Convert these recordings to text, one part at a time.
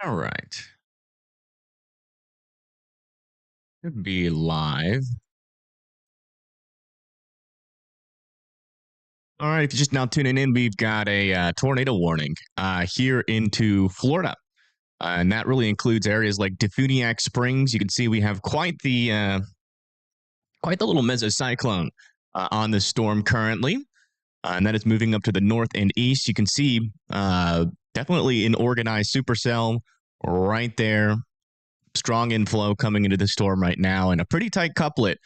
All right. Should be live. All right. If you're just now tuning in, we've got a tornado warning here into Florida. And that really includes areas like Defuniak Springs. You can see we have quite the little mesocyclone on the storm currently. And that is moving up to the north and east. You can see definitely an organized supercell right there. Strong inflow coming into the storm right now, and a pretty tight couplet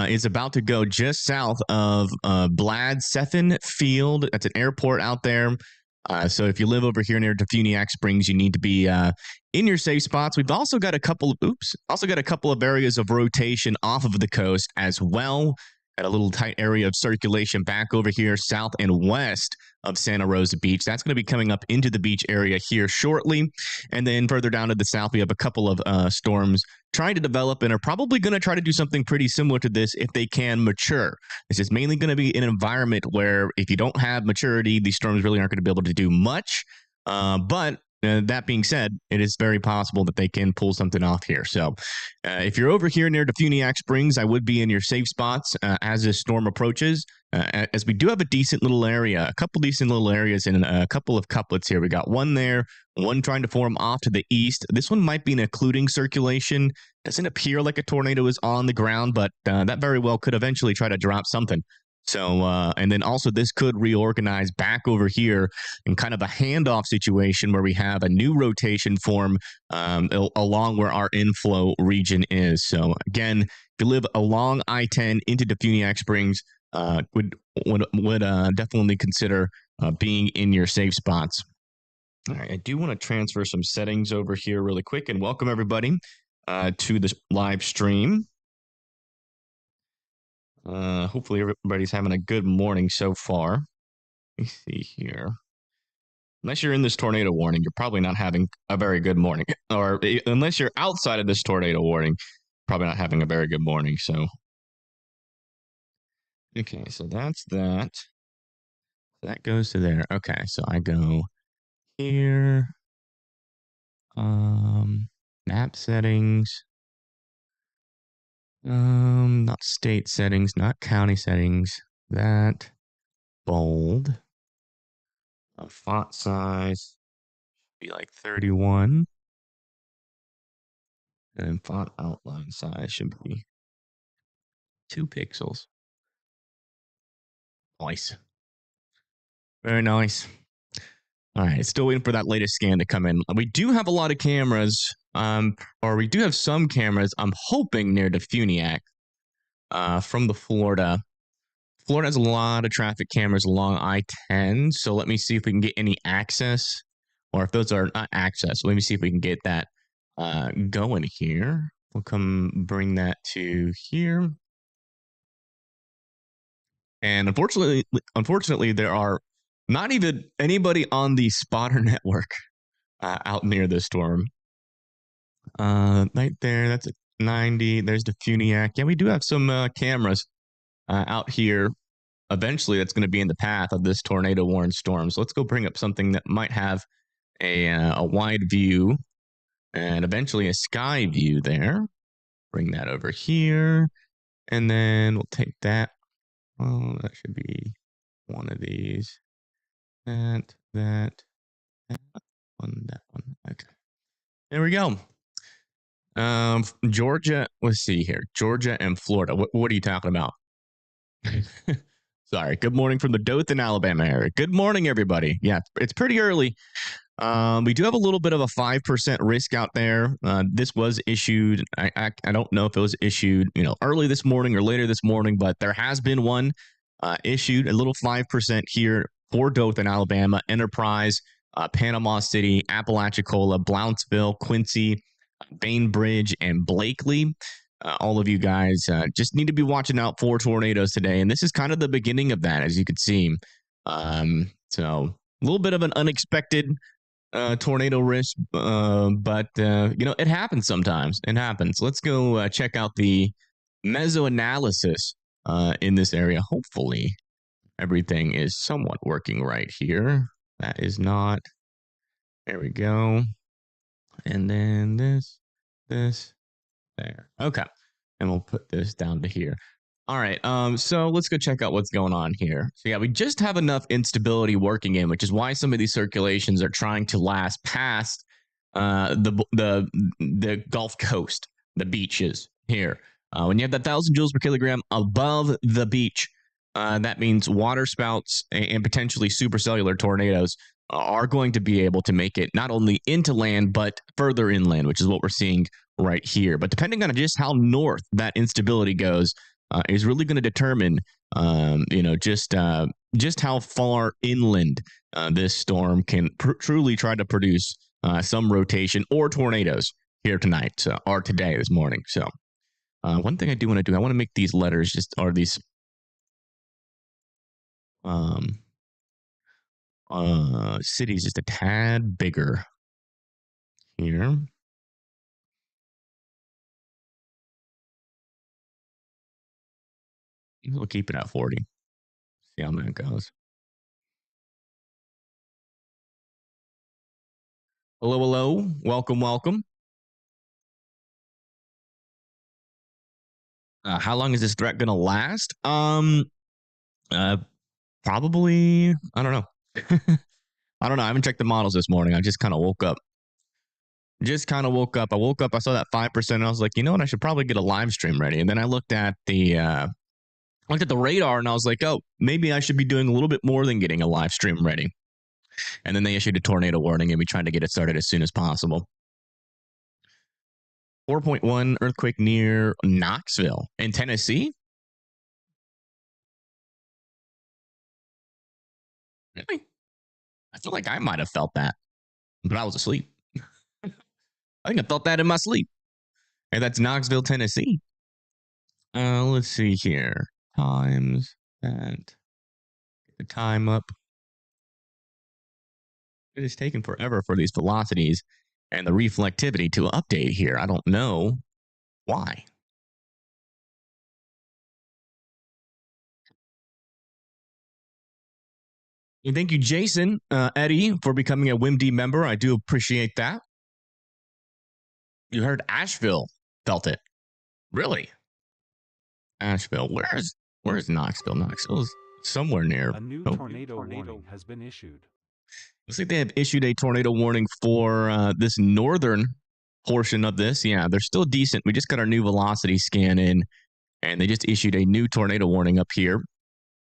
is about to go just south of Blad-Sefin Field. That's an airport out there. So if you live over here near Defuniak Springs, you need to be in your safe spots. We've also got a couple of areas of rotation off of the coast as well. Got a little tight area of circulation back over here south and west of Santa Rosa Beach. That's going to be coming up into the beach area here shortly. And then further down to the south, we have a couple of storms trying to develop and are probably going to try to do something pretty similar to this if they can mature. This is mainly going to be an environment where if you don't have maturity, these storms really aren't going to be able to do much. But that being said, it is very possible that they can pull something off here. So if you're over here near Defuniak Springs, I would be in your safe spots as this storm approaches, as we do have a decent little area, a couple decent little areas and a couple of couplets here. We got one there, one trying to form off to the east. This one might be an occluding circulation. Doesn't appear like a tornado is on the ground, but that very well could eventually try to drop something. So, and then also this could reorganize back over here in kind of a handoff situation where we have a new rotation form along where our inflow region is. So again, if you live along I-10 into Defuniak Springs, would definitely consider being in your safe spots. All right, I do want to transfer some settings over here really quick and welcome everybody to this live stream. Hopefully everybody's having a good morning so far. Let me see here. Unless you're in this tornado warning, you're probably not having a very good morning. Or unless you're outside of this tornado warning, probably not having a very good morning. So, okay, so that's that. That goes to there. Okay, so I go here. Map settings. Not state settings, not county settings. That bold. Font size be like 31. And font outline size should be 2 pixels. Nice. Very nice. All right, still waiting for that latest scan to come in. We do have a lot of cameras, or we do have some cameras, I'm hoping, near Defuniak from the Florida. Florida has a lot of traffic cameras along I-10, so let me see if we can get any access, or if those are not access. Let me see if we can get that going here. We'll come bring that to here. And unfortunately, there are not even anybody on the spotter network out near the storm. Right there, that's at 90. There's Defuniak. Yeah, we do have some cameras out here. Eventually, that's going to be in the path of this tornado warned storm. So let's go bring up something that might have a wide view and eventually a sky view there. Bring that over here. And then we'll take that. Oh, that should be one of these. That one. Okay. There we go. Georgia, let's see here. Georgia and Florida. What are you talking about? Sorry. Good morning from the Dothan, Alabama area. Good morning, everybody. Yeah, it's pretty early. We do have a little bit of a 5% risk out there. This was issued. I don't know if it was issued, early this morning or later this morning, but there has been one issued, a little 5% here for Dothan, Alabama, Enterprise, Panama City, Apalachicola, Blountesville, Quincy, Bainbridge, and Blakely. All of you guys just need to be watching out for tornadoes today. And this is kind of the beginning of that, as you can see. So a little bit of an unexpected tornado risk, but it happens sometimes. It happens. Let's go check out the mesoanalysis in this area. Hopefully everything is somewhat working right here. That is not. There we go. And then this, there. Okay. And we'll put this down to here. All right. So let's go check out what's going on here. So yeah, we just have enough instability working in, which is why some of these circulations are trying to last past the Gulf Coast, the beaches here. When you have that 1,000 joules per kilogram above the beach, that means water spouts and potentially supercellular tornadoes are going to be able to make it not only into land but further inland, which is what we're seeing right here. But depending on just how north that instability goes, is really going to determine, just how far inland this storm can truly try to produce some rotation or tornadoes here tonight or today, this morning. So one thing I do want to do, I want to make these letters these cities just a tad bigger here. We'll keep it at 40. See how that goes. Hello, hello. Welcome, welcome. How long is this threat going to last? Probably, I don't know. I don't know. I haven't checked the models this morning. I just kind of woke up. I woke up. I saw that 5%. And I was like, you know what? I should probably get a live stream ready. And then I looked at the radar, and I was like, oh, maybe I should be doing a little bit more than getting a live stream ready. And then they issued a tornado warning, and we tried to get it started as soon as possible. 4.1 earthquake near Knoxville in Tennessee. Really? I feel like I might have felt that, but I was asleep. I think I felt that in my sleep. And that's Knoxville, Tennessee. Let's see here. Times that. Get the time up. It is taking forever for these velocities and the reflectivity to update here. I don't know why. And thank you, Jason, Eddie, for becoming a WIMD member. I do appreciate that. You heard Asheville felt it. Really? Asheville. Where's Knoxville? Knoxville's somewhere near. A new tornado warning has been issued. Looks like they have issued a tornado warning for this northern portion of this. Yeah, they're still decent. We just got our new velocity scan in, and they just issued a new tornado warning up here.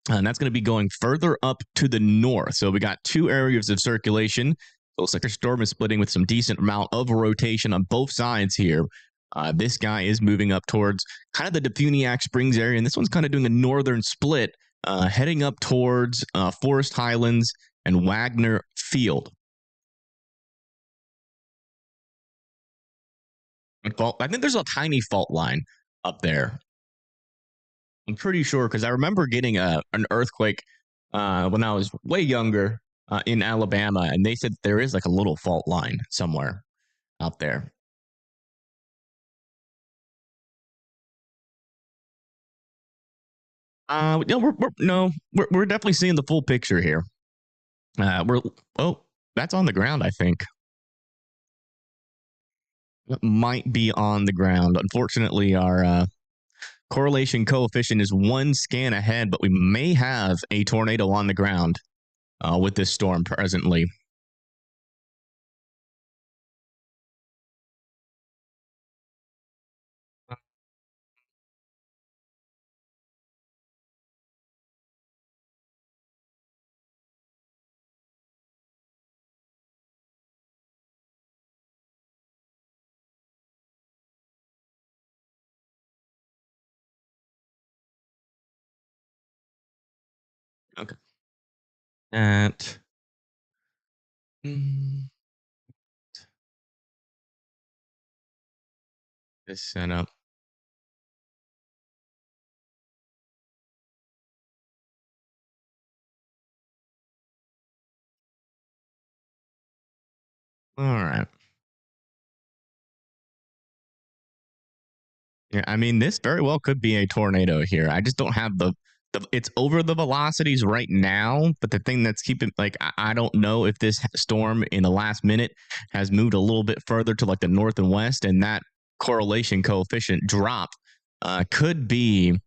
And that's going to be going further up to the north. So we got two areas of circulation. It looks like our storm is splitting with some decent amount of rotation on both sides here. This guy is moving up towards kind of the Defuniak Springs area, and this one's kind of doing a northern split, heading up towards Forest Highlands and Wagner Field. I think there's a tiny fault line up there. I'm pretty sure because I remember getting an earthquake when I was way younger in Alabama, and they said there is like a little fault line somewhere out there. We're definitely seeing the full picture here. That's on the ground, I think. It might be on the ground. Unfortunately, our correlation coefficient is one scan ahead, but we may have a tornado on the ground with this storm presently. Okay. At this setup. All right. Yeah, I mean, this very well could be a tornado here. I just don't have the it's over the velocities right now, but the thing that's keeping, like, I don't know if this storm in the last minute has moved a little bit further to like the north and west, and that correlation coefficient drop could be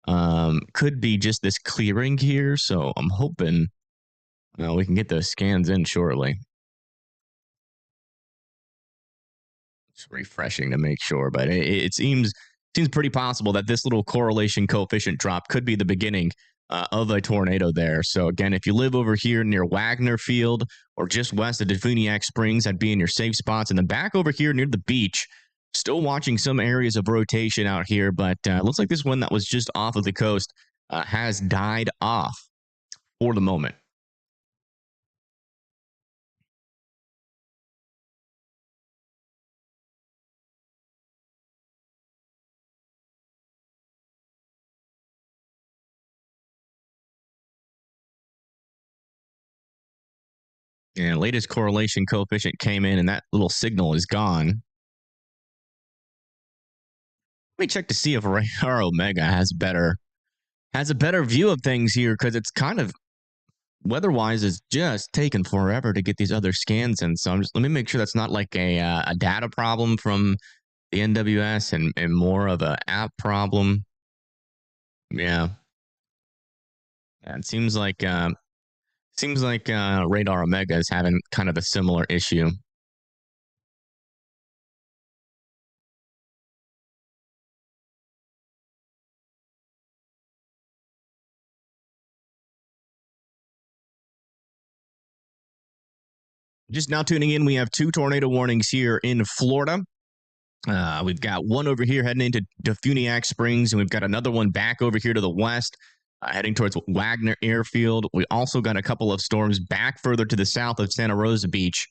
just this clearing here. So I'm hoping we can get those scans in shortly. Just refreshing to make sure, but it seems pretty possible that this little correlation coefficient drop could be the beginning of a tornado there. So again, if you live over here near Wagner Field or just west of Defuniak Springs, I'd be in your safe spots. And then back over here near the beach, still watching some areas of rotation out here, but looks like this one that was just off of the coast has died off for the moment. And latest correlation coefficient came in, and that little signal is gone. Let me check to see if Radar Omega has a better view of things here, because it's kind of weather-wise is just taking forever to get these other scans in. So let me make sure that's not like a data problem from the NWS and more of an app problem. Yeah. It seems like Radar Omega is having kind of a similar issue. Just now tuning in, we have 2 tornado warnings here in Florida. We've got one over here heading into Defuniak Springs, and we've got another one back over here to the west, heading towards Wagner Airfield. We also got a couple of storms back further to the south of Santa Rosa Beach.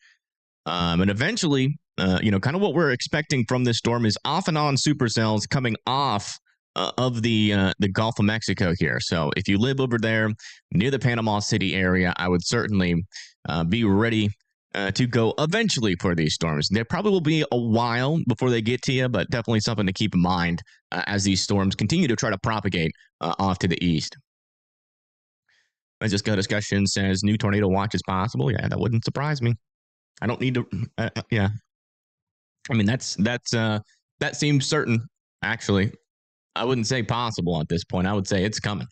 And eventually, kind of what we're expecting from this storm is off and on supercells coming off of the Gulf of Mexico here. So if you live over there near the Panama City area, I would certainly be ready to go eventually for these storms. There probably will be a while before they get to you, but definitely something to keep in mind as these storms continue to try to propagate off to the east. As this discussion says, new tornado watch is possible. Yeah, that wouldn't surprise me. I don't need to. Yeah, I mean that seems certain. Actually, I wouldn't say possible at this point. I would say it's coming.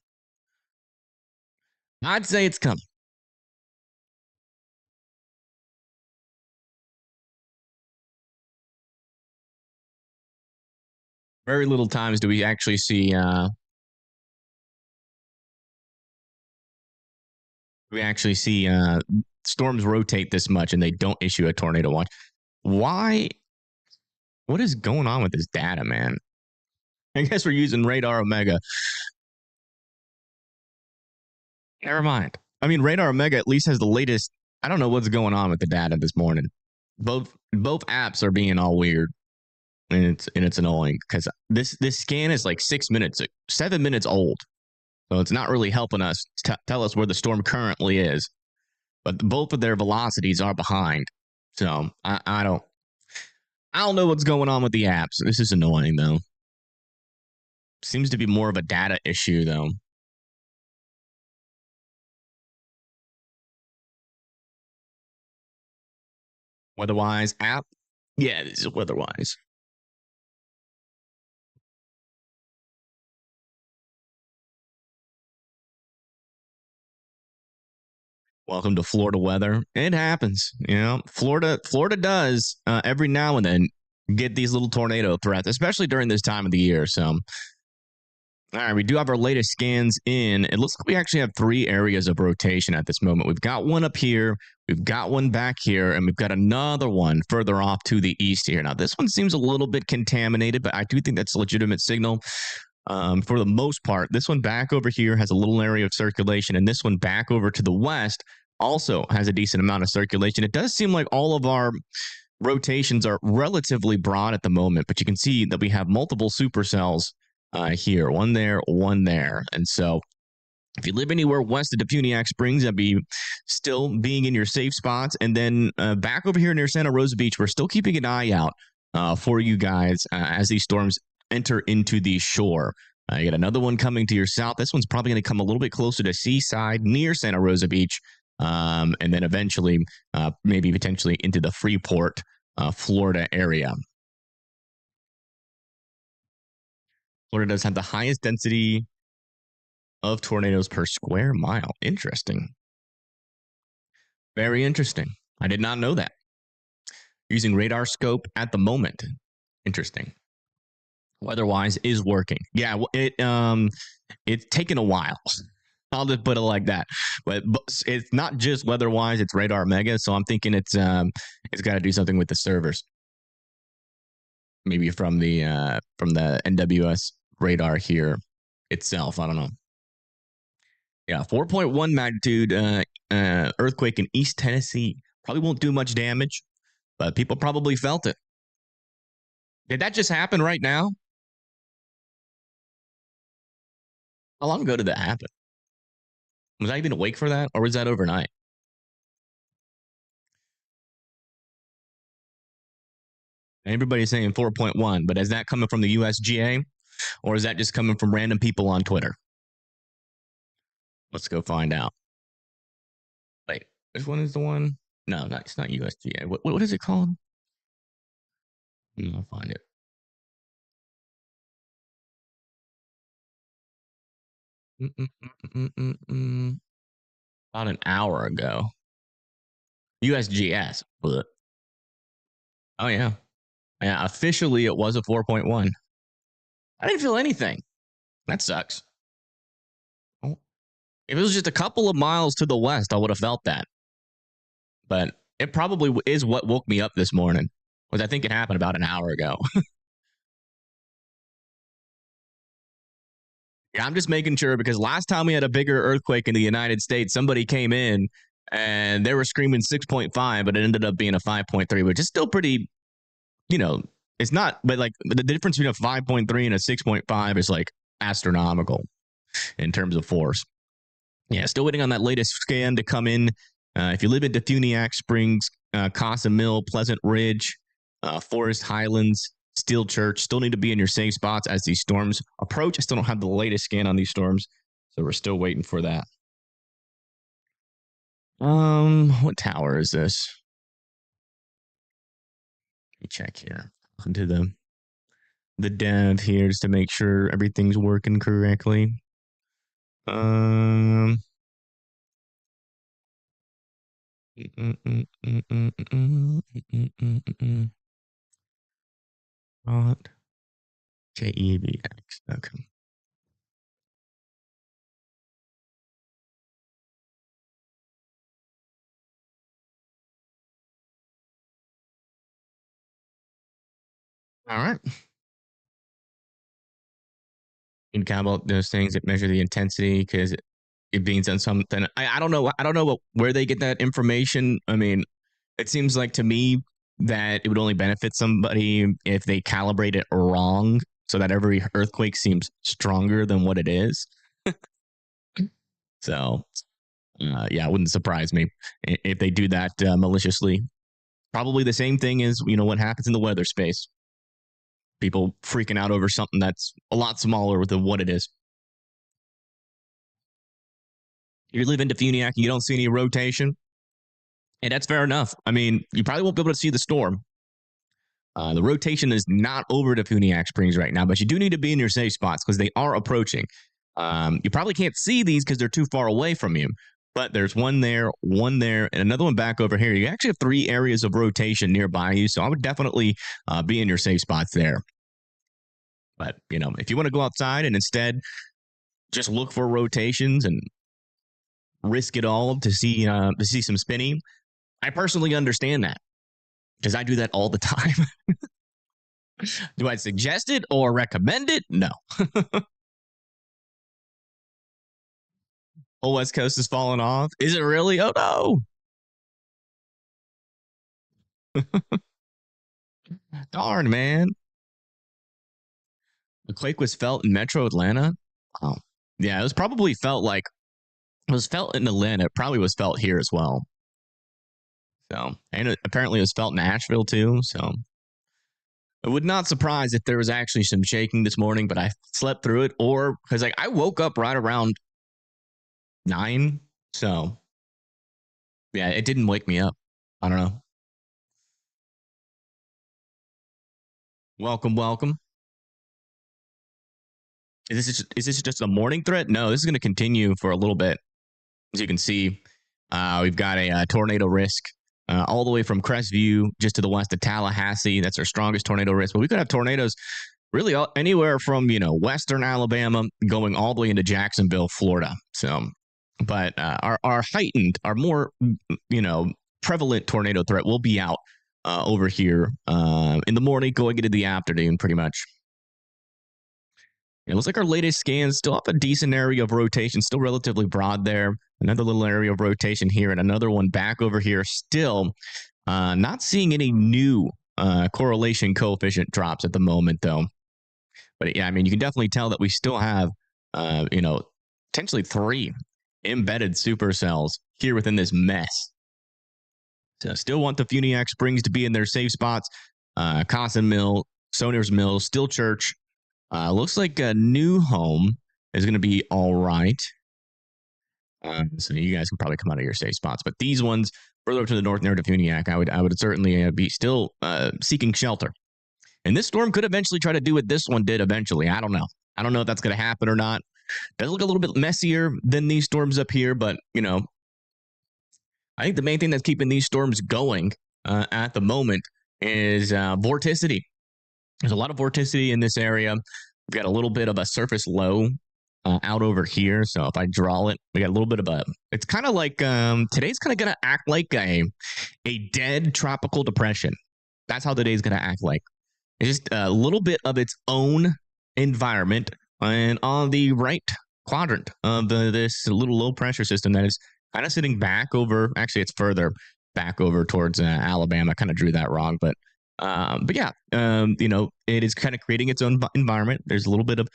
I'd say it's coming. Very little times do we actually see storms rotate this much and they don't issue a tornado watch. Why? What is going on with this data, man? I guess we're using Radar Omega. Never mind. I mean, Radar Omega at least has the latest. I don't know what's going on with the data this morning. Both apps are being all weird, and it's annoying because this scan is like 7 minutes old, so it's not really helping us tell us where the storm currently is. But both of their velocities are behind, so I don't know what's going on with the apps. This is annoying though. Seems to be more of a data issue though. Weatherwise app, yeah, this is Weatherwise. Welcome to Florida weather. It happens, Florida does every now and then get these little tornado threats, especially during this time of the year. So, all right, we do have our latest scans in. It looks like we actually have 3 areas of rotation at this moment. We've got one up here, we've got one back here, and we've got another one further off to the east here. Now, this one seems a little bit contaminated, but I do think that's a legitimate signal. For the most part, this one back over here has a little area of circulation, and this one back over to the west also has a decent amount of circulation. It does seem like all of our rotations are relatively broad at the moment, but you can see that we have multiple supercells here, one there, and so if you live anywhere west of Defuniak Springs, that'd be still being in your safe spots. And then back over here near Santa Rosa Beach, we're still keeping an eye out for you guys as these storms enter into the shore. You got another one coming to your south. This one's probably going to come a little bit closer to Seaside near Santa Rosa Beach. And then eventually, maybe potentially into the Freeport, Florida area. Florida does have the highest density of tornadoes per square mile. Interesting. Very interesting. I did not know that. Using radar scope at the moment. Interesting. Weather-wise is working. Yeah, it's taken a while. I'll just put it like that. But it's not just weather-wise; it's radar mega. So I'm thinking it's got to do something with the servers. Maybe from the NWS radar here itself. I don't know. Yeah, 4.1 magnitude earthquake in East Tennessee. Probably won't do much damage, but people probably felt it. Did that just happen right now? How long ago did that happen? Was I even awake for that, or was that overnight? Everybody's saying 4.1, but is that coming from the USGA, or is that just coming from random people on Twitter? Let's go find out. Wait, which one is the one? No, it's not USGA. What is it called? I'll find it. About an hour ago. USGS. But oh yeah. Yeah, officially it was a 4.1. I didn't feel anything. That sucks. Oh. If it was just a couple of miles to the west, I would have felt that. But it probably is what woke me up this morning. Was I think it happened about an hour ago. Yeah, I'm just making sure because last time we had a bigger earthquake in the United States, somebody came in and they were screaming 6.5, but it ended up being a 5.3, which is still pretty, it's not, but like the difference between a 5.3 and a 6.5 is like astronomical in terms of force. Yeah, still waiting on that latest scan to come in. If you live in Defuniak Springs, Casa Mill, Pleasant Ridge, Forest Highlands, Steel Church, still need to be in your safe spots as these storms approach. I still don't have the latest scan on these storms, so we're still waiting for that. What tower is this? Let me check here. Into the dev here just to make sure everything's working correctly. Not JEVX. Okay. All right. You can count about those things that measure the intensity because it means on something. I don't know. I don't know where they get that information. I mean, it seems like to me that it would only benefit somebody if they calibrate it wrong so that every earthquake seems stronger than what it is. So, yeah, it wouldn't surprise me if they do that maliciously. Probably the same thing as, what happens in the weather space. People freaking out over something that's a lot smaller than what it is. You live in Defuniak and you don't see any rotation, and that's fair enough. I mean, you probably won't be able to see the storm. The rotation is not over Defuniak Springs right now, but you do need to be in your safe spots because they are approaching. You probably can't see these because they're too far away from you, but there's one there, and another one back over here. You actually have 3 areas of rotation nearby you, so I would definitely be in your safe spots there. But, if you want to go outside and instead just look for rotations and risk it all to see some spinning, I personally understand that because I do that all the time. Do I suggest it or recommend it? No. Whole West Coast is falling off. Is it really? Oh no. Darn, man. The quake was felt in Metro Atlanta. Oh, yeah, it was probably felt in Atlanta. It probably was felt here as well. So, and apparently it was felt in Nashville too. So, I would not surprise if there was actually some shaking this morning, but I slept through it, or because like I woke up right around 9, so yeah, it didn't wake me up. I don't know. Welcome, welcome. Is this just a morning threat? No, this is going to continue for a little bit. As you can see, we've got a tornado risk all the way from Crestview just to the west of Tallahassee. That's our strongest tornado risk. But we could have tornadoes really anywhere from western Alabama going all the way into Jacksonville, Florida. So, but our heightened, our more prevalent tornado threat will be out over here in the morning, going into the afternoon, pretty much. It looks like our latest scans still have a decent area of rotation, still relatively broad there. Another little area of rotation here, and another one back over here. Still not seeing any new correlation coefficient drops at the moment, though. But yeah, I mean, you can definitely tell that we still have, potentially 3 embedded supercells here within this mess. So still want the Funiac Springs to be in their safe spots. Cossin Mill, Soners Mill, Still Church. Looks like a New Home is going to be all right. So you guys can probably come out of your safe spots. But these ones further up to the north near Funiac, I would certainly be still seeking shelter. And this storm could eventually try to do what this one did eventually. I don't know. I don't know if that's going to happen or not. Does look a little bit messier than these storms up here, but, I think the main thing that's keeping these storms going at the moment is vorticity. There's a lot of vorticity in this area. We've got a little bit of a surface low out over here. So if I draw it, we got a little bit of it's kind of like, today's kind of going to act like a dead tropical depression. That's how the day's going to act like. It's just a little bit of its own environment and on the right quadrant of this little low pressure system that is kind of sitting back over. Actually, it's further back over towards Alabama. I kind of drew that wrong, but yeah, it is kind of creating its own environment. There's a little bit of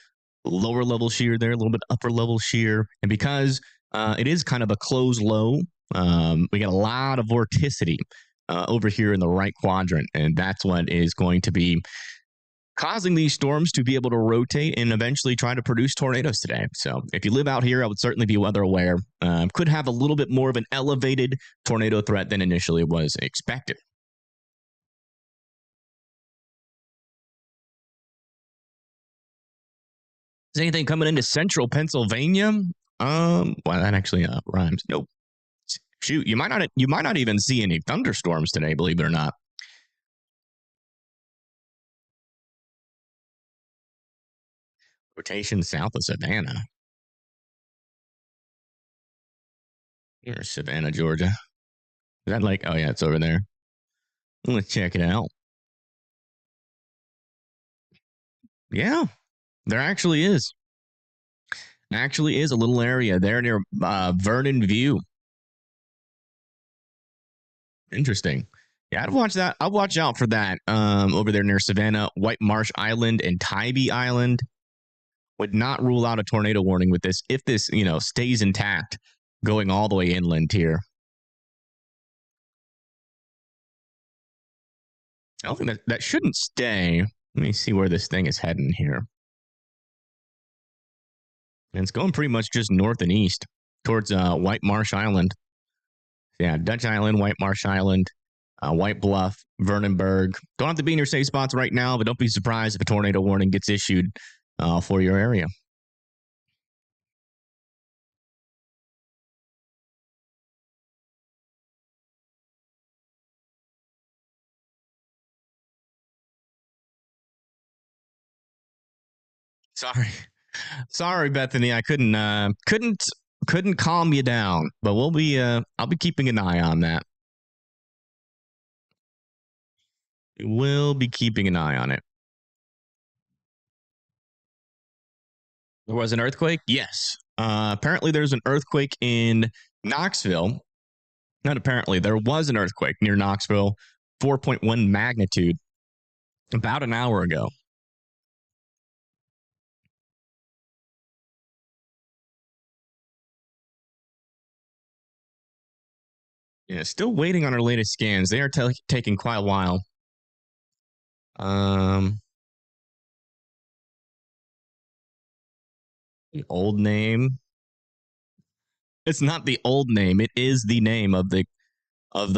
lower level shear there, a little bit upper level shear, and because it is kind of a closed low, we got a lot of vorticity over here in the right quadrant, and that's what is going to be causing these storms to be able to rotate and eventually try to produce tornadoes today. So if you live out here, I would certainly be weather aware. Could have a little bit more of an elevated tornado threat than initially was expected. Is anything coming into central Pennsylvania? Well, that actually rhymes. Nope. Shoot, you might not even see any thunderstorms today, believe it or not. Rotation south of Savannah. Here's Savannah, Georgia. Is that like, oh yeah, it's over there. Let's check it out. Yeah, there actually is. Actually is a little area there near Vernon View. Interesting. Yeah, I'd watch that. I'll watch out for that over there near Savannah, White Marsh Island, and Tybee Island. Would not rule out a tornado warning with this if this, stays intact going all the way inland here. I don't think that shouldn't stay. Let me see where this thing is heading here. And it's going pretty much just north and east towards White Marsh Island. Yeah, Dutch Island, White Marsh Island, White Bluff, Vernonburg. Don't have to be in your safe spots right now, but don't be surprised if a tornado warning gets issued for your area. Sorry, Bethany. I couldn't calm you down, but I'll be keeping an eye on that. We'll be keeping an eye on it. There was an earthquake? Yes. Apparently, there's an earthquake in Knoxville. Not apparently, there was an earthquake near Knoxville, 4.1 magnitude, about an hour ago. Yeah, still waiting on our latest scans. They are taking quite a while. The old name. It's not the old name. It is the name of the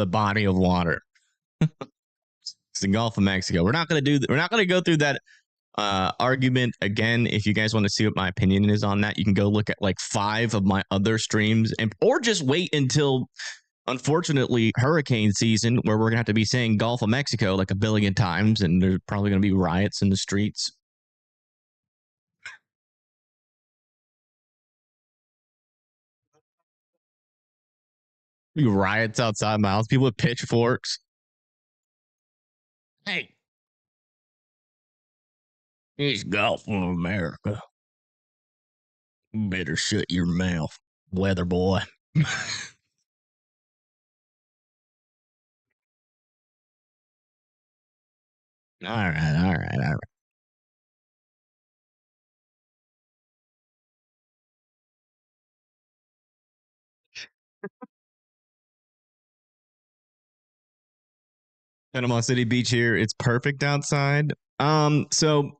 body of water. It's the Gulf of Mexico. We're not going to do. We're not going to go through that argument again. If you guys want to see what my opinion is on that, you can go look at like 5 of my other streams, or just wait until, unfortunately, hurricane season, where we're going to have to be saying Gulf of Mexico like a billion times, and there's probably going to be riots in the streets. Riots outside my house. People with pitchforks. Hey, it's Gulf of America. Better shut your mouth, weather boy. All right. Panama City Beach here. It's perfect outside. So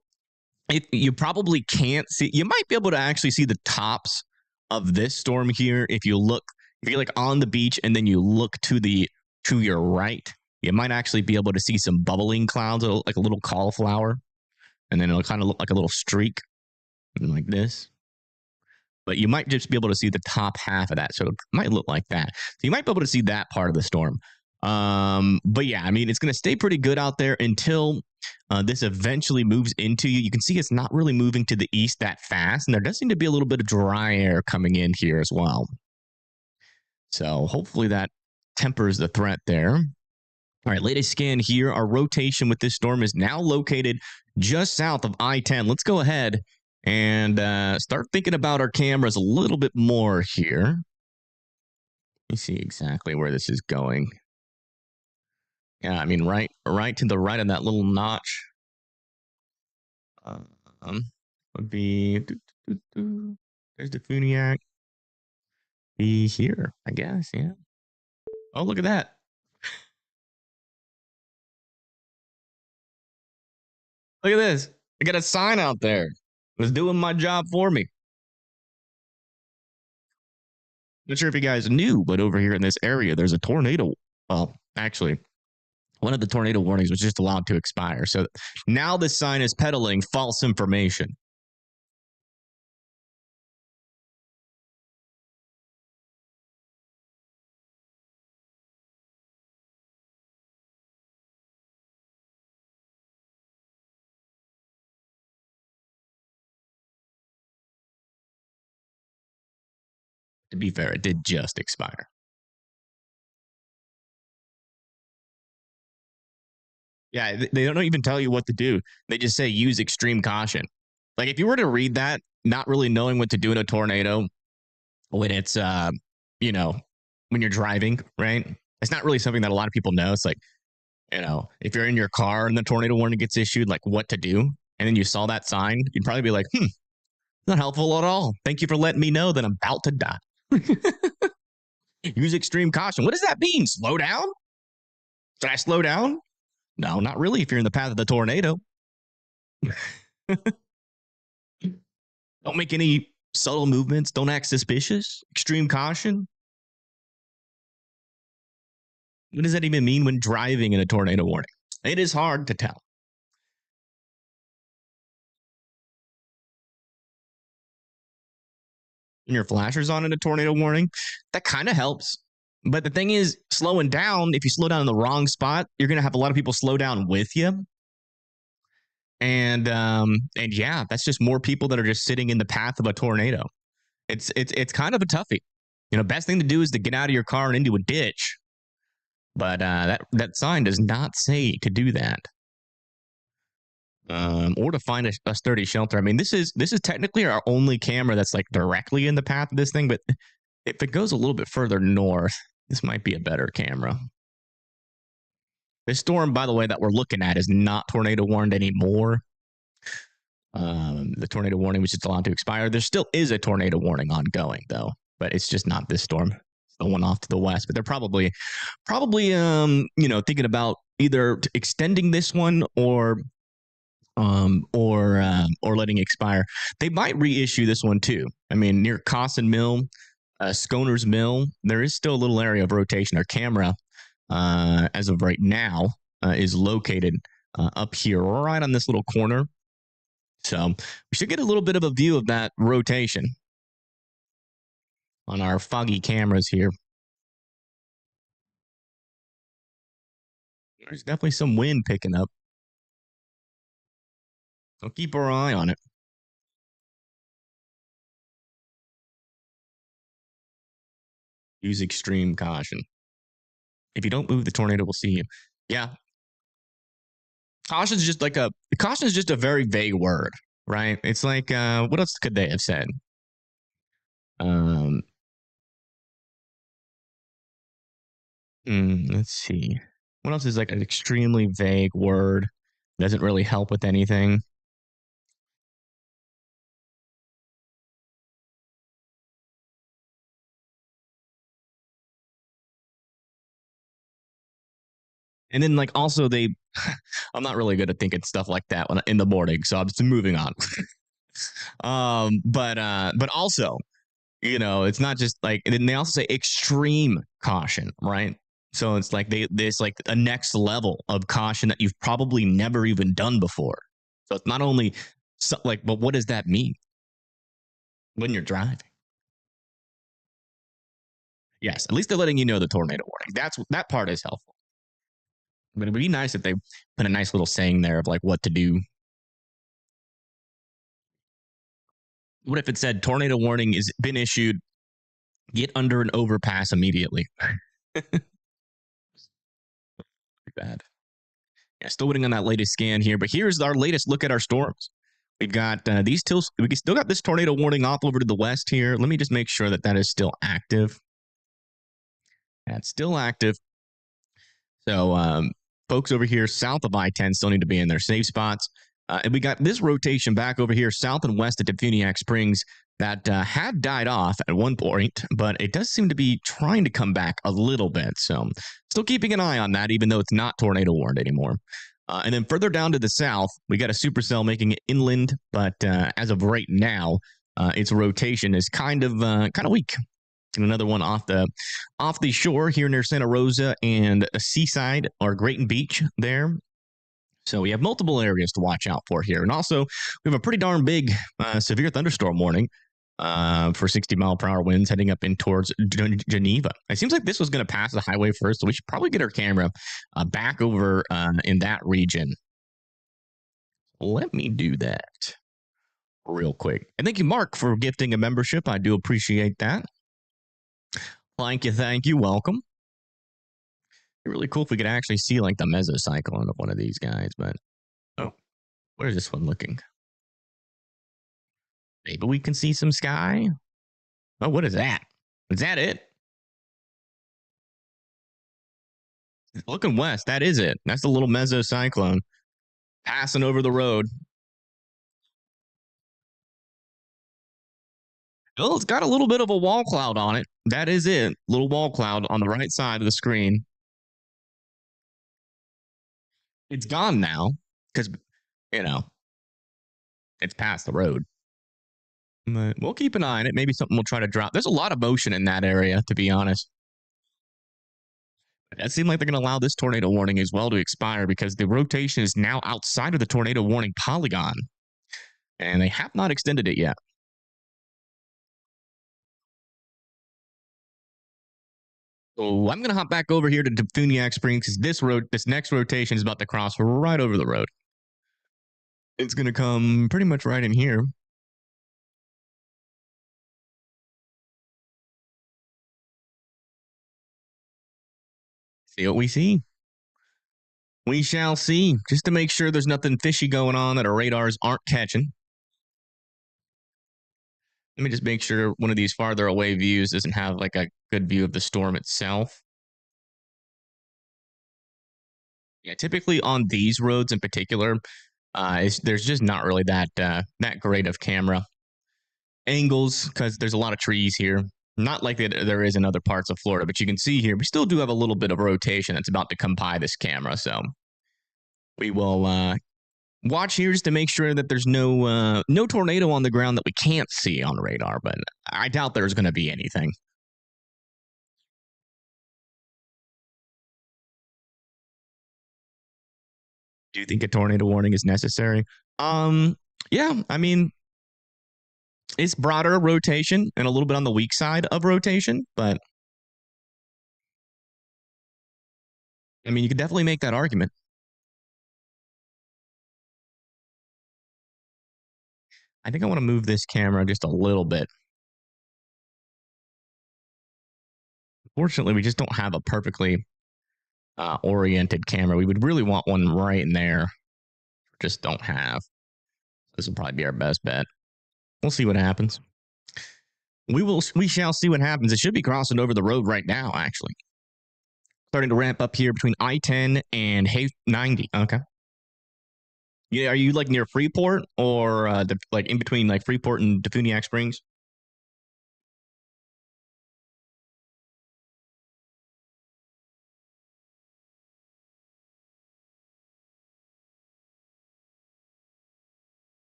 you probably can't see. You might be able to actually see the tops of this storm here if you look. If you're like on the beach and then you look to your right, you might actually be able to see some bubbling clouds, like a little cauliflower, and then it'll kind of look like a little streak, like this. But you might just be able to see the top half of that, so it might look like that. So you might be able to see that part of the storm. But yeah, I mean, it's going to stay pretty good out there until this eventually moves into you. You can see it's not really moving to the east that fast, and there does seem to be a little bit of dry air coming in here as well. So hopefully that tempers the threat there. All right, latest scan here. Our rotation with this storm is now located just south of I-10. Let's go ahead and start thinking about our cameras a little bit more here. Let me see exactly where this is going. Yeah, I mean, right to the right of that little notch would be. There's the Funiac. Be here, I guess. Yeah. Oh, look at that. Look at this. I got a sign out there. It was doing my job for me. Not sure if you guys knew, but over here in this area, there's a tornado. Well, actually, one of the tornado warnings was just allowed to expire. So now this sign is peddling false information. To be fair, it did just expire. Yeah, they don't even tell you what to do. They just say use extreme caution. Like if you were to read that, not really knowing what to do in a tornado when it's you know, when you're driving, right? It's not really something that a lot of people know. It's like, if you're in your car and the tornado warning gets issued, like what to do, and then you saw that sign, you'd probably be like, not helpful at all. Thank you for letting me know that I'm about to die. Use extreme caution. What does that mean? Slow down? Should I slow down? No, not really if you're in the path of the tornado. Don't make any subtle movements. Don't act suspicious. Extreme caution. What does that even mean when driving in a tornado warning? It is hard to tell. When your flasher's on in a tornado warning, that kind of helps. But the thing is, slowing down, if you slow down in the wrong spot, you're going to have a lot of people slow down with you. And yeah, that's just more people that are just sitting in the path of a tornado. It's kind of a toughie. Best thing to do is to get out of your car and into a ditch. But that sign does not say to do that. Or to find a sturdy shelter. I mean, this is technically our only camera that's like directly in the path of this thing, but if it goes a little bit further north, this might be a better camera. This storm, by the way, that we're looking at is not tornado warned anymore. The tornado warning was just allowed to expire. There still is a tornado warning ongoing, though, but it's just not this storm. It's the one off to the west. But they're probably thinking about either extending this one or letting expire. They might reissue this one too. I mean, near Cossin Mill, Sconer's Mill, there is still a little area of rotation. Our camera, as of right now, is located up here, right on this little corner. So we should get a little bit of a view of that rotation on our foggy cameras here. There's definitely some wind picking up. So keep our eye on it. Use extreme caution. If you don't move, the tornado will see you. Yeah. Caution is just a very vague word, right? It's like, what else could they have said? Let's see. What else is like an extremely vague word? Doesn't really help with anything. And then like also they, I'm not really good at thinking stuff like that when in the morning, so I'm just moving on. But also, you know, it's not just like, and then they also say extreme caution, right? So it's like there's like a next level of caution that you've probably never even done before. So it's not only like, but what does that mean when you're driving? Yes, at least they're letting you know the tornado warning. That part is helpful. But it would be nice if they put a nice little saying there of like what to do. What if it said tornado warning has been issued? Get under an overpass immediately. Bad. Yeah, still waiting on that latest scan here, but here's our latest look at our storms. We've got we still got this tornado warning off over to the west here. Let me just make sure that is still active. That's still active. So folks over here south of I-10 still need to be in their safe spots. And we got this rotation back over here south and west at Defuniak Springs that had died off at one point, but it does seem to be trying to come back a little bit. So still keeping an eye on that, even though it's not tornado warned anymore. And then further down to the south, we got a supercell making it inland, but as of right now, its rotation is kind of weak. And another one off the shore here near Santa Rosa and a seaside or Grayton Beach there. So we have multiple areas to watch out for here. And also, we have a pretty darn big severe thunderstorm warning for 60-mile-per-hour winds heading up in towards Geneva. It seems like this was going to pass the highway first, so we should probably get our camera back over in that region. Let me do that real quick. And thank you, Mark, for gifting a membership. I do appreciate that. Thank you. Welcome. It'd be really cool if we could actually see like the mesocyclone of one of these guys, but where's this one looking? Maybe we can see some sky. Oh, what is that? Is that it? Looking west, that is it. That's the little mesocyclone passing over the road. Well, it's got a little bit of a wall cloud on it. That is it. Little wall cloud on the right side of the screen. It's gone now because, you know, it's past the road. But we'll keep an eye on it. Maybe something will try to drop. There's a lot of motion in that area, to be honest. It does seem like they're going to allow this tornado warning as well to expire because the rotation is now outside of the tornado warning polygon. And they have not extended it yet. So I'm going to hop back over here to Defuniak Springs because this next rotation is about to cross right over the road. It's going to come pretty much right in here. See what we see. We shall see, just to make sure there's nothing fishy going on that our radars aren't catching. Let me just make sure one of these farther away views doesn't have like a good view of the storm itself. Yeah, typically on these roads in particular, there's just not really that great of camera angles because there's a lot of trees here. Not like there is in other parts of Florida, but you can see here we still do have a little bit of rotation that's about to come by this camera. So we will watch here just to make sure that there's no tornado on the ground that we can't see on radar. But I doubt there's going to be anything. Do you think a tornado warning is necessary? Yeah, I mean, it's broader rotation and a little bit on the weak side of rotation, but I mean, you could definitely make that argument. I think I want to move this camera just a little bit. Fortunately, we just don't have a perfectly oriented camera. We would really want one right in there. Just don't have. This will probably be our best bet. We'll see what happens. We shall see what happens. It should be crossing over the road right now, actually. Starting to ramp up here between I-10 and 90. Okay. Yeah, are you like near Freeport or like in between like Freeport and Defuniak Springs?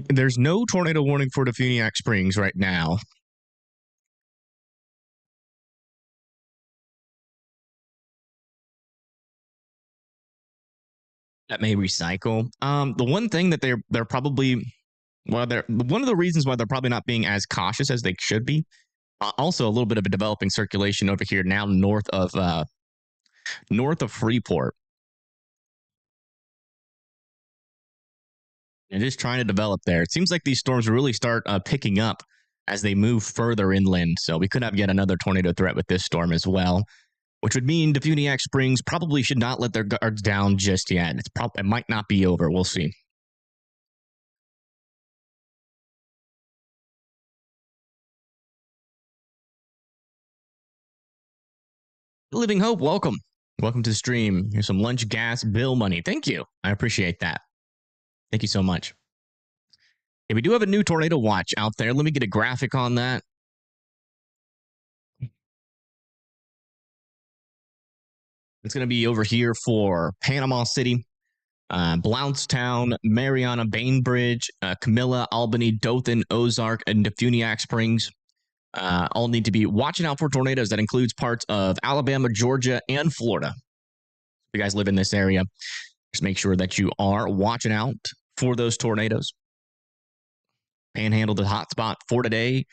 There's no tornado warning for Defuniak Springs right now. That may recycle. The one thing that they're probably they're one of the reasons why they're probably not being as cautious as they should be. Also, a little bit of a developing circulation over here now north of Freeport. It is trying to develop there. It seems like these storms really start picking up as they move further inland. So we could have yet another tornado threat with this storm as well, which would mean Defuniak Springs probably should not let their guards down just yet. It might not be over. We'll see. Living Hope, welcome. Welcome to the stream. Here's some lunch gas bill money. Thank you. I appreciate that. Thank you so much. Hey, we do have a new tornado watch out there. Let me get a graphic on that. It's going to be over here for Panama City, Blountstown, Mariana, Bainbridge, Camilla, Albany, Dothan, Ozark, and Defuniak Springs. All need to be watching out for tornadoes. That includes parts of Alabama, Georgia, and Florida. If you guys live in this area, just make sure that you are watching out for those tornadoes. Panhandle the hotspot for today.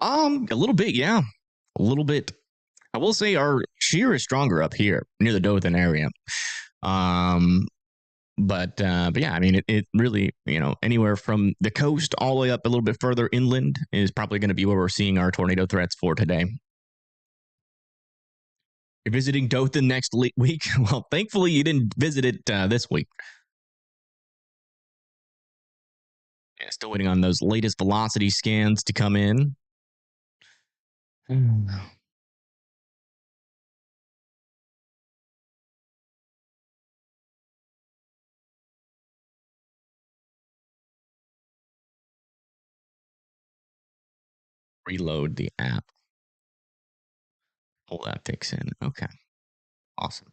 A little bit, yeah. A little bit. I will say our shear is stronger up here near the Dothan area. But yeah, I mean, it really, anywhere from the coast all the way up a little bit further inland is probably going to be where we're seeing our tornado threats for today. You're visiting Dothan next week? Well, thankfully you didn't visit it this week. Yeah, still waiting on those latest velocity scans to come in. Reload the app. Pull that fix in. Okay. Awesome.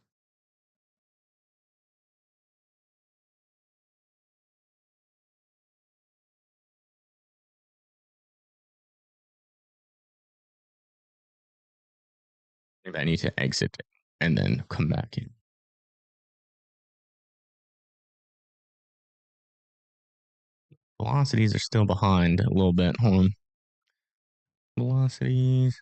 Maybe I need to exit it and then come back in. Velocities are still behind a little bit. Hold on. Velocities.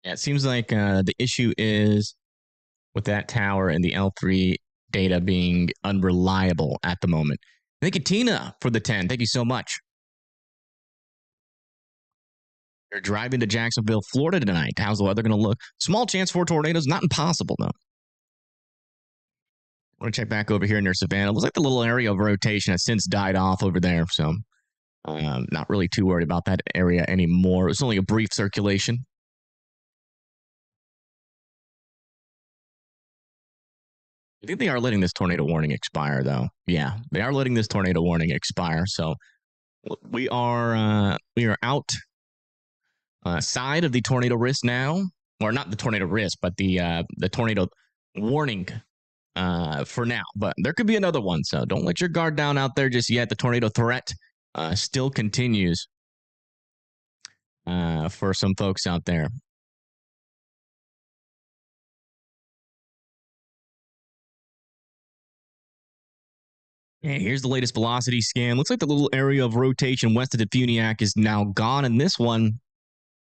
Yeah, it seems like the issue is with that tower and the L3 data being unreliable at the moment. Thank you, Tina, for the 10. Thank you so much. You're driving to Jacksonville, Florida tonight. How's the weather going to look? Small chance for tornadoes. Not impossible, though. I want to check back over here near Savannah. It looks like the little area of rotation has since died off over there. So Not really too worried about that area anymore. It's only a brief circulation. I think they are letting this tornado warning expire, though. Yeah, they are letting this tornado warning expire. So we are out side of the tornado risk now, or not the tornado risk, but the tornado warning for now. But there could be another one, so don't let your guard down out there just yet. The tornado threat still continues for some folks out there. And here's the latest velocity scan. Looks like the little area of rotation west of Defuniak is now gone, and this one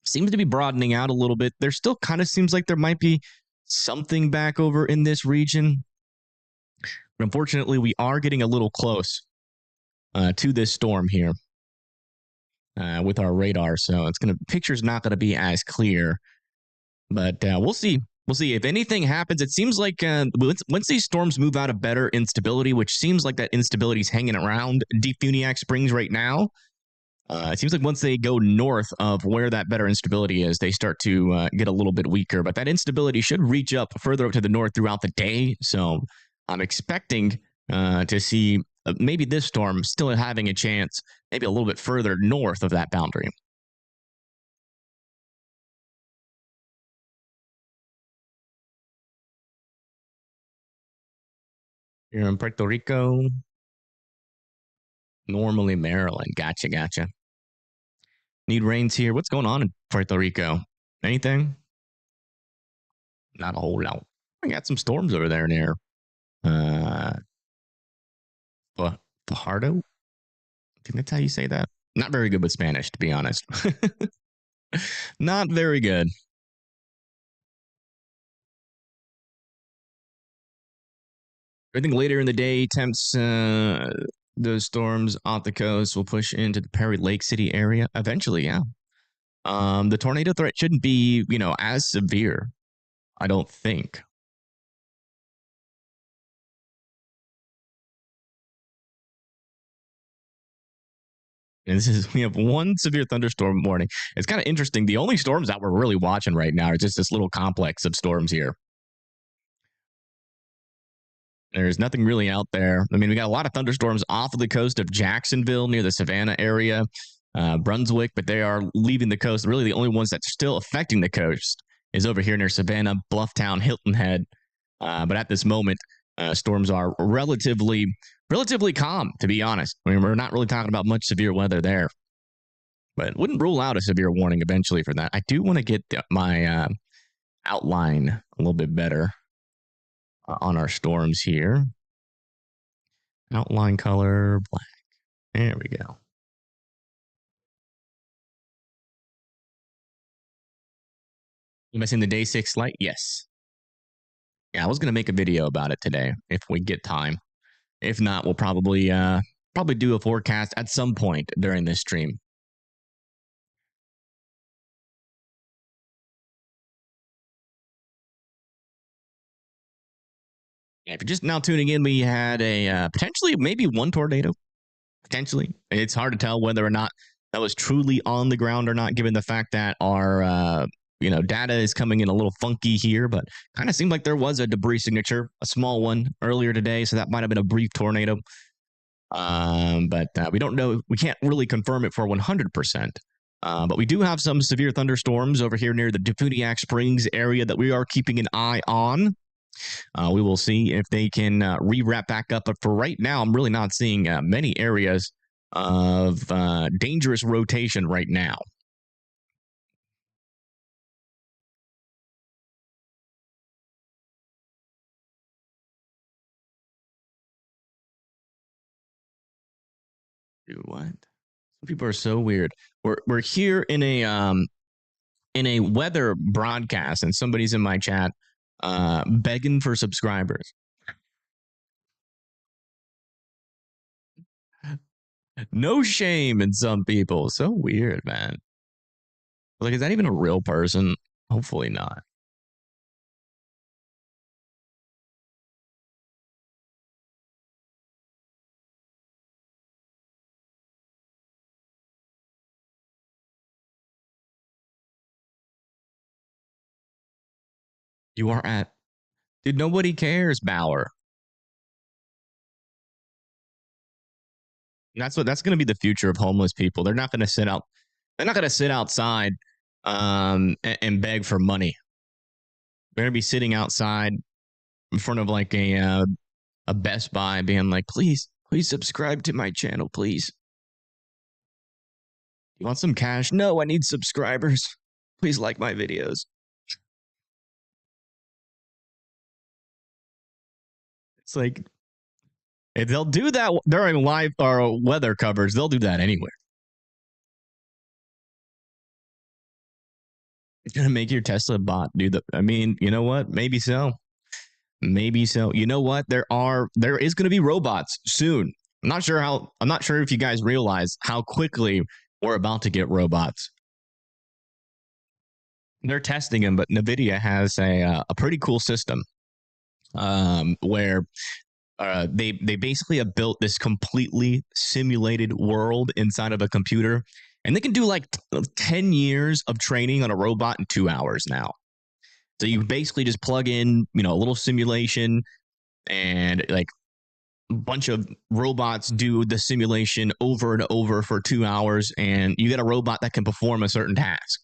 seems to be broadening out a little bit. There still kind of seems like there might be something back over in this region. But unfortunately, we are getting a little close to this storm here with our radar. So picture's not going to be as clear, but we'll see. We'll see. If anything happens, it seems like once these storms move out of better instability, which seems like that instability is hanging around Defuniak Springs right now, it seems like once they go north of where that better instability is, they start to get a little bit weaker. But that instability should reach up further up to the north throughout the day. So I'm expecting to see maybe this storm still having a chance, maybe a little bit further north of that boundary. You're in Puerto Rico, normally Maryland. Gotcha. Need rains here. What's going on in Puerto Rico? Anything? Not a whole lot. We got some storms over there near Fajardo. I think that's how you say that. Not very good with Spanish, to be honest. Not very good. I think later in the day, temps, those storms off the coast will push into the Perry Lake City area eventually. Yeah. The tornado threat shouldn't be, as severe. I don't think. And we have one severe thunderstorm warning. It's kind of interesting. The only storms that we're really watching right now are just this little complex of storms here. There's nothing really out there. I mean, we got a lot of thunderstorms off of the coast of Jacksonville near the Savannah area, Brunswick, but they are leaving the coast. Really, the only ones that's still affecting the coast is over here near Savannah, Blufftown, Hilton Head. But at this moment, storms are relatively calm, to be honest. I mean, we're not really talking about much severe weather there, but wouldn't rule out a severe warning eventually for that. I do want to get my outline a little bit better on our storms here. Outline color, black. There we go. Am I seeing the day 6 light? Yes. Yeah, I was going to make a video about it today if we get time. If not, we'll probably do a forecast at some point during this stream. Yeah, if you're just now tuning in, we had a potentially maybe one tornado. Potentially. It's hard to tell whether or not that was truly on the ground or not, given the fact that our data is coming in a little funky here, but kind of seemed like there was a debris signature, a small one earlier today, so that might have been a brief tornado. But we don't know. We can't really confirm it for 100%. But we do have some severe thunderstorms over here near the Defuniak Springs area that we are keeping an eye on. We will see if they can re-wrap back up. But for right now, I'm really not seeing many areas of dangerous rotation right now. Do what? Some people are so weird. We're here in a weather broadcast, and somebody's in my chat begging for subscribers. No shame in some people. So weird, man. Like, is that even a real person? Hopefully not. You are at, dude, nobody cares, Bauer. That's going to be the future of homeless people. They're not going to sit out. They're not going to sit outside and beg for money. They're going to be sitting outside in front of like a Best Buy, being like, please subscribe to my channel, please. You want some cash? No, I need subscribers. Please like my videos. It's like, if they'll do that during live or weather covers, they'll do that anywhere. It's gonna make your Tesla bot do the. I mean, you know what? Maybe so. Maybe so. You know what? There is going to be robots soon. I'm not sure how. I'm not sure if you guys realize how quickly we're about to get robots. They're testing them, but Nvidia has a pretty cool system where they basically have built this completely simulated world inside of a computer, and they can do like 10 years of training on a robot in 2 hours now. So you basically just plug in, a little simulation, and like a bunch of robots do the simulation over and over for 2 hours, and you get a robot that can perform a certain task.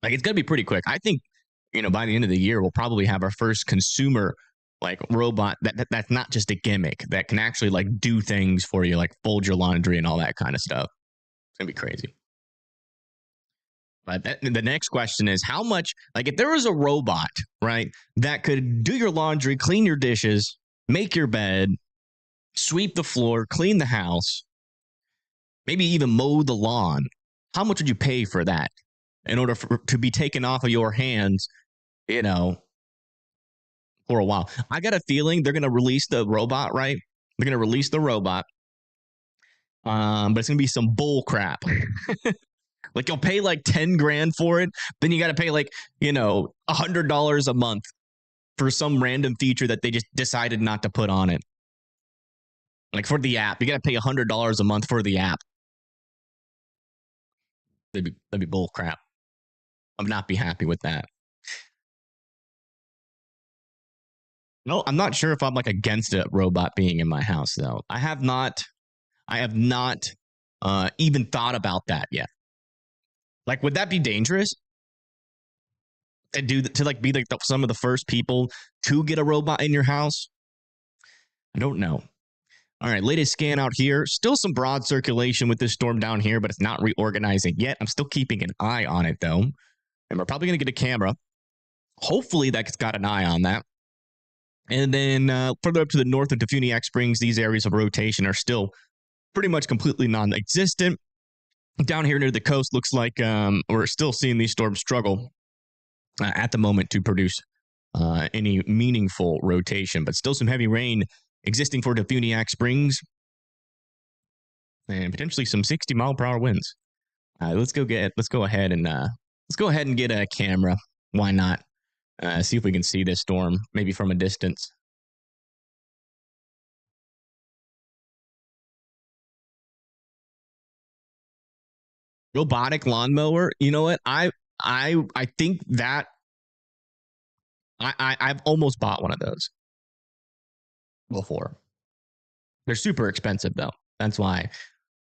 Like, it's gonna be pretty quick. I think, by the end of the year, we'll probably have our first consumer like robot that's not just a gimmick, that can actually like do things for you, like fold your laundry and all that kind of stuff. It's gonna be crazy. But the next question is, how much, like, if there was a robot, right, that could do your laundry, clean your dishes, make your bed, sweep the floor, clean the house, maybe even mow the lawn, how much would you pay for that in order to be taken off of your hands, for a while? I got a feeling they're going to release the robot, right? They're going to release the robot, but it's going to be some bull crap. Like, you'll pay like 10 grand for it, then you got to pay like, $100 a month for some random feature that they just decided not to put on it. Like, for the app, you got to pay $100 a month for the app. That'd be bull crap. I would not be happy with that. No, I'm not sure if I'm like against a robot being in my house though. I have not even thought about that yet. Like, would that be dangerous? To like be like some of the first people to get a robot in your house? I don't know. All right, latest scan out here. Still some broad circulation with this storm down here, but it's not reorganizing yet. I'm still keeping an eye on it though. And we're probably going to get a camera. Hopefully that's got an eye on that. And then further up to the north of Defuniak Springs, these areas of rotation are still pretty much completely non-existent. Down here near the coast, looks like we're still seeing these storms struggle at the moment to produce any meaningful rotation, but still some heavy rain existing for Defuniak Springs, and potentially some 60-mile-per-hour winds. Let's go ahead and get a camera. Why not? See if we can see this storm, maybe from a distance. Robotic lawnmower. You know what? I think that I've almost bought one of those before. They're super expensive though. That's why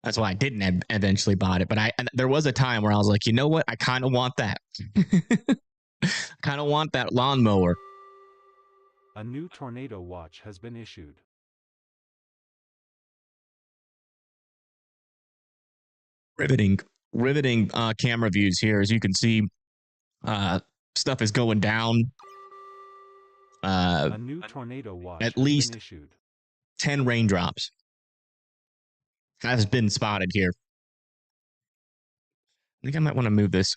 I didn't eventually bought it. But there was a time where I was like, you know what? I kind of want that. Kind of want that lawnmower. A new tornado watch has been issued. Riveting camera views here. As you can see, stuff is going down. A new tornado watch at least been issued. 10 raindrops has been spotted here. I think I might want to move this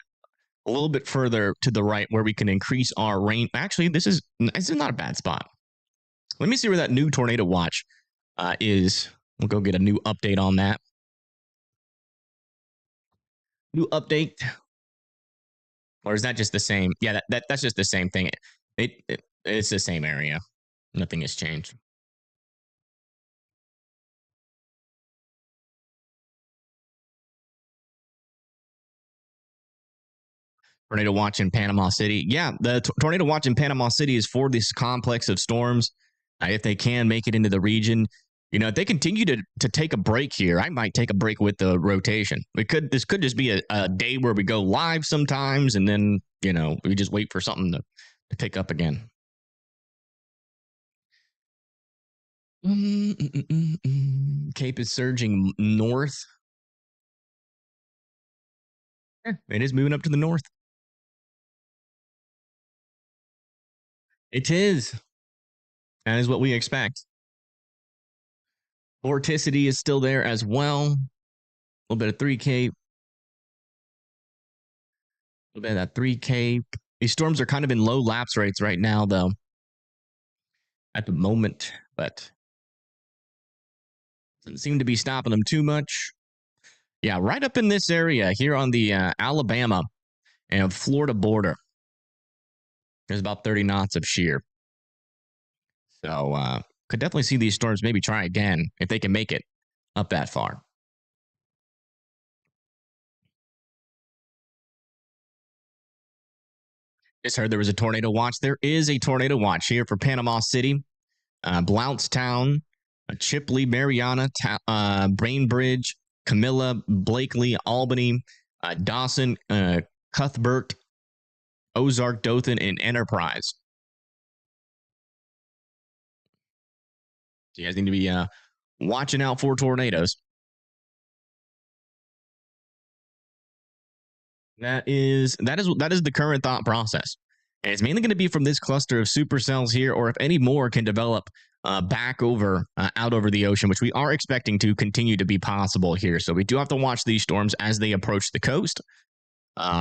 a little bit further to the right where we can increase our rain. Actually, this is not a bad spot. Let me see where that new tornado watch is. We'll go get a new update on that. New update. Or is that just the same? Yeah, that's just the same thing. It's the same area. Nothing has changed. Tornado watch in Panama City. Yeah, the tornado watch in Panama City is for this complex of storms. If they can make it into the region, if they continue to take a break here, I might take a break with the rotation. This could just be a day where we go live sometimes, and then we just wait for something to pick up again. Cape is surging north. Yeah, it is moving up to the north. It is. That is what we expect. Vorticity is still there as well. A little bit of 3K. A little bit of that 3K. These storms are kind of in low lapse rates right now, though, at the moment, but doesn't seem to be stopping them too much. Yeah, right up in this area here on the Alabama and Florida border. There's about 30 knots of shear. So could definitely see these storms maybe try again if they can make it up that far. Just heard there was a tornado watch. There is a tornado watch here for Panama City, Blountstown, Chipley, Mariana, Brainbridge, Camilla, Blakely, Albany, Dawson, Cuthbert, Ozark, Dothan, and Enterprise. So you guys need to be watching out for tornadoes. That is the current thought process. And it's mainly going to be from this cluster of supercells here, or if any more can develop back out over the ocean, which we are expecting to continue to be possible here. So we do have to watch these storms as they approach the coast.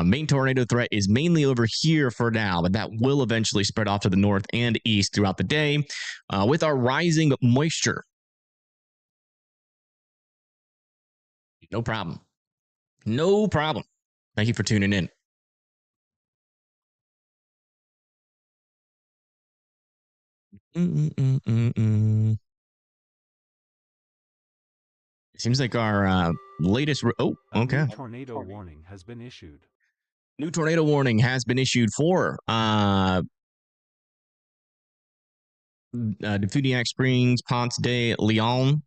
Main tornado threat is mainly over here for now, but that will eventually spread off to the north and east throughout the day with our rising moisture. No problem. No problem. Thank you for tuning in. It seems like our latest... okay. A new tornado warning has been issued. New tornado warning has been issued for Defuniac Springs, Ponce de Leon.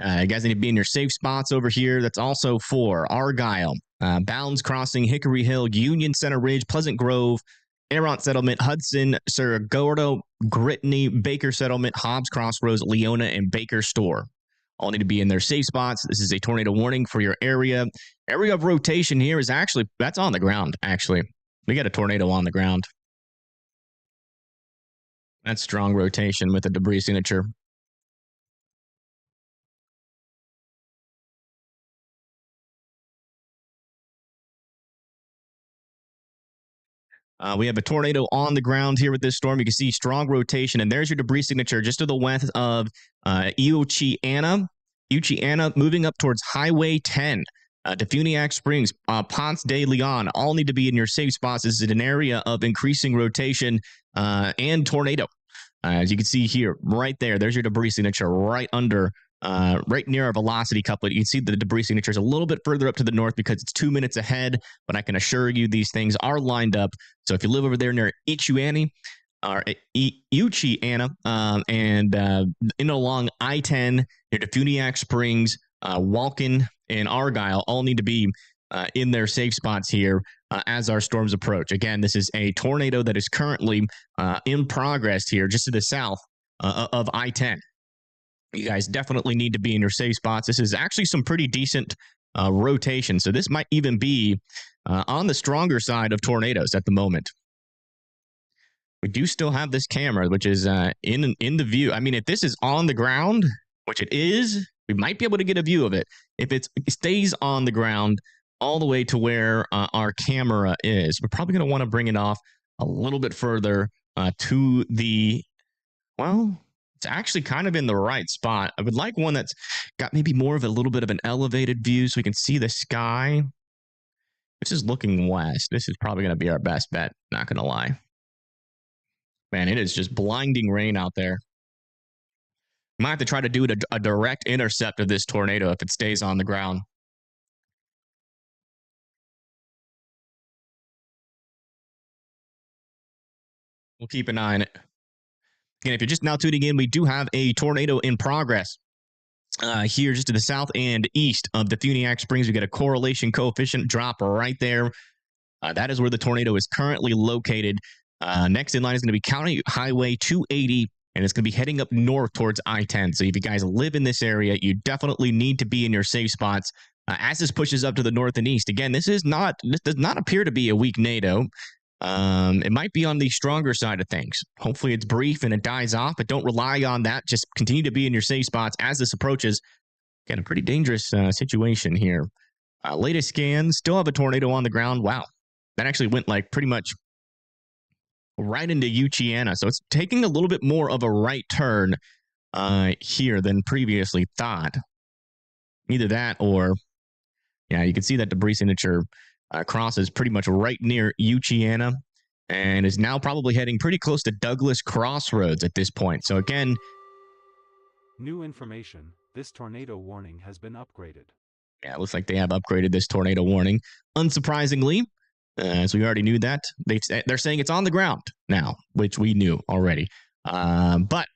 You guys need to be in your safe spots over here. That's also for Argyle, Bounds Crossing, Hickory Hill, Union Center Ridge, Pleasant Grove, Errant Settlement, Hudson, Saragordo, Brittany, Baker Settlement, Hobbs Crossroads, Leona, and Baker Store. All need to be in their safe spots. This is a tornado warning for your area. Area of rotation here is that's on the ground, actually. We got a tornado on the ground. That's strong rotation with a debris signature. We have a tornado on the ground here with this storm. You can see strong rotation, and there's your debris signature just to the west of Uchiana. Uchiana moving up towards Highway 10. Defuniac Springs, Ponce de Leon, all need to be in your safe spots. This is an area of increasing rotation and tornado. As you can see here, right there's your debris signature right under right near our velocity couplet. You can see the debris signature is a little bit further up to the north because it's 2 minutes ahead, but I can assure you these things are lined up. So if you live over there near Uchiana, and in along I-10 near Defuniac Springs, Walken, and Argyle all need to be in their safe spots here as our storms approach. Again, this is a tornado that is currently in progress here just to the south of I-10. You guys definitely need to be in your safe spots. This is actually some pretty decent rotation. So this might even be on the stronger side of tornadoes at the moment. We do still have this camera, which is in the view. I mean, if this is on the ground, which it is, we might be able to get a view of it. If it stays on the ground all the way to where our camera is, we're probably going to want to bring it off a little bit further to the, well, it's actually kind of in the right spot. I would like one that's got maybe more of a little bit of an elevated view so we can see the sky. This is looking west. This is probably going to be our best bet, not going to lie. Man, it is just blinding rain out there. Might have to try to do a direct intercept of this tornado if it stays on the ground. We'll keep an eye on it. Again, if you're just now tuning in, we do have a tornado in progress. Here, just to the south and east of the Funiac Springs, we get a correlation coefficient drop right there. That is where the tornado is currently located. Next in line is going to be County Highway 280, and it's going to be heading up north towards I-10. So if you guys live in this area, you definitely need to be in your safe spots. As this pushes up to the north and east, again, this does not appear to be a weak NATO. It might be on the stronger side of things. Hopefully it's brief and it dies off, but don't rely on that. Just continue to be in your safe spots as this approaches. Again, a pretty dangerous situation here. Latest scans still have a tornado on the ground. Wow. That actually went like pretty much right into Uchiana. So it's taking a little bit more of a right turn here than previously thought. Either that or, yeah, you can see that debris signature crosses pretty much right near Uchiana and is now probably heading pretty close to Douglas Crossroads at this point. So again, new information. This tornado warning has been upgraded. Yeah, it looks like they have upgraded this tornado warning. Unsurprisingly, as we already knew that, they're saying it's on the ground now, which we knew already. But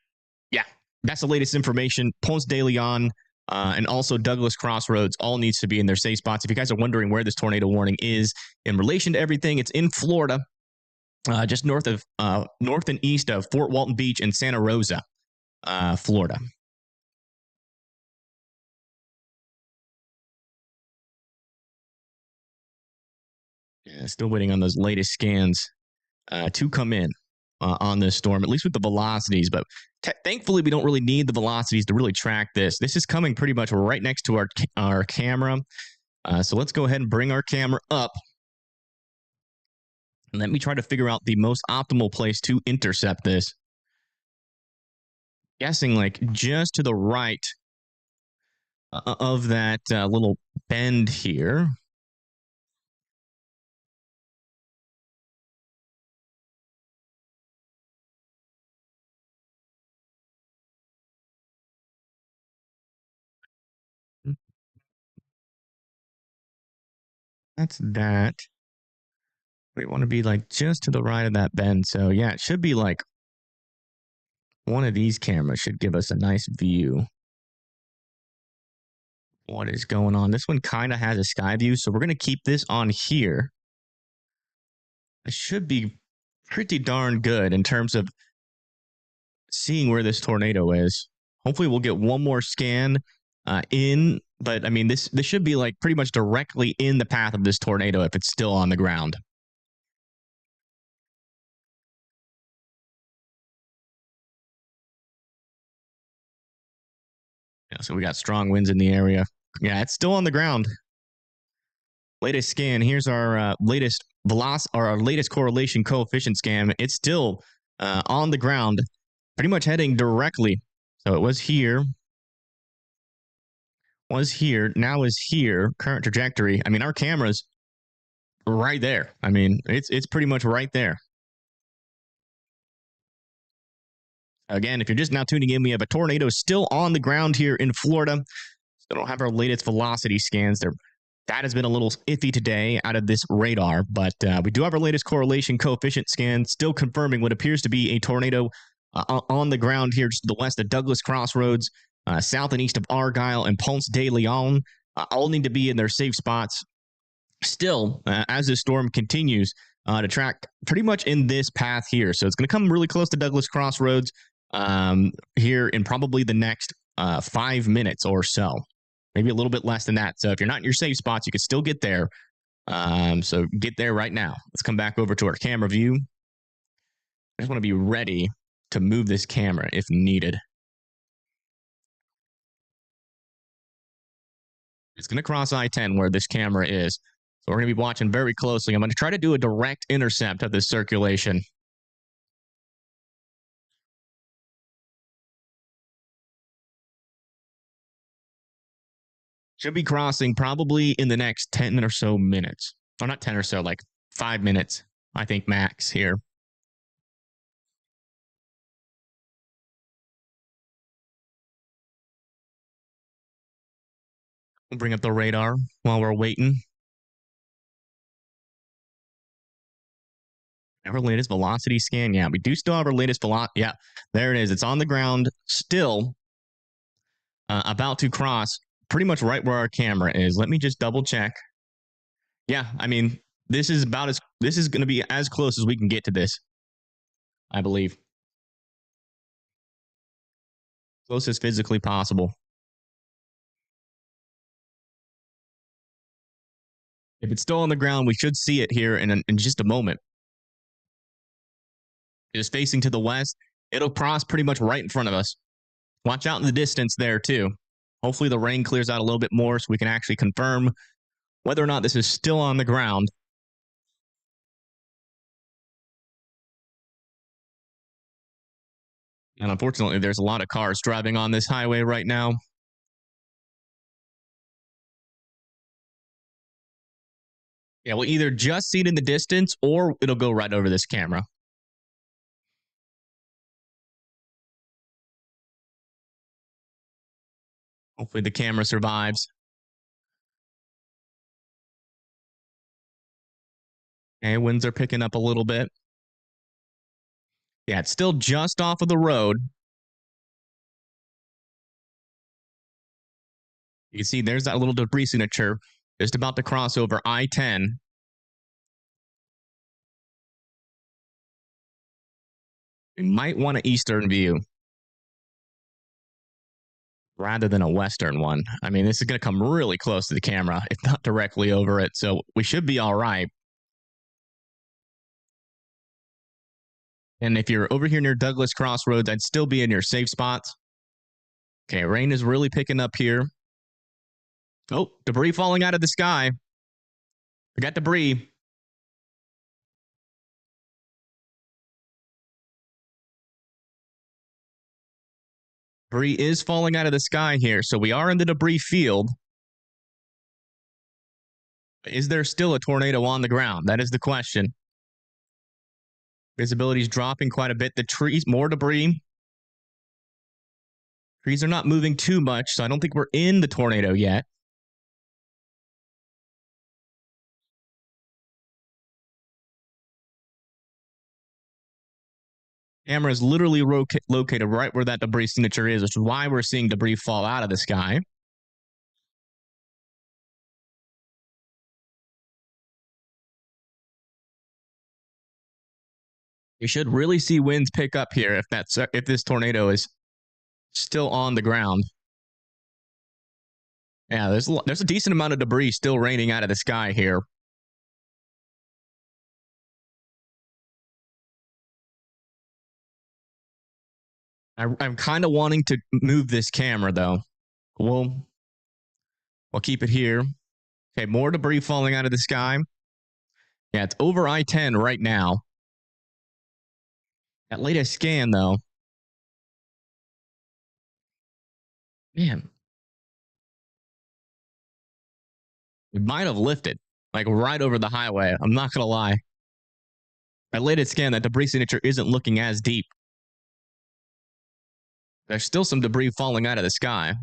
yeah, that's the latest information. Ponce de Leon and also Douglas Crossroads all needs to be in their safe spots. If you guys are wondering where this tornado warning is in relation to everything, it's in Florida, just north and east of Fort Walton Beach and Santa Rosa, Florida. Yeah, still waiting on those latest scans to come in on this storm, at least with the velocities. But thankfully, we don't really need the velocities to really track this. This is coming pretty much right next to our camera. So let's go ahead and bring our camera up. And let me try to figure out the most optimal place to intercept this. Guessing like just to the right of that little bend here. That's that. We want to be like just to the right of that bend. So yeah, it should be like one of these cameras should give us a nice view. What is going on? This one kind of has a sky view, so we're going to keep this on here. It should be pretty darn good in terms of seeing where this tornado is. Hopefully we'll get one more scan in, but I mean, this should be like pretty much directly in the path of this tornado if it's still on the ground. Yeah, so we got strong winds in the area. Yeah, it's still on the ground. Latest scan. Here's our latest our latest correlation coefficient scan. It's still on the ground, pretty much heading directly. So it was here, now is here. Current trajectory. I mean, our camera's right there. I mean, it's pretty much right there. Again, if you're just now tuning in, we have a tornado still on the ground here in Florida. Still don't have our latest velocity scans. That has been a little iffy today out of this radar, but we do have our latest correlation coefficient scan, still confirming what appears to be a tornado on the ground here just to the west of Douglas Crossroads, south and east of Argyle and Ponce de Leon. All need to be in their safe spots. Still, as this storm continues to track pretty much in this path here. So it's going to come really close to Douglas Crossroads here in probably the next 5 minutes or so. Maybe a little bit less than that. So if you're not in your safe spots, you can still get there. So get there right now. Let's come back over to our camera view. I just want to be ready to move this camera if needed. It's going to cross I-10 where this camera is. So we're going to be watching very closely. I'm going to try to do a direct intercept of this circulation. Should be crossing probably in the next 10 or so minutes. Or not 10 or so, like 5 minutes, I think, max here. We'll bring up the radar while we're waiting. Our latest velocity scan. Yeah, we do still have our latest velocity. Yeah, there it is. It's on the ground still, about to cross pretty much right where our camera is. Let me just double check. Yeah, I mean, this is going to be as close as we can get to this, I believe. Close as physically possible. If it's still on the ground, we should see it here in just a moment. It is facing to the west. It'll cross pretty much right in front of us. Watch out in the distance there, too. Hopefully the rain clears out a little bit more so we can actually confirm whether or not this is still on the ground. And unfortunately, there's a lot of cars driving on this highway right now. Yeah, we'll either just see it in the distance or it'll go right over this camera. Hopefully the camera survives. Okay, winds are picking up a little bit. Yeah, it's still just off of the road. You can see there's that little debris signature just about to cross over I-10. We might want an eastern view rather than a western one. I mean, this is going to come really close to the camera, if not directly over it. So we should be all right. And if you're over here near Douglas Crossroads, I'd still be in your safe spots. Okay, rain is really picking up here. Oh, debris falling out of the sky. We got debris. Debris is falling out of the sky here, so we are in the debris field. Is there still a tornado on the ground? That is the question. Visibility is dropping quite a bit. The trees, more debris. Trees are not moving too much, so I don't think we're in the tornado yet. Camera is literally located right where that debris signature is, which is why we're seeing debris fall out of the sky. You should really see winds pick up here if this tornado is still on the ground. Yeah, there's a decent amount of debris still raining out of the sky here. I'm kind of wanting to move this camera though. We'll keep it here. Okay, more debris falling out of the sky. Yeah, it's over I-10 right now. That latest scan though. Man. It might have lifted, like right over the highway. I'm not going to lie. That latest scan, that debris signature isn't looking as deep. There's still some debris falling out of the sky.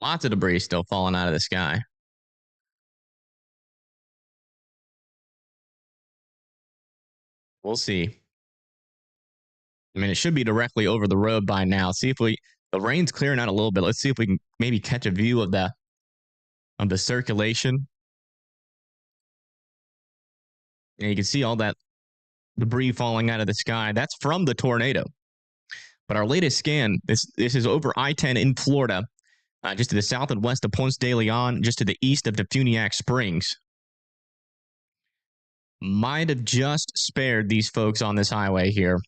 Lots of debris still falling out of the sky. We'll see. I mean, it should be directly over the road by now. See if the rain's clearing out a little bit. Let's see if we can maybe catch a view of the circulation. And you can see all that debris falling out of the sky. That's from the tornado. But our latest scan, this is over I-10 in Florida, just to the south and west of Ponce de Leon, just to the east of Defuniak Springs. Might have just spared these folks on this highway here.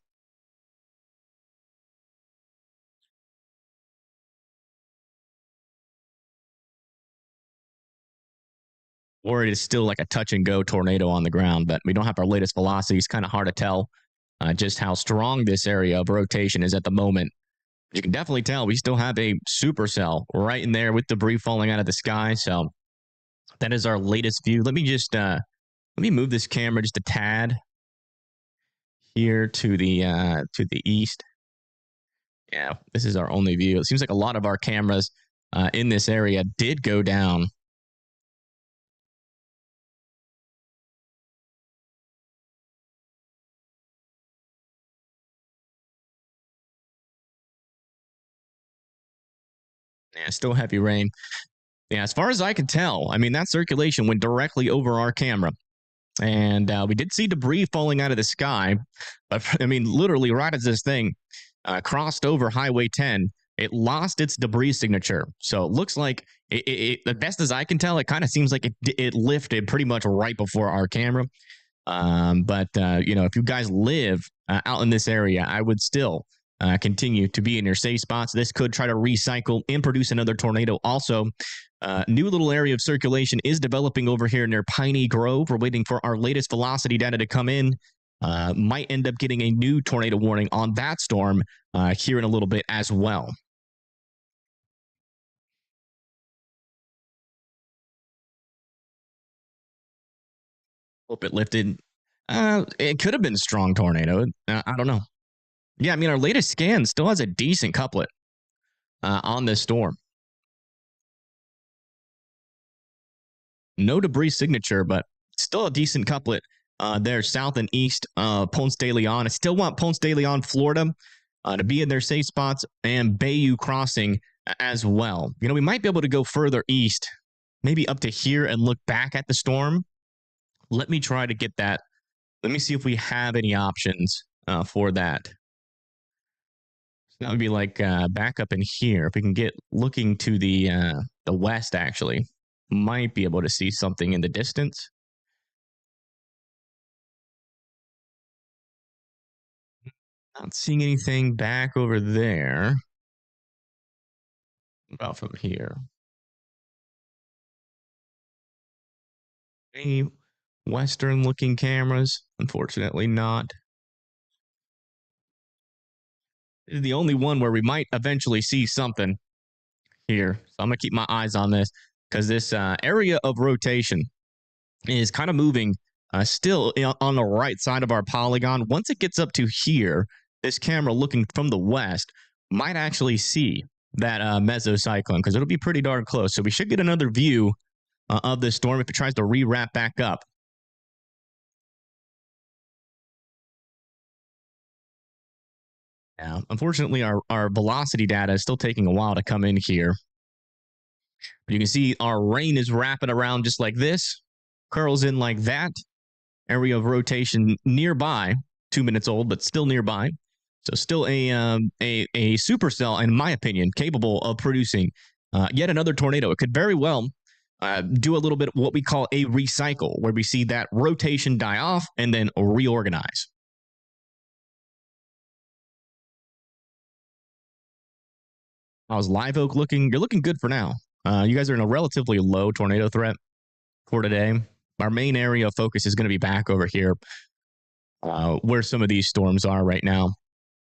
Or it is still like a touch and go tornado on the ground, but we don't have our latest velocity. It's kind of hard to tell just how strong this area of rotation is at the moment. You can definitely tell we still have a supercell right in there with debris falling out of the sky. So that is our latest view. Let me just let me move this camera just a tad here to the east. Yeah, this is our only view. It seems like a lot of our cameras in this area did go down. Yeah, still heavy rain. Yeah, as far as I can tell, I mean, that circulation went directly over our camera. And we did see debris falling out of the sky. But I mean, literally, right as this thing crossed over Highway 10, it lost its debris signature. So it looks like, the best as I can tell, it kind of seems like it lifted pretty much right before our camera. But if you guys live out in this area, I would still continue to be in your safe spots. This could try to recycle and produce another tornado. Also, new little area of circulation is developing over here near Piney Grove. We're waiting for our latest velocity data to come in. Might end up getting a new tornado warning on that storm here in a little bit as well. Hope it lifted. It could have been a strong tornado. I don't know. Yeah, I mean, our latest scan still has a decent couplet on this storm. No debris signature, but still a decent couplet there south and east Ponce de Leon. I still want Ponce de Leon, Florida to be in their safe spots, and Bayou Crossing as well. We might be able to go further east, maybe up to here and look back at the storm. Let me try to get that. Let me see if we have any options for that. So that would be like back up in here. If we can get looking to the west, actually, might be able to see something in the distance. Not seeing anything back over there. About from here. Any western looking cameras? Unfortunately not. This is the only one where we might eventually see something here. So I'm going to keep my eyes on this because this area of rotation is kind of moving still on the right side of our polygon. Once it gets up to here, this camera looking from the west might actually see that mesocyclone because it'll be pretty darn close. So we should get another view of this storm if it tries to re-wrap back up. Yeah, unfortunately, our velocity data is still taking a while to come in here. But you can see our rain is wrapping around just like this, curls in like that. Area of rotation nearby, 2 minutes old, but still nearby. So still a supercell, in my opinion, capable of producing yet another tornado. It could very well do a little bit of what we call a recycle, where we see that rotation die off and then reorganize. How's Live Oak looking? You're looking good for now. You guys are in a relatively low tornado threat for today. Our main area of focus is going to be back over here where some of these storms are right now.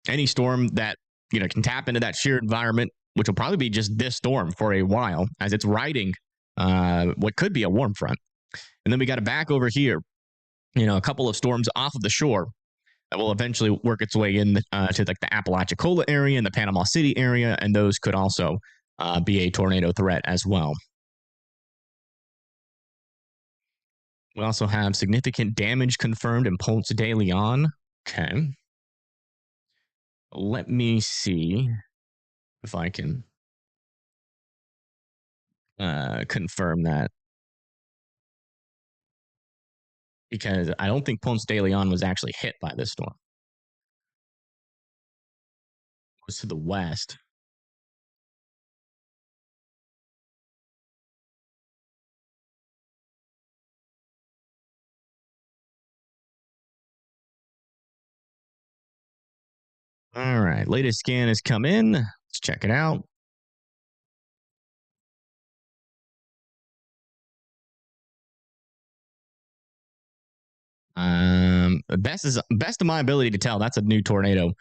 Any storm that can tap into that shear environment, which will probably be just this storm for a while as it's riding what could be a warm front. And then we got it back over here, a couple of storms off of the shore that will eventually work its way in to like the Apalachicola area and the Panama City area, and those could also be a tornado threat as well. We also have significant damage confirmed in Ponce de Leon. Okay. Let me see if I can confirm that. Because I don't think Ponce de Leon was actually hit by this storm. It was to the west. All right, latest scan has come in. Let's check it out. Best of my ability to tell, that's a new tornado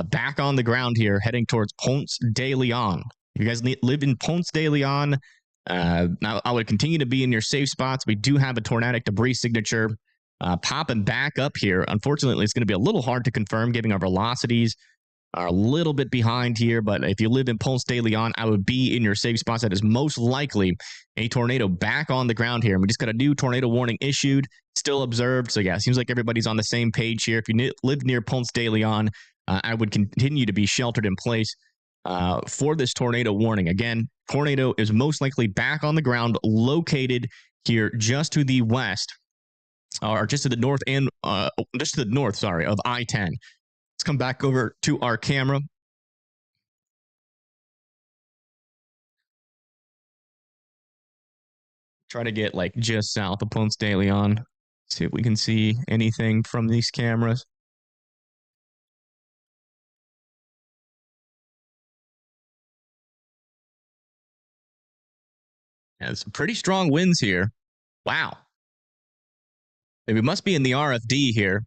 back on the ground here, heading towards Ponce de Leon. If you guys live in Ponce de Leon, I would continue to be in your safe spots. We do have a tornadic debris signature popping back up here. Unfortunately, it's going to be a little hard to confirm, given our velocities are a little bit behind here. But if you live in Ponce de Leon, I would be in your safe spots. That is most likely a tornado back on the ground here. And we just got a new tornado warning issued, still observed. So yeah, it seems like everybody's on the same page here. If you live near Ponce de Leon, I would continue to be sheltered in place for this tornado warning. Again, tornado is most likely back on the ground, located here just to the west, or just to the north and just to the north, sorry, of I-10. Let's come back over to our camera. Try to get like just south of Ponce de Leon. See if we can see anything from these cameras. Yeah, some pretty strong winds here. Wow. We must be in the RFD here.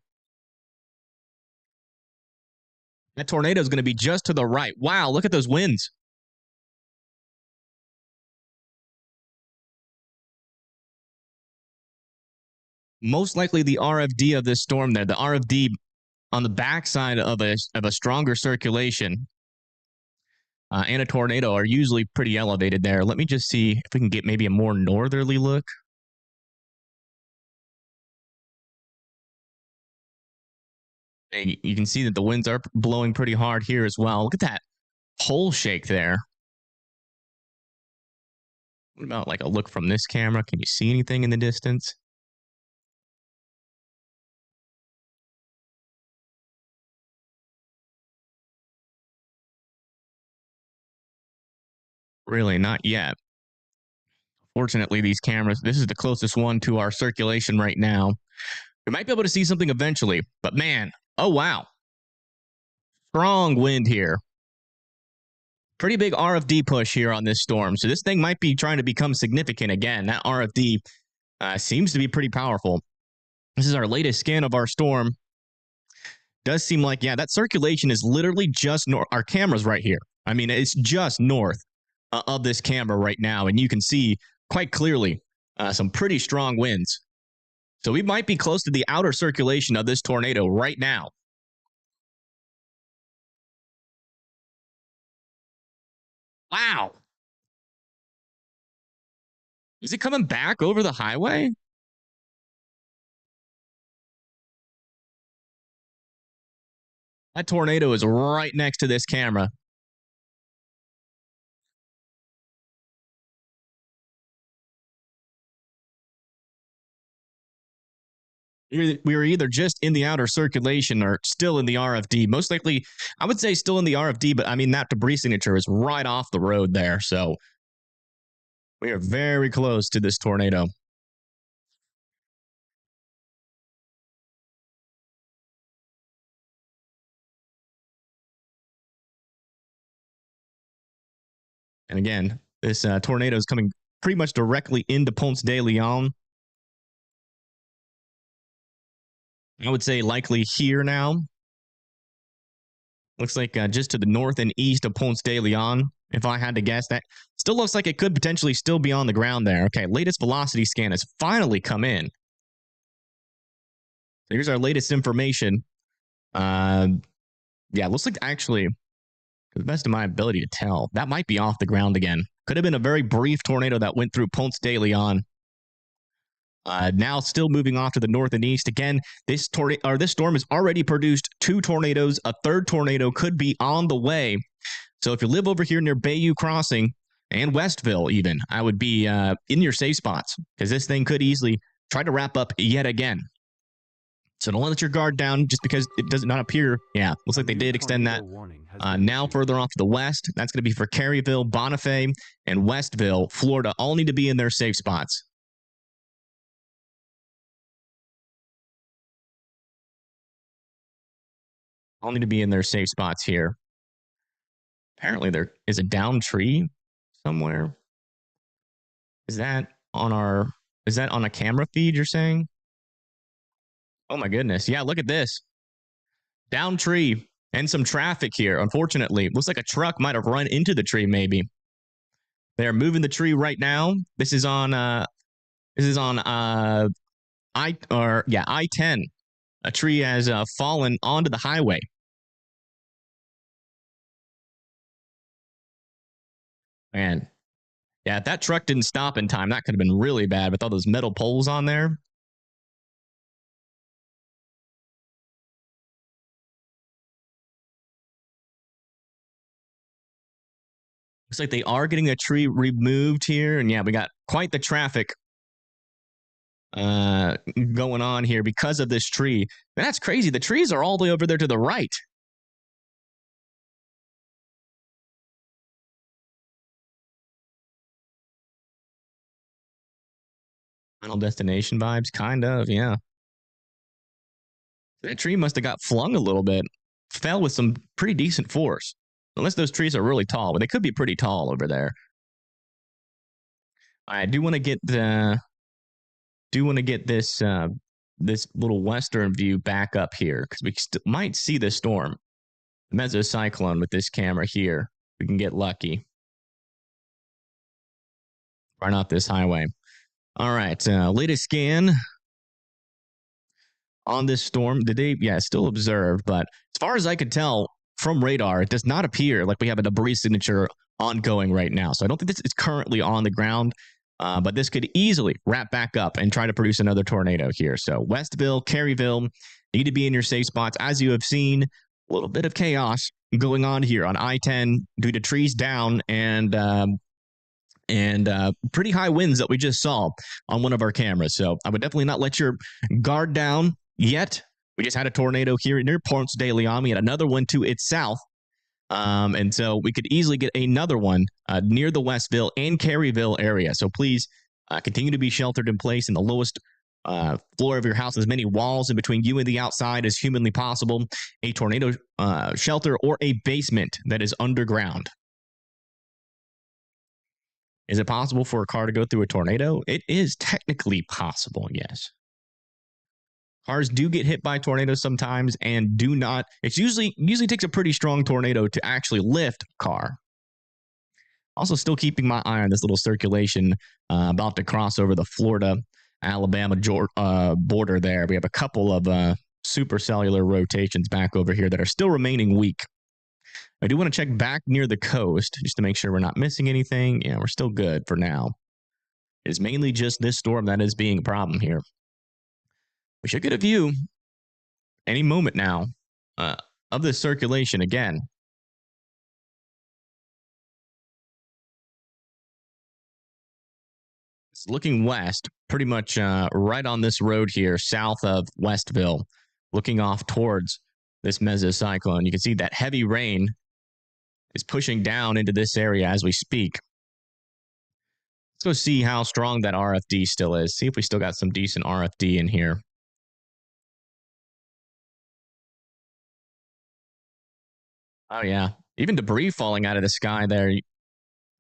That tornado is going to be just to the right. Wow, look at those winds. Most likely the RFD of this storm there. The RFD on the backside of a stronger circulation and a tornado are usually pretty elevated there. Let me just see if we can get maybe a more northerly look. And you can see that the winds are blowing pretty hard here as well. Look at that pole shake there. What about like a look from this camera? Can you see anything in the distance? Really, not yet. Fortunately, these cameras, this is the closest one to our circulation right now. We might be able to see something eventually, but man, oh wow. Strong wind here. Pretty big RFD push here on this storm. So this thing might be trying to become significant again. That RFD seems to be pretty powerful. This is our latest scan of our storm. Does seem like, yeah, that circulation is literally just north. Our camera's right here. I mean, it's just north of this camera right now. And you can see quite clearly some pretty strong winds. So we might be close to the outer circulation of this tornado right now. Wow. Is it coming back over the highway? That tornado is right next to this camera. We were either just in the outer circulation or still in the RFD. Most likely, I would say still in the RFD, but I mean, that debris signature is right off the road there. So we are very close to this tornado. And again, this tornado is coming pretty much directly into Ponce de Leon. I would say likely here now. Looks like just to the north and east of Ponce de Leon. If I had to guess, that still looks like it could potentially still be on the ground there. Okay, latest velocity scan has finally come in. So here's our latest information. Yeah, looks like actually, to the best of my ability to tell, that might be off the ground again. Could have been a very brief tornado that went through Ponce de Leon. Now still moving off to the north and east. Again, this storm has already produced 2 tornadoes. A third tornado could be on the way. So if you live over here near Bayou Crossing and Westville even, I would be in your safe spots, because this thing could easily try to wrap up yet again. So don't let your guard down just because it does not appear. Yeah, looks like they did extend that. Now further off to the west, that's going to be for Caryville, Bonifay, and Westville, Florida, all need to be in their safe spots. All need to be in their safe spots here. Apparently there is a downed tree somewhere. Is that on a camera feed, you're saying? Oh my goodness. Yeah, look at this. Downed tree and some traffic here. Unfortunately, looks like a truck might have run into the tree. Maybe they're moving the tree right now. This is on I-10. A tree has fallen onto the highway. Man, yeah, if that truck didn't stop in time, that could have been really bad with all those metal poles on there. Looks like they are getting a tree removed here. And yeah, we got quite the traffic going on here because of this tree. That's crazy. The trees are all the way over there to the right. Final Destination vibes, kind of, yeah. That tree must have got flung a little bit. Fell with some pretty decent force. Unless those trees are really tall, but they could be pretty tall over there. I do want to get this this little western view back up here because we might see the storm, the mesocyclone with this camera here. We can get lucky. Right off this highway. All right, latest scan on this storm. Still observed, but as far as I could tell from radar, it does not appear like we have a debris signature ongoing right now. So I don't think this is currently on the ground, but this could easily wrap back up and try to produce another tornado here. So Westville, Caryville need to be in your safe spots. As you have seen, a little bit of chaos going on here on I-10 due to trees down and pretty high winds that we just saw on one of our cameras. So I would definitely not let your guard down yet. We just had a tornado here near Ponce de Leon. We had another one to its south. And so we could easily get another one near the Westville and Caryville area. So please continue to be sheltered in place in the lowest floor of your house, as many walls in between you and the outside as humanly possible. A tornado shelter or a basement that is underground. Is it possible for a car to go through a tornado? It is technically possible, yes. Cars do get hit by tornadoes sometimes and do not. It usually takes a pretty strong tornado to actually lift a car. Also, still keeping my eye on this little circulation about to cross over the Florida-Alabama border there. We have a couple of supercellular rotations back over here that are still remaining weak. I do want to check back near the coast just to make sure we're not missing anything. Yeah, we're still good for now. It's mainly just this storm that is being a problem here. We should get a view any moment now of this circulation again. It's looking west, pretty much right on this road here, south of Westville, looking off towards this mesocyclone. You can see that heavy rain is pushing down into this area as we speak. Let's go see how strong that RFD still is. See if we still got some decent RFD in here. Oh, yeah. Even debris falling out of the sky there. A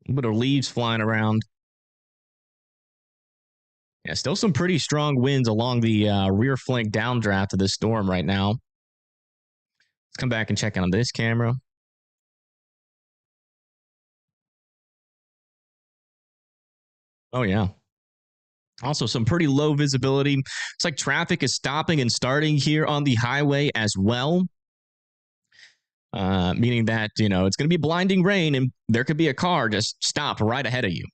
little bit of leaves flying around. Yeah, still some pretty strong winds along the rear flank downdraft of this storm right now. Let's come back and check on this camera. Oh, yeah. Also, some pretty low visibility. It's like traffic is stopping and starting here on the highway as well. Meaning that, it's going to be blinding rain and there could be a car just stopped right ahead of you.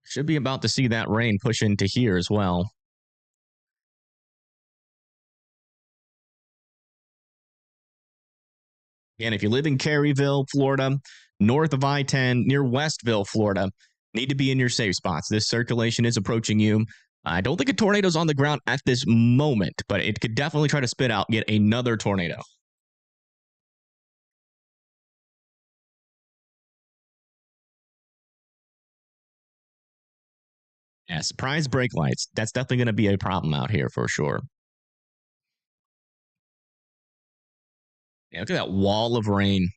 Should be about to see that rain push into here as well. And if you live in Caryville, Florida, north of I-10, near Westville, Florida, need to be in your safe spots. This circulation is approaching you. I don't think a tornado's on the ground at this moment, but it could definitely try to spit out yet another tornado. Yeah, surprise brake lights. That's definitely going to be a problem out here for sure. Yeah, look at that wall of rain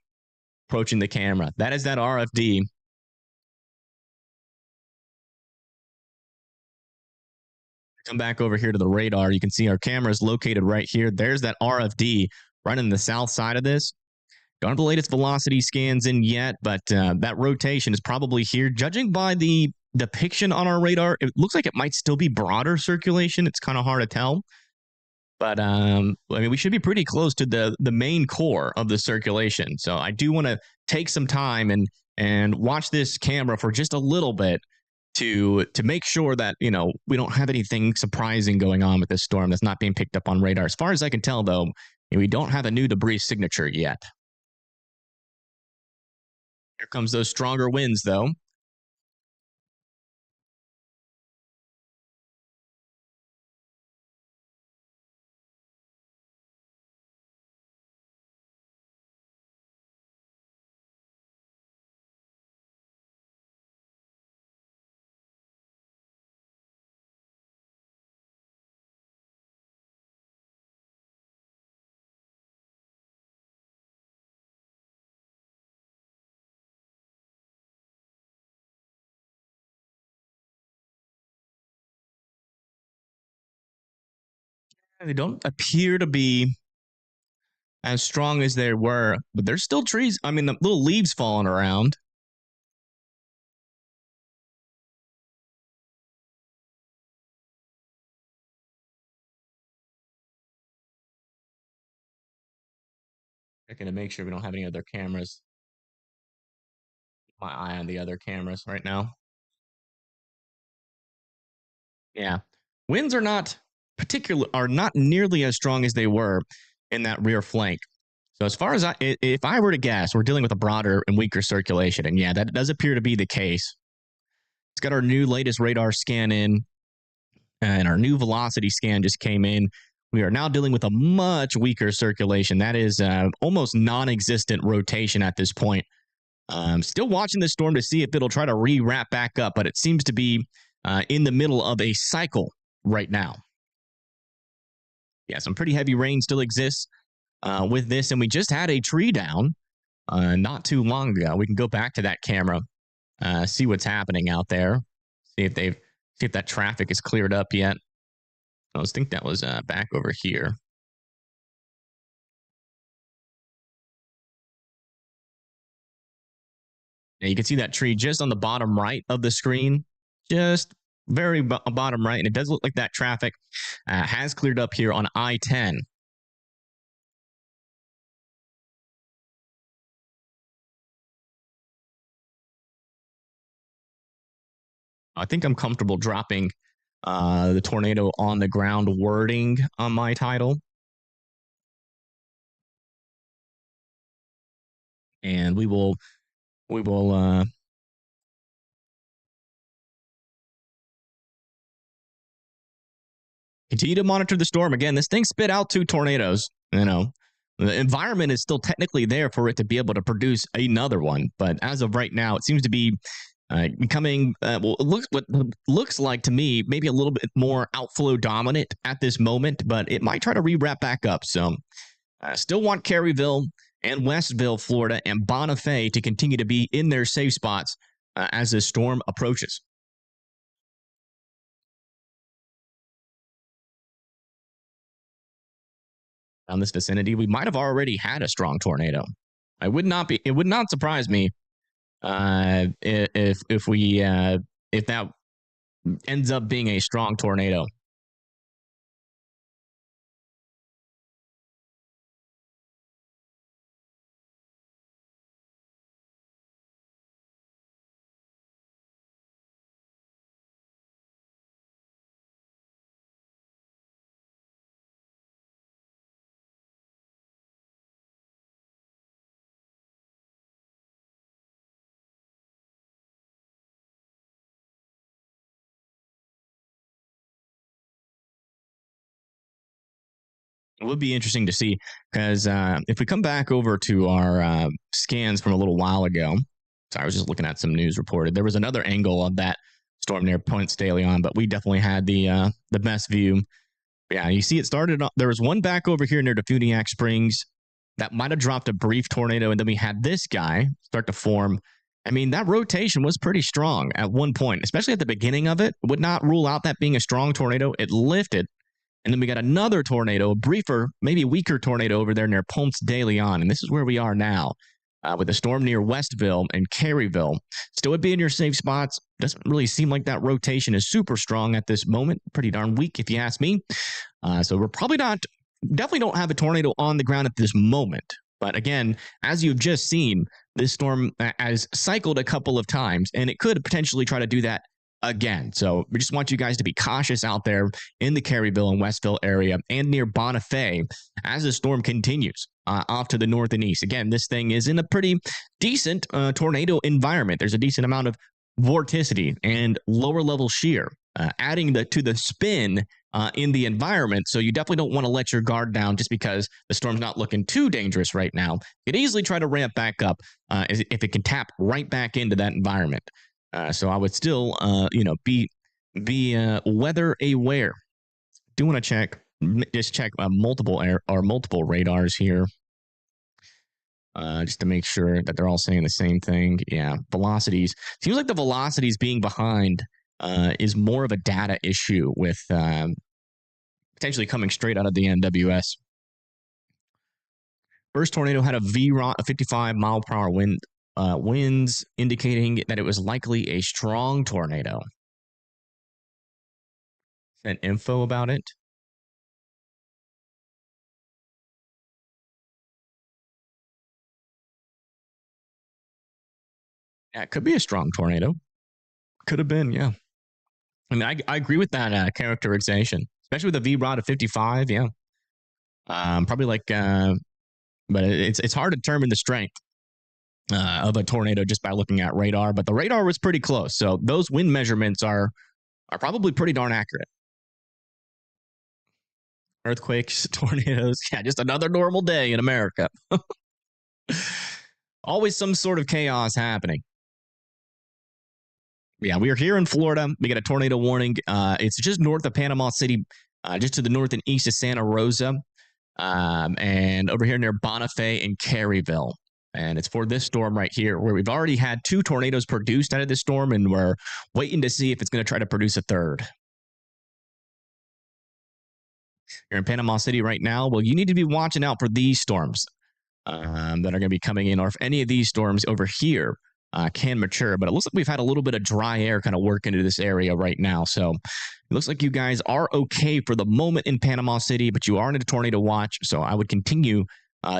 approaching the camera. That is that RFD. Come back over here to the radar. You can see our camera is located right here. There's that RFD running the south side of this. Don't have the latest velocity scans in yet, but that rotation is probably here. Judging by the depiction on our radar, it looks like it might still be broader circulation. It's kind of hard to tell. But I mean, we should be pretty close to the main core of the circulation. So I do want to take some time and watch this camera for just a little bit to make sure that we don't have anything surprising going on with this storm that's not being picked up on radar. As far as I can tell, though, we don't have a new debris signature yet. Here comes those stronger winds, though. They don't appear to be as strong as they were, but there's still trees. I mean, the little leaves falling around. Checking to make sure we don't have any other cameras. Keep my eye on the other cameras right now. Yeah, winds are not nearly as strong as they were in that rear flank. So as far as if I were to guess, we're dealing with a broader and weaker circulation, and yeah, that does appear to be the case. It's got our new latest radar scan in, and our new velocity scan just came in. We are now dealing with a much weaker circulation. That is almost non-existent rotation at this point. Still watching the storm to see if it'll try to re-wrap back up, but it seems to be in the middle of a cycle right now. Yeah, some pretty heavy rain still exists with this, and we just had a tree down not too long ago. We can go back to that camera, see what's happening out there, see if that traffic is cleared up yet. I think that was back over here. Now you can see that tree just on the bottom right of the screen, just very bottom right, and it does look like that traffic has cleared up here on I-10. I think I'm comfortable dropping the tornado on the ground wording on my title. And we will continue to monitor the storm. Again, this thing spit out 2 tornadoes. The environment is still technically there for it to be able to produce another one. But as of right now, it seems to be becoming, what looks like to me, maybe a little bit more outflow dominant at this moment, but it might try to re-wrap back up. So still want Caryville and Westville, Florida, and Bonifay to continue to be in their safe spots as this storm approaches. On this vicinity, we might have already had a strong tornado. It would not surprise me if that ends up being a strong tornado. It would be interesting to see because if we come back over to our scans from a little while ago, so I was just looking at some news reported. There was another angle of that storm near Point Stelion, but we definitely had the best view. Yeah, you see it started. There was one back over here near Defuniak Springs that might have dropped a brief tornado, and then we had this guy start to form, I mean, that rotation was pretty strong at one point, especially at the beginning of it. Would not rule out that being a strong tornado. It lifted. And then we got another tornado, a briefer, maybe weaker tornado over there near Ponce de Leon. And this is where we are now with a storm near Westville and Caryville. Still would be in your safe spots. Doesn't really seem like that rotation is super strong at this moment. Pretty darn weak, if you ask me. So we're definitely don't have a tornado on the ground at this moment. But again, as you've just seen, this storm has cycled a couple of times, and it could potentially try to do that again. So we just want you guys to be cautious out there in the Caryville and Westville area and near Bonifay as the storm continues off to the north and east. Again, this thing is in a pretty decent tornado environment. There's a decent amount of vorticity and lower level shear, adding to the spin in the environment. So you definitely don't want to let your guard down just because the storm's not looking too dangerous right now. You could easily try to ramp back up if it can tap right back into that environment. So I would still, be weather aware. Do want to just check multiple radars here, just to make sure that they're all saying the same thing. Yeah, velocities. Seems like the velocities being behind is more of a data issue with potentially coming straight out of the NWS. First tornado had a VROT, a 55 mile per hour wind. Winds indicating that it was likely a strong tornado. Sent info about it. Yeah, it could be a strong tornado. Could have been, yeah. I mean, I agree with that characterization, especially with a VROT of 55. Yeah, probably like, but it's hard to determine the strength of a tornado just by looking at radar, but the radar was pretty close. So those wind measurements are probably pretty darn accurate. Earthquakes, tornadoes, yeah, just another normal day in America. Always some sort of chaos happening. Yeah, we are here in Florida. We got a tornado warning. It's just north of Panama City, just to the north and east of Santa Rosa, and over here near Bonifay and Caryville. And it's for this storm right here, where we've already had 2 tornadoes produced out of this storm, and we're waiting to see if it's going to try to produce a third. You're in Panama City right now. Well, you need to be watching out for these storms that are going to be coming in, or if any of these storms over here can mature. But it looks like we've had a little bit of dry air kind of work into this area right now. So it looks like you guys are okay for the moment in Panama City, but you are in a tornado watch. So I would continue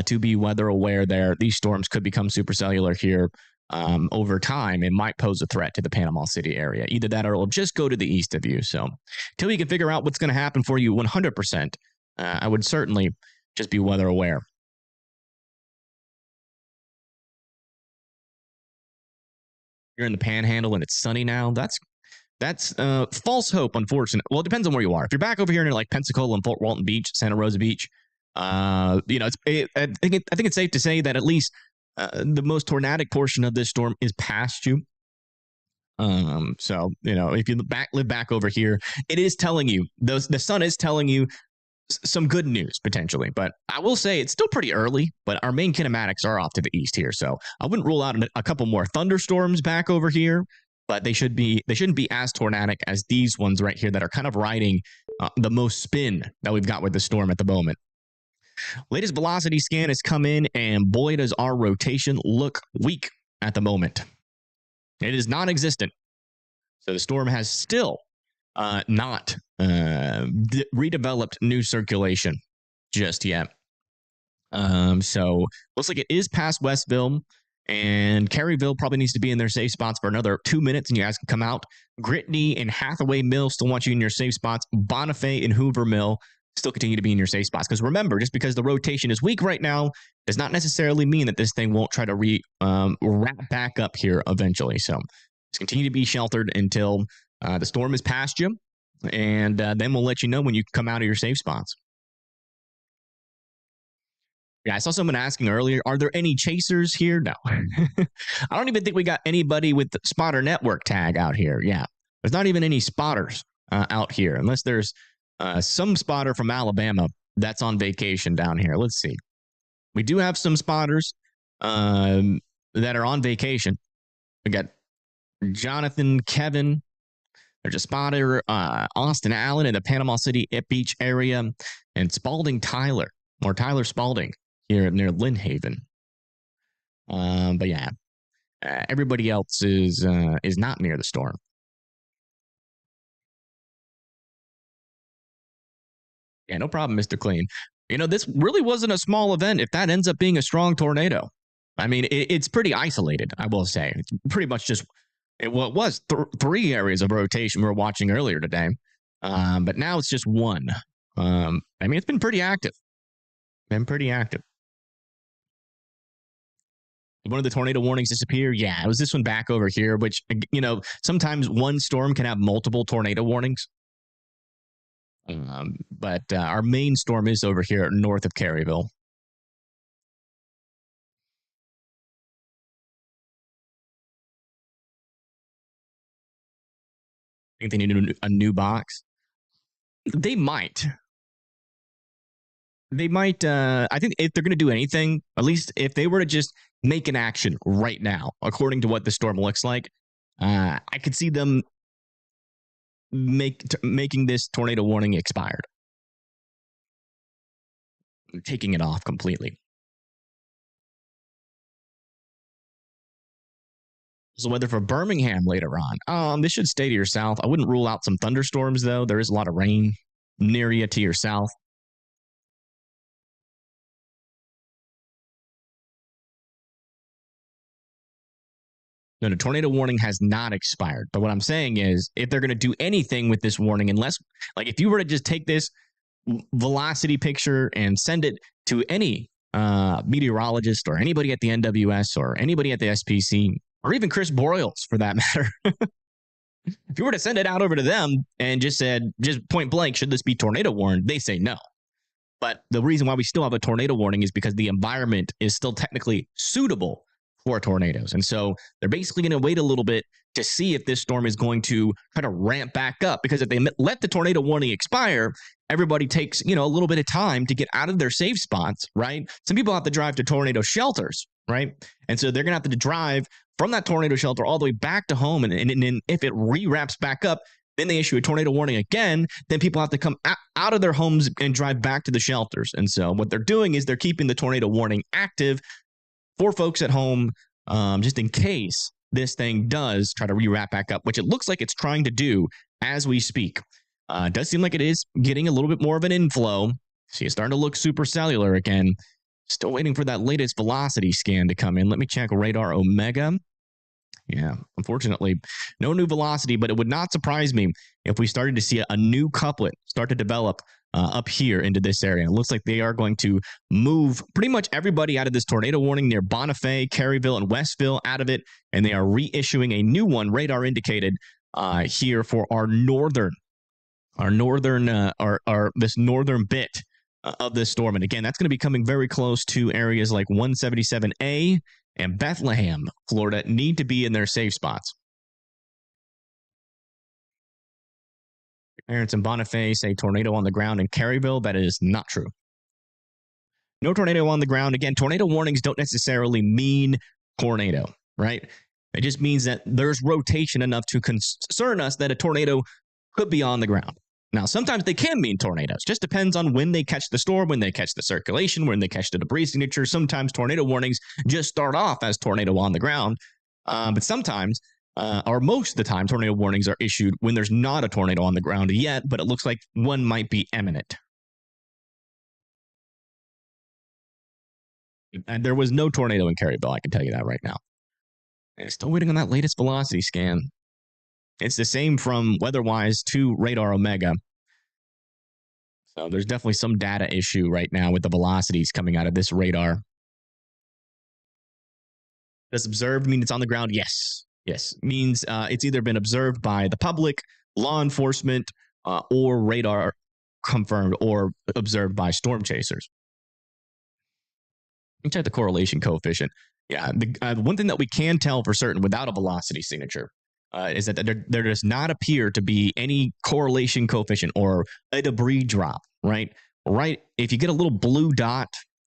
to be weather aware there. These storms could become supercellular here over time. It might pose a threat to the Panama City area. Either that or it'll just go to the east of you. So until you can figure out what's going to happen for you 100%, I would certainly just be weather aware. You're in the Panhandle and it's sunny now. That's false hope, unfortunately. Well, it depends on where you are. If you're back over here near like Pensacola and Fort Walton Beach, Santa Rosa Beach, I think it's safe to say that at least the most tornadic portion of this storm is past you. So if you live back over here, it is telling you the sun is telling you some good news potentially. But I will say it's still pretty early. But our main kinematics are off to the east here, so I wouldn't rule out a couple more thunderstorms back over here. But they shouldn't be as tornadic as these ones right here that are kind of riding the most spin that we've got with the storm at the moment. Latest velocity scan has come in, and boy, does our rotation look weak at the moment. It is non-existent. So the storm has still not redeveloped new circulation just yet. So looks like it is past Westville, and Caryville probably needs to be in their safe spots for another 2 minutes, and you guys can come out. Gritney and Hathaway Mill still want you in your safe spots. Bonifay and Hoover Mill still continue to be in your safe spots. Because remember, just because the rotation is weak right now does not necessarily mean that this thing won't try to wrap back up here eventually. So just continue to be sheltered until the storm is past you, and then we'll let you know when you come out of your safe spots. Yeah, I saw someone asking earlier, are there any chasers here? No. I don't even think we got anybody with the spotter network tag out here. Yeah, there's not even any spotters out here, unless there's some spotter from Alabama that's on vacation down here. Let's see. We do have some spotters that are on vacation. We got Jonathan, Kevin. There's a spotter, Austin Allen in the Panama City Beach area, and Spalding Tyler, or Tyler Spalding here near Lynn Haven. But yeah, everybody else is not near the storm. Yeah, no problem, Mr. Clean. This really wasn't a small event if that ends up being a strong tornado. I mean, it's pretty isolated, I will say. It's pretty much just, it was three areas of rotation we were watching earlier today. But now it's just one. I mean, it's been pretty active. Been pretty active. One of the tornado warnings disappear. Yeah, it was this one back over here, which, sometimes one storm can have multiple tornado warnings. But our main storm is over here north of Caryville. I think they need a new box. They might. I think if they're going to do anything, at least if they were to just make an action right now, according to what the storm looks like, I could see them making this tornado warning expired. Taking it off completely. So weather for Birmingham later on. This should stay to your south. I wouldn't rule out some thunderstorms, though. There is a lot of rain near you to your south. No, the tornado warning has not expired. But what I'm saying is, if they're going to do anything with this warning, unless, like, if you were to just take this velocity picture and send it to any meteorologist or anybody at the NWS or anybody at the SPC, or even Chris Broyles for that matter, if you were to send it out over to them and just point blank, should this be tornado warned? They say no. But the reason why we still have a tornado warning is because the environment is still technically suitable for tornadoes. And so they're basically going to wait a little bit to see if this storm is going to try to ramp back up. Because if they let the tornado warning expire, everybody takes, a little bit of time to get out of their safe spots, right? Some people have to drive to tornado shelters, right? And so they're going to have to drive from that tornado shelter all the way back to home. And if it re-wraps back up, then they issue a tornado warning again. Then people have to come out of their homes and drive back to the shelters. And so what they're doing is they're keeping the tornado warning active for folks at home, just in case this thing does try to re-wrap back up, which it looks like it's trying to do as we speak. It does seem like it is getting a little bit more of an inflow. See, it's starting to look supercellular again. Still waiting for that latest velocity scan to come in. Let me check radar Omega. Yeah, unfortunately, no new velocity, but it would not surprise me if we started to see a new couplet start to develop up here into this area. It looks like they are going to move pretty much everybody out of this tornado warning near Bonifay, Caryville, and Westville out of it, and they are reissuing a new one, radar indicated, here for our northern this northern bit of this storm. And again, that's going to be coming very close to areas like 177A and Bethlehem, Florida, need to be in their safe spots. Parents in Bonifay say tornado on the ground in Caryville. That is not true. No tornado on the ground. Again, tornado warnings don't necessarily mean tornado, right? It just means that there's rotation enough to concern us that a tornado could be on the ground. Now, sometimes they can mean tornadoes. Just depends on when they catch the storm, when they catch the circulation, when they catch the debris signature. Sometimes tornado warnings just start off as tornado on the ground. But sometimes, or most of the time, tornado warnings are issued when there's not a tornado on the ground yet, but it looks like one might be imminent. And there was no tornado in Caryville, I can tell you that right now. And still waiting on that latest velocity scan. It's the same from weather-wise to radar Omega. So there's definitely some data issue right now with the velocities coming out of this radar. Does observed mean it's on the ground? Yes. Yes. Means it's either been observed by the public, law enforcement, or radar confirmed or observed by storm chasers. Let me check the correlation coefficient. Yeah, the one thing that we can tell for certain without a velocity signature is that there does not appear to be any correlation coefficient or a debris drop, right? Right. If you get a little blue dot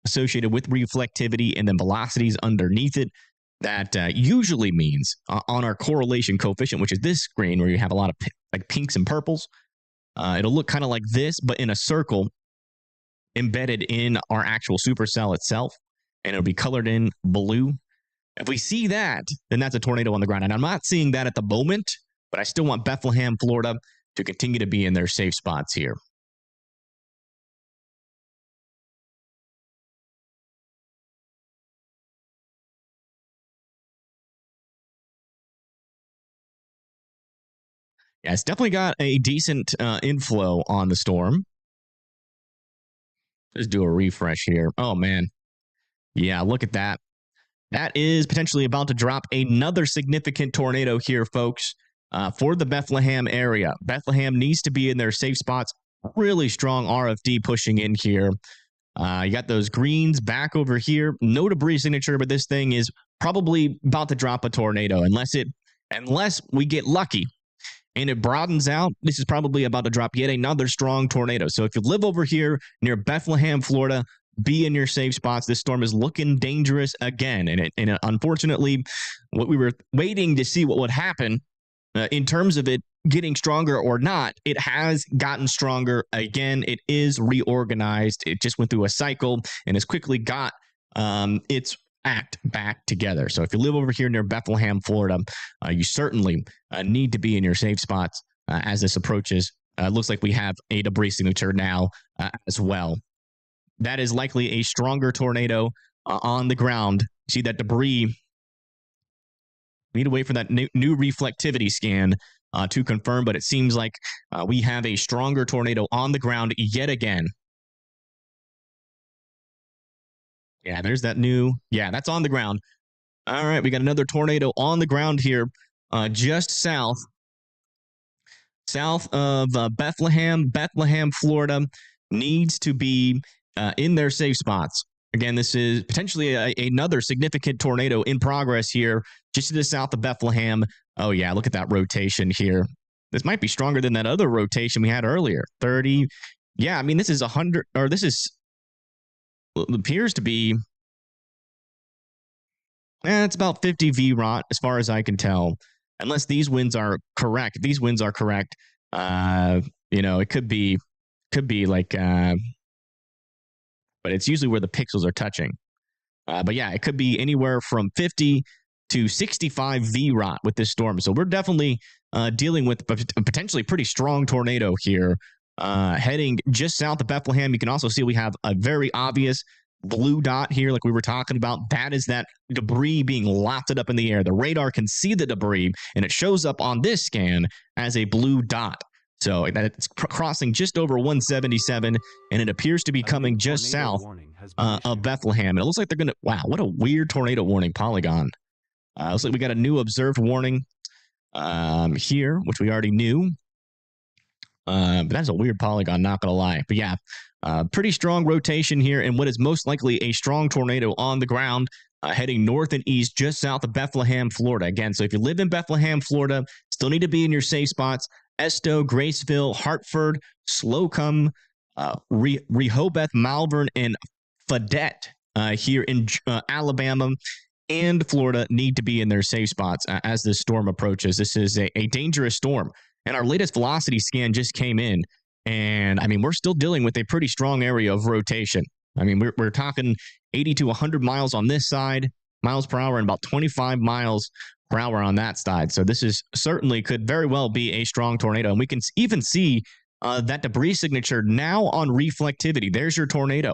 associated with reflectivity and then velocities underneath it, that usually means on our correlation coefficient, which is this screen where you have a lot of like pinks and purples. It'll look kind of like this, but in a circle embedded in our actual supercell itself, and it'll be colored in blue. If we see that, then that's a tornado on the ground. And I'm not seeing that at the moment, but I still want Bethlehem, Florida to continue to be in their safe spots here. Yeah, it's definitely got a decent inflow on the storm. Just do a refresh here. Oh, man. Yeah, look at that. That is potentially about to drop another significant tornado here, folks, for the Bethlehem area. Bethlehem needs to be in their safe spots. Really strong RFD pushing in here. You got those greens back over here. No debris signature, but this thing is probably about to drop a tornado unless we get lucky and it broadens out. This is probably about to drop yet another strong tornado. So if you live over here near Bethlehem, Florida, be in your safe spots. This storm is looking dangerous again. And unfortunately, what we were waiting to see what would happen in terms of it getting stronger or not, it has gotten stronger again. It is reorganized. It just went through a cycle and has quickly got its act back together. So if you live over here near Bethlehem, Florida, you certainly need to be in your safe spots as this approaches. Looks like we have a debris signature now as well. That is likely a stronger tornado on the ground. See that debris. We need to wait for that new reflectivity scan to confirm, but it seems like we have a stronger tornado on the ground yet again. Yeah, there's that new. Yeah, that's on the ground. All right, we got another tornado on the ground here, just south of Bethlehem. Bethlehem, Florida needs to be in their safe spots. Again, this is potentially another significant tornado in progress here, just to the south of Bethlehem. Oh, yeah, look at that rotation here. This might be stronger than that other rotation we had earlier. 30. Yeah, I mean, this is 100, or this is, it appears to be, it's about 50 VROT as far as I can tell. Unless these winds are correct. These winds are correct. It could be like, but it's usually where the pixels are touching. But yeah, it could be anywhere from 50 to 65 VROT with this storm. So we're definitely dealing with a potentially pretty strong tornado here. Heading just south of Bethlehem. You can also see we have a very obvious blue dot here, like we were talking about. That is that debris being lofted up in the air. The radar can see the debris, and it shows up on this scan as a blue dot. So it's crossing just over 177, and it appears to be coming just south of Bethlehem. And it looks like they're going to, wow, what a weird tornado warning polygon. Looks like we got a new observed warning here, which we already knew. But that's a weird polygon, not going to lie. But yeah, pretty strong rotation here, and what is most likely a strong tornado on the ground heading north and east just south of Bethlehem, Florida. Again, so if you live in Bethlehem, Florida, still need to be in your safe spots. Esto, Graceville, Hartford, Slocum, Rehoboth, Malvern, and Fayette here in Alabama and Florida need to be in their safe spots as this storm approaches. This is a dangerous storm. And our latest velocity scan just came in. And, I mean, we're still dealing with a pretty strong area of rotation. I mean, we're talking 80 to 100 miles on this side, miles per hour, and about 25 miles per hour on that side. So this is certainly could very well be a strong tornado. And we can even see that debris signature now on reflectivity. There's your tornado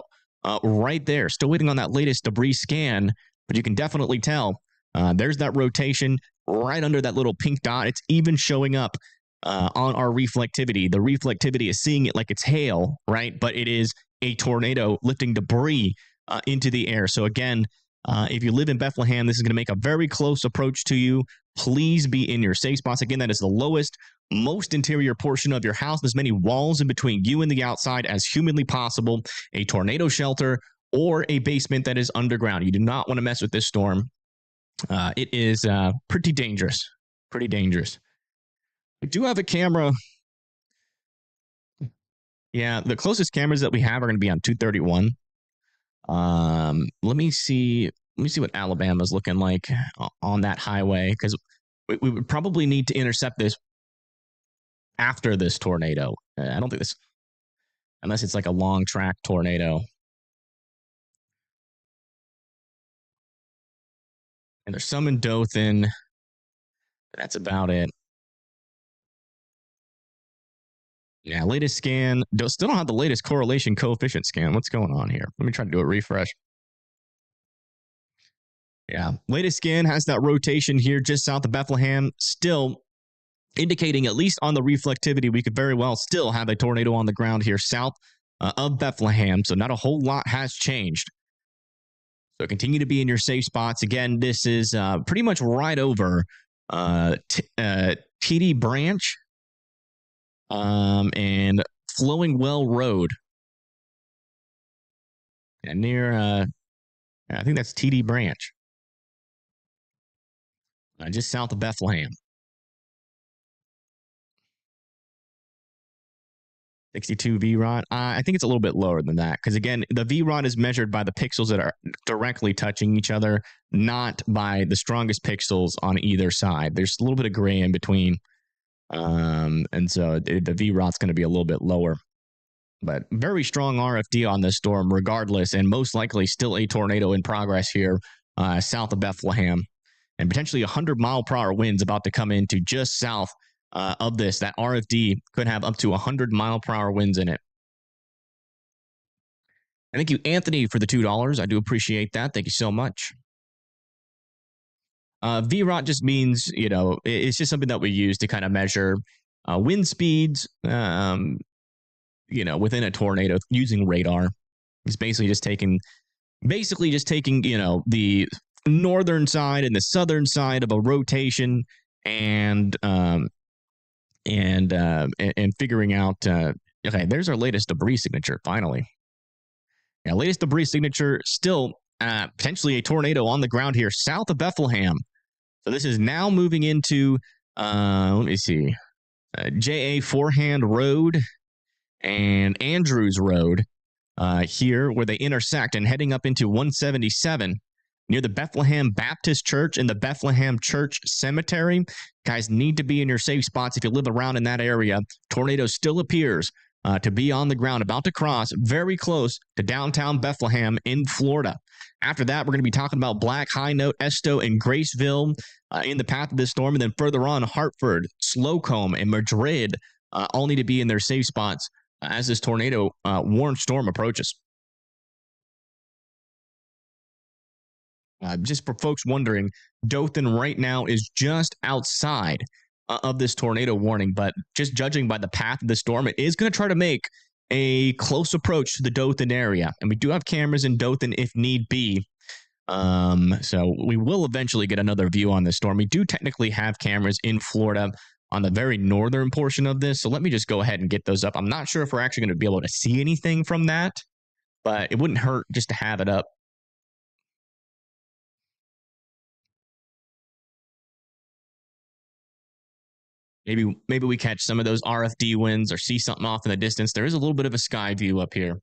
right there. Still waiting on that latest debris scan, but you can definitely tell there's that rotation right under that little pink dot. It's even showing up on our reflectivity. The reflectivity is seeing it like it's hail, right? But it is a tornado lifting debris into the air. So again, if you live in Bethlehem, this is going to make a very close approach to you. Please be in your safe spots. Again, that is the lowest, most interior portion of your house. As many walls in between you and the outside as humanly possible. A tornado shelter or a basement that is underground. You do not want to mess with this storm. It is pretty dangerous. Pretty dangerous. I do have a camera. Yeah, the closest cameras that we have are going to be on 231. Let me see Let me see what Alabama's looking like on that highway, because we would probably need to intercept this after this tornado. I don't think this, unless it's like a long track tornado. And there's some in Dothan. That's about it. Yeah, latest scan. Still don't have the latest correlation coefficient scan. What's going on here? Let me try to do a refresh. Yeah, latest scan has that rotation here just south of Bethlehem. Still indicating, at least on the reflectivity, we could very well still have a tornado on the ground here south of Bethlehem. So not a whole lot has changed. So continue to be in your safe spots. Again, this is pretty much right over TD Branch and Flowing Well Road. And near, I think that's TD Branch. Just south of Bethlehem. 62 VROT. I think it's a little bit lower than that because, again, the VROT is measured by the pixels that are directly touching each other, not by the strongest pixels on either side. There's a little bit of gray in between. And so the VROT's going to be a little bit lower. But very strong RFD on this storm regardless, and most likely still a tornado in progress here south of Bethlehem. And potentially 100-mile-per-hour winds about to come into just south of this. That RFD could have up to 100-mile-per-hour winds in it. And thank you, Anthony, for the $2. I do appreciate that. Thank you so much. VROT just means, it's just something that we use to kind of measure wind speeds, within a tornado using radar. It's basically just taking, the northern side and the southern side of a rotation and figuring out, okay, there's our latest debris signature, finally. Yeah, latest debris signature, still potentially a tornado on the ground here south of Bethlehem. So this is now moving into, let me see, JA Forehand Road and Andrews Road here where they intersect and heading up into 177. Near the Bethlehem Baptist Church and the Bethlehem Church Cemetery. Guys need to be in your safe spots if you live around in that area. Tornado still appears to be on the ground, about to cross very close to downtown Bethlehem in Florida. After that, we're going to be talking about Black, High Note, Esto, and Graceville in the path of this storm. And then further on, Hartford, Slocombe, and Madrid all need to be in their safe spots as this tornado warned storm approaches. Just for folks wondering, Dothan right now is just outside of this tornado warning, but just judging by the path of the storm, it is going to try to make a close approach to the Dothan area. And we do have cameras in Dothan if need be. So we will eventually get another view on this storm. We do technically have cameras in Florida on the very northern portion of this. So let me just go ahead and get those up. I'm not sure if we're actually going to be able to see anything from that, but it wouldn't hurt just to have it up. Maybe we catch some of those RFD winds or see something off in the distance. There is a little bit of a sky view up here.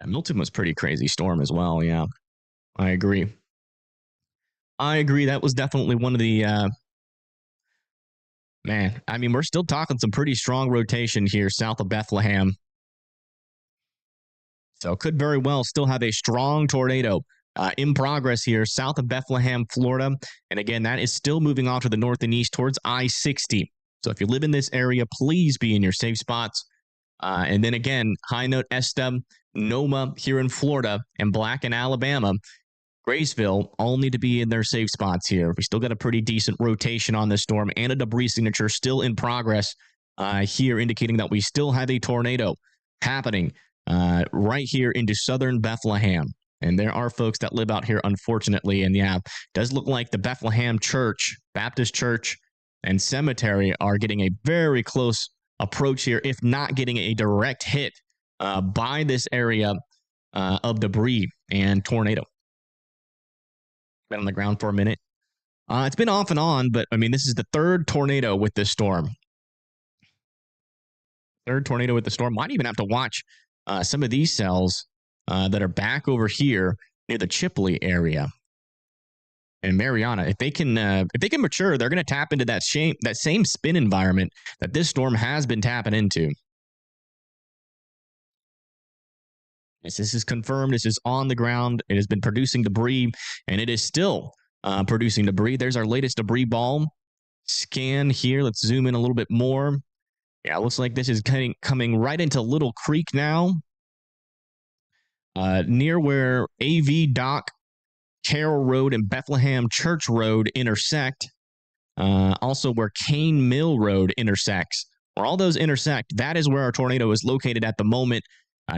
And Milton was pretty crazy storm as well. Yeah, I agree. That was definitely one of the, man, I mean, we're still talking some pretty strong rotation here south of Bethlehem. So could very well still have a strong tornado in progress here south of Bethlehem, Florida. And again, that is still moving off to the north and east towards I-60. So if you live in this area, please be in your safe spots. And then again, High Note, Esta, Noma here in Florida, and Black in Alabama, Graceville all need to be in their safe spots here. We still got a pretty decent rotation on this storm and a debris signature still in progress here, indicating that we still have a tornado happening right here into southern Bethlehem. And there are folks that live out here, unfortunately. And yeah, it does look like the Bethlehem Church, Baptist Church, and Cemetery are getting a very close approach here, if not getting a direct hit by this area of debris and tornado. Been on the ground for a minute. It's been off and on, but I mean, this is the third tornado with this storm. Third tornado with the storm. Might even have to watch some of these cells that are back over here near the Chipley area and Mariana. If they can mature, they're going to tap into that same spin environment that this storm has been tapping into. This is confirmed. This is on the ground. It has been producing debris, and it is still producing debris. There's our latest debris ball scan here. Let's zoom in a little bit more. Yeah, it looks like this is coming right into Little Creek now, near where AV Dock, Carroll Road, and Bethlehem Church Road intersect. Also where Kane Mill Road intersects. Where all those intersect, that is where our tornado is located at the moment.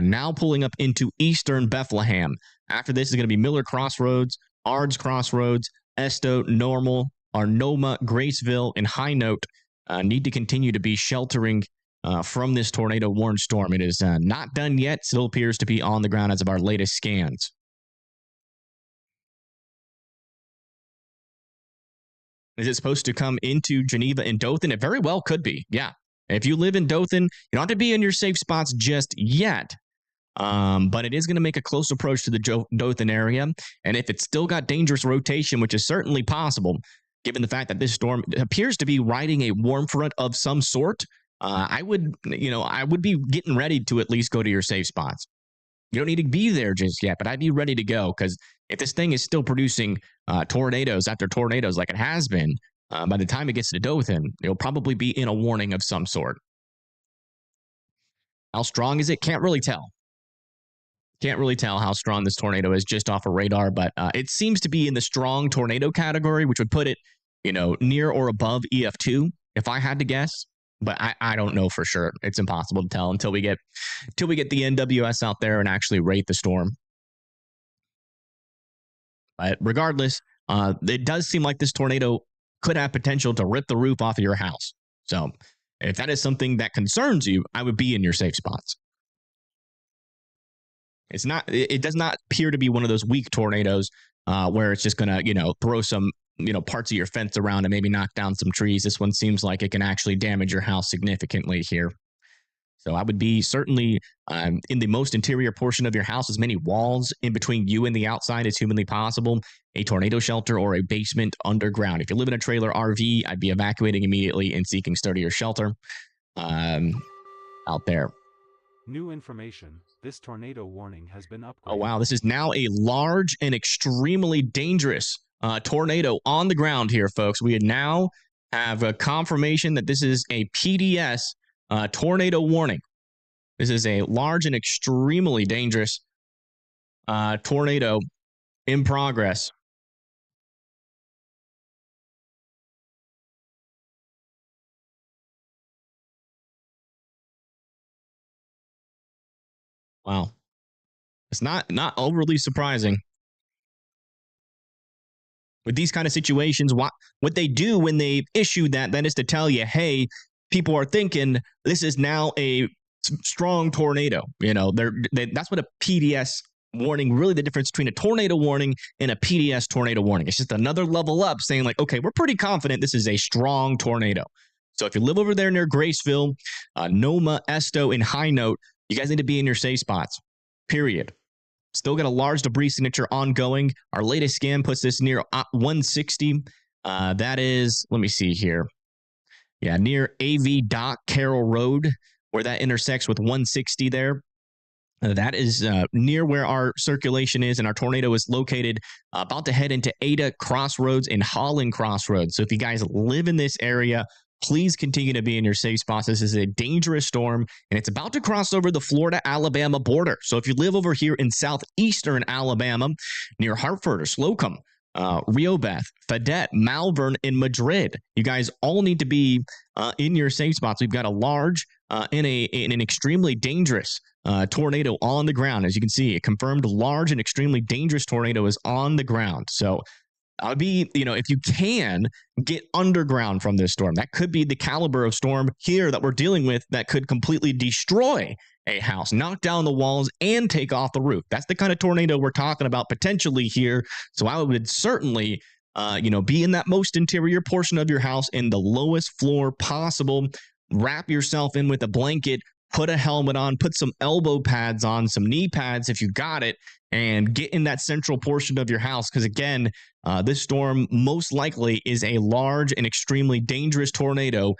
Now pulling up into eastern Bethlehem. After this is going to be Miller Crossroads, Ards Crossroads, Esto, Normal, Arnoma, Graceville, and High Note need to continue to be sheltering from this tornado warned storm. It is not done yet. Still appears to be on the ground as of our latest scans. Is it supposed to come into Geneva and Dothan? It very well could be. Yeah. If you live in Dothan, you don't have to be in your safe spots just yet. But it is going to make a close approach to the Dothan area. And if it's still got dangerous rotation, which is certainly possible, given the fact that this storm appears to be riding a warm front of some sort, I would be getting ready to at least go to your safe spots. You don't need to be there just yet, but I'd be ready to go, because if this thing is still producing tornadoes after tornadoes like it has been, by the time it gets to Dothan, it'll probably be in a warning of some sort. How strong is it? Can't really tell. Can't really tell how strong this tornado is just off of radar, but it seems to be in the strong tornado category, which would put it, near or above EF2, if I had to guess. But I don't know for sure. It's impossible to tell until we get the NWS out there and actually rate the storm. But regardless, it does seem like this tornado could have potential to rip the roof off of your house. So if that is something that concerns you, I would be in your safe spots. It does not appear to be one of those weak tornadoes where it's just going to, throw some, parts of your fence around and maybe knock down some trees. This one seems like it can actually damage your house significantly here. So I would be certainly in the most interior portion of your house, as many walls in between you and the outside as humanly possible, a tornado shelter or a basement underground. If you live in a trailer RV, I'd be evacuating immediately and seeking sturdier shelter out there. New information. This tornado warning has been upgraded. Oh, wow. This is now a large and extremely dangerous tornado on the ground here, folks. We now have a confirmation that this is a PDS tornado warning. This is a large and extremely dangerous tornado in progress. Wow. It's not overly surprising. With these kind of situations, what they do when they issue that is to tell you, hey, people are thinking this is now a strong tornado. That's what a PDS warning, really the difference between a tornado warning and a PDS tornado warning. It's just another level up saying like, okay, we're pretty confident this is a strong tornado. So if you live over there near Graceville, Noma, Esto, and High Note, you guys need to be in your safe spots, period. Still got a large debris signature ongoing. Our latest scan puts this near 160. That is, let me see here. Yeah, near AV Dock, Carroll Road, where that intersects with 160 there. That is near where our circulation is, and our tornado is located about to head into Ada Crossroads and Holland Crossroads. So if you guys live in this area, please continue to be in your safe spots. This is a dangerous storm, and it's about to cross over the Florida-Alabama border. So if you live over here in southeastern Alabama, near Hartford or Slocum, Rehoboth, Fayette, Malvern, and Madrid, you guys all need to be in your safe spots. We've got a large and an extremely dangerous tornado on the ground. As you can see, a confirmed large and extremely dangerous tornado is on the ground. So I would be, if you can, get underground from this storm. That could be the caliber of storm here that we're dealing with that could completely destroy a house, knock down the walls, and take off the roof. That's the kind of tornado we're talking about potentially here. So I would certainly Be in that most interior portion of your house in the lowest floor possible. Wrap yourself in with a blanket, put a helmet on, put some elbow pads on, some knee pads if you got it, and get in that central portion of your house. Because again, this storm most likely is a large and extremely dangerous tornado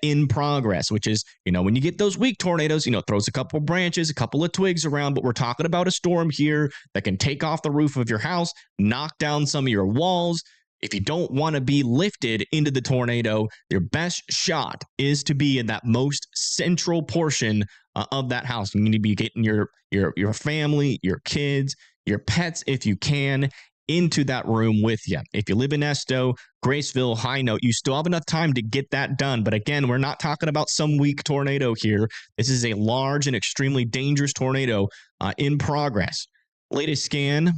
in progress, which is, when you get those weak tornadoes, throws a couple branches, a couple of twigs around, but we're talking about a storm here that can take off the roof of your house, knock down some of your walls. If you don't want to be lifted into the tornado, your best shot is to be in that most central portion of that house. You need to be getting your family, your kids, your pets, if you can, into that room with you. If you live in Esto, Graceville, High Note, you still have enough time to get that done. But again, we're not talking about some weak tornado here. This is a large and extremely dangerous tornado in progress. Latest scan.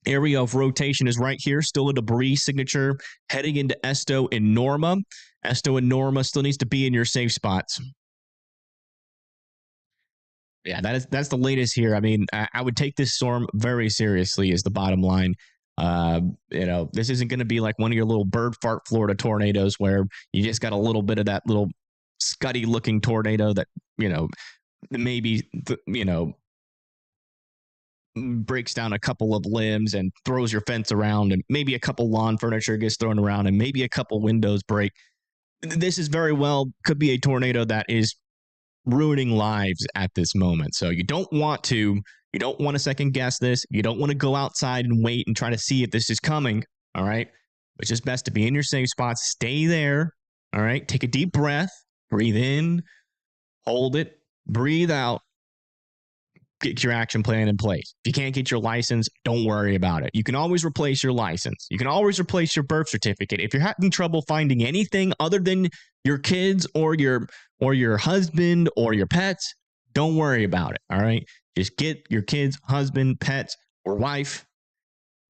Area of rotation is right here. Still a debris signature heading into Esto and Norma. Esto and Norma still needs to be in your safe spots. Yeah, that's the latest here. I mean, I would take this storm very seriously is the bottom line. This isn't going to be like one of your little bird fart Florida tornadoes where you just got a little bit of that little scuddy looking tornado that, maybe, breaks down a couple of limbs and throws your fence around, and maybe a couple lawn furniture gets thrown around, and maybe a couple windows break. This is very well could be a tornado that is ruining lives at this moment. So you don't want to second guess this. You don't want to go outside and wait and try to see if this is coming. All right. It's just best to be in your safe spots. Stay there. All right. Take a deep breath. Breathe in. Hold it. Breathe out. Get your action plan in place. If you can't get your license, don't worry about it. You can always replace your license. You can always replace your birth certificate. If you're having trouble finding anything other than your kids or your husband or your pets, don't worry about it. All right. Just get your kids, husband, pets, or wife,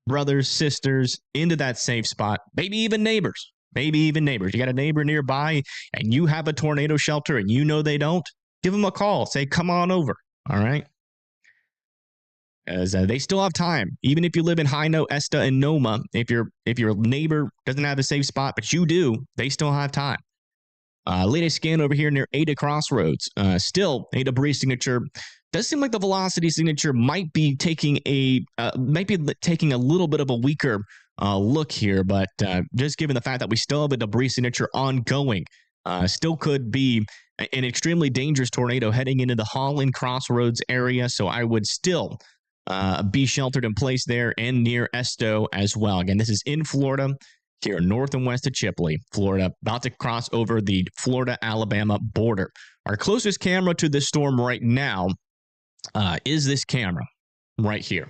brothers, sisters into that safe spot. Maybe even neighbors. You got a neighbor nearby and you have a tornado shelter and they don't. Give them a call. Say, come on over. All right. As they still have time, even if you live in High Note, Esta, and Noma. If your neighbor doesn't have a safe spot, but you do, they still have time. Latest scan over here near Ada Crossroads. Still a debris signature. Does seem like the velocity signature might be taking a little bit of a weaker look here, but just given the fact that we still have a debris signature ongoing, still could be an extremely dangerous tornado heading into the Holland Crossroads area. So I would still be sheltered in place there and near Esto as well. Again, this is in Florida, here north and west of Chipley, Florida, about to cross over the Florida-Alabama border. Our closest camera to this storm right now is this camera right here.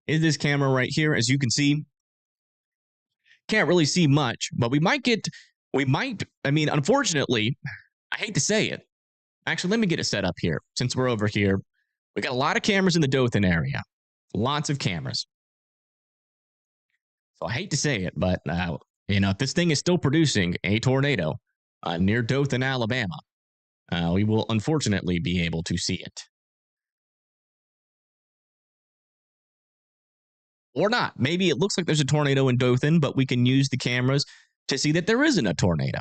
As you can see, can't really see much, but unfortunately, I hate to say it. Actually, let me get it set up here since we're over here. We got a lot of cameras in the Dothan area. Lots of cameras. So I hate to say it, but, if this thing is still producing a tornado near Dothan, Alabama, we will unfortunately be able to see it. Or not. Maybe it looks like there's a tornado in Dothan, but we can use the cameras to see that there isn't a tornado.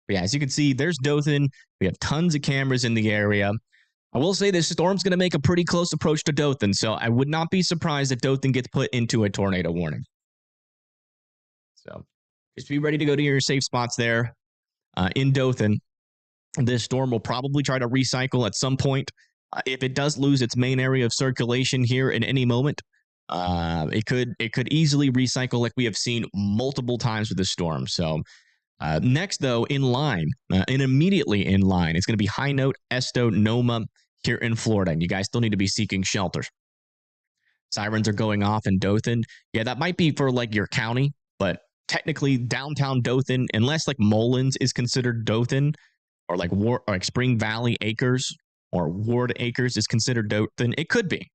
But yeah, as you can see, there's Dothan. We have tons of cameras in the area. I will say this storm's going to make a pretty close approach to Dothan, so I would not be surprised if Dothan gets put into a tornado warning. So just be ready to go to your safe spots there in Dothan. This storm will probably try to recycle at some point. If it does lose its main area of circulation here in any moment, it could easily recycle like we have seen multiple times with this storm. So next, though, in line, and immediately in line, it's going to be High Note, Esto, Noma here in Florida. And you guys still need to be seeking shelters. Sirens are going off in Dothan. Yeah, that might be for like your county, but technically downtown Dothan, unless like Mullins is considered Dothan, or like Spring Valley Acres or Ward Acres is considered Dothan, it could be.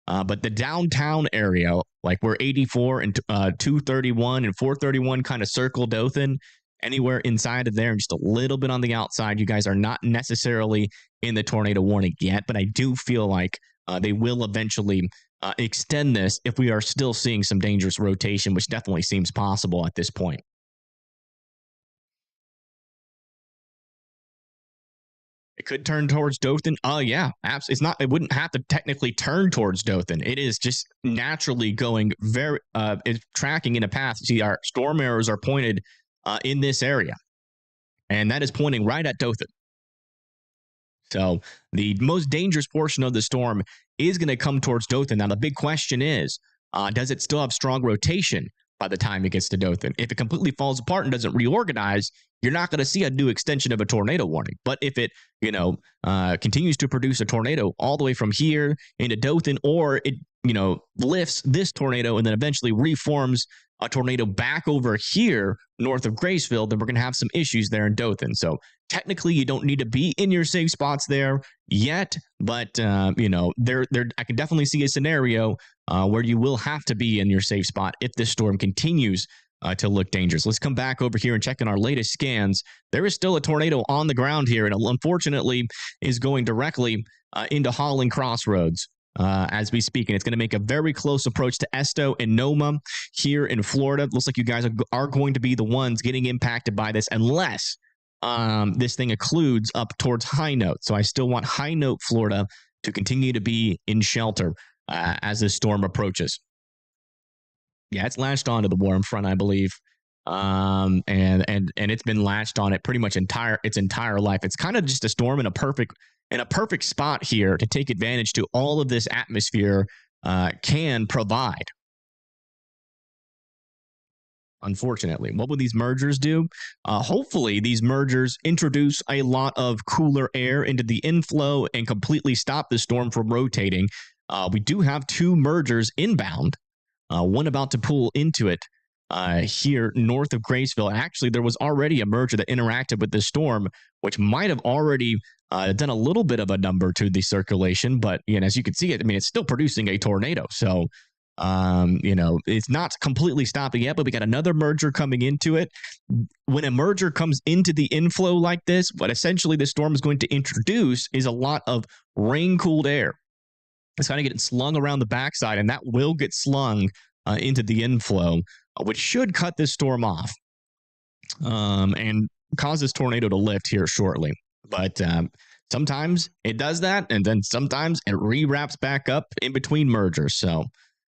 But the downtown area, like where 84 and 231 and 431 kind of circle Dothan, anywhere inside of there and just a little bit on the outside, you guys are not necessarily in the tornado warning yet, but I do feel like they will eventually extend this if we are still seeing some dangerous rotation, which definitely seems possible at this point. It could turn towards Dothan. Oh yeah, absolutely. It's not. It wouldn't have to technically turn towards Dothan. It is just naturally going very. It's tracking in a path. See, our storm arrows are pointed in this area, and that is pointing right at Dothan. So the most dangerous portion of the storm is going to come towards Dothan. Now the big question is, does it still have strong rotation by the time it gets to Dothan? If it completely falls apart and doesn't reorganize, you're not going to see a new extension of a tornado warning. But if it, continues to produce a tornado all the way from here into Dothan, or it, lifts this tornado and then eventually reforms a tornado back over here north of Graceville, then we're going to have some issues there in Dothan. So technically, you don't need to be in your safe spots there yet, but I can definitely see a scenario where you will have to be in your safe spot if this storm continues to look dangerous. Let's come back over here and check in our latest scans. There is still a tornado on the ground here, and unfortunately is going directly into Holland Crossroads. As we speak, and it's going to make a very close approach to Esto and Noma here in Florida. Looks like you guys are going to be the ones getting impacted by this unless this thing occludes up towards High Note. So I still want High Note, Florida to continue to be in shelter as this storm approaches. Yeah, it's latched onto the warm front, I believe. And it's been latched on it pretty much its entire life. It's kind of just a storm in a perfect spot here to take advantage to all of this atmosphere can provide. Unfortunately, what would these mergers do? Hopefully, these mergers introduce a lot of cooler air into the inflow and completely stop the storm from rotating. We do have 2 mergers inbound, one about to pull into it here north of Graceville. Actually, there was already a merger that interacted with this storm, which might have already done a little bit of a number to the circulation. But as you can see, it's still producing a tornado. So, it's not completely stopping yet, but we got another merger coming into it. When a merger comes into the inflow like this, what essentially the storm is going to introduce is a lot of rain-cooled air. It's kind of getting slung around the backside, and that will get slung into the inflow, which should cut this storm off and cause this tornado to lift here shortly. But sometimes it does that, and then sometimes it re-wraps back up in between mergers. So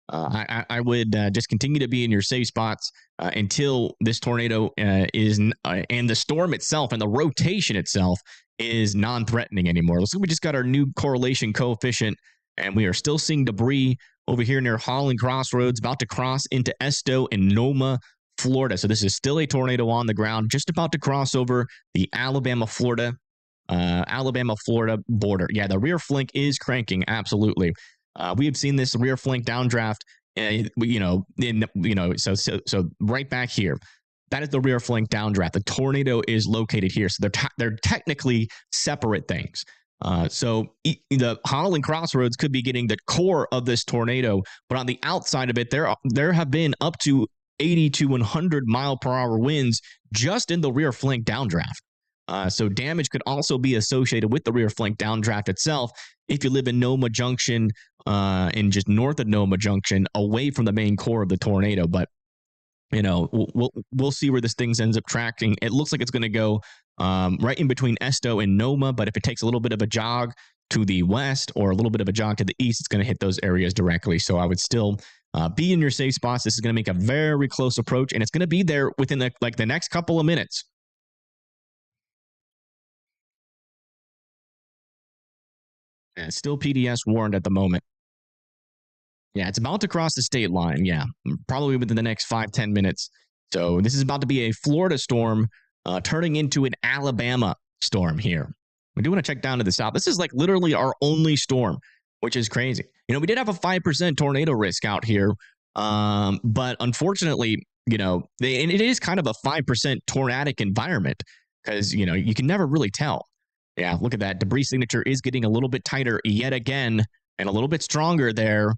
I would just continue to be in your safe spots until this tornado and the storm itself and the rotation itself is non-threatening anymore. Looks like we just got our new correlation coefficient, and we are still seeing debris over here near Holland Crossroads, about to cross into Esto and Noma, Florida. So this is still a tornado on the ground, just about to cross over the Alabama-Florida border. Yeah, the rear flank is cranking, absolutely. We have seen this rear flank downdraft, so right back here. That is the rear flank downdraft. The tornado is located here, so they're technically separate things. So the Holland Crossroads could be getting the core of this tornado, but on the outside of it, there have been up to 80 to 100 mile per hour winds just in the rear flank downdraft. So damage could also be associated with the rear flank downdraft itself if you live in Noma Junction and just north of Noma Junction, away from the main core of the tornado. But we'll see where this thing ends up tracking. It looks like it's going to go right in between Esto and Noma, but if it takes a little bit of a jog to the west or a little bit of a jog to the east, it's going to hit those areas directly. So I would still be in your safe spots. This is going to make a very close approach, and it's going to be there within the next couple of minutes. And still PDS warned at the moment. Yeah, it's about to cross the state line. Yeah, probably within the next 5-10 minutes. So this is about to be a Florida storm turning into an Alabama storm here. We do want to check down to the south. This is like literally our only storm, which is crazy. We did have a 5% tornado risk out here, but unfortunately, and it is kind of a 5% tornadic environment because, you can never really tell. Yeah, look at that. Debris signature is getting a little bit tighter yet again and a little bit stronger there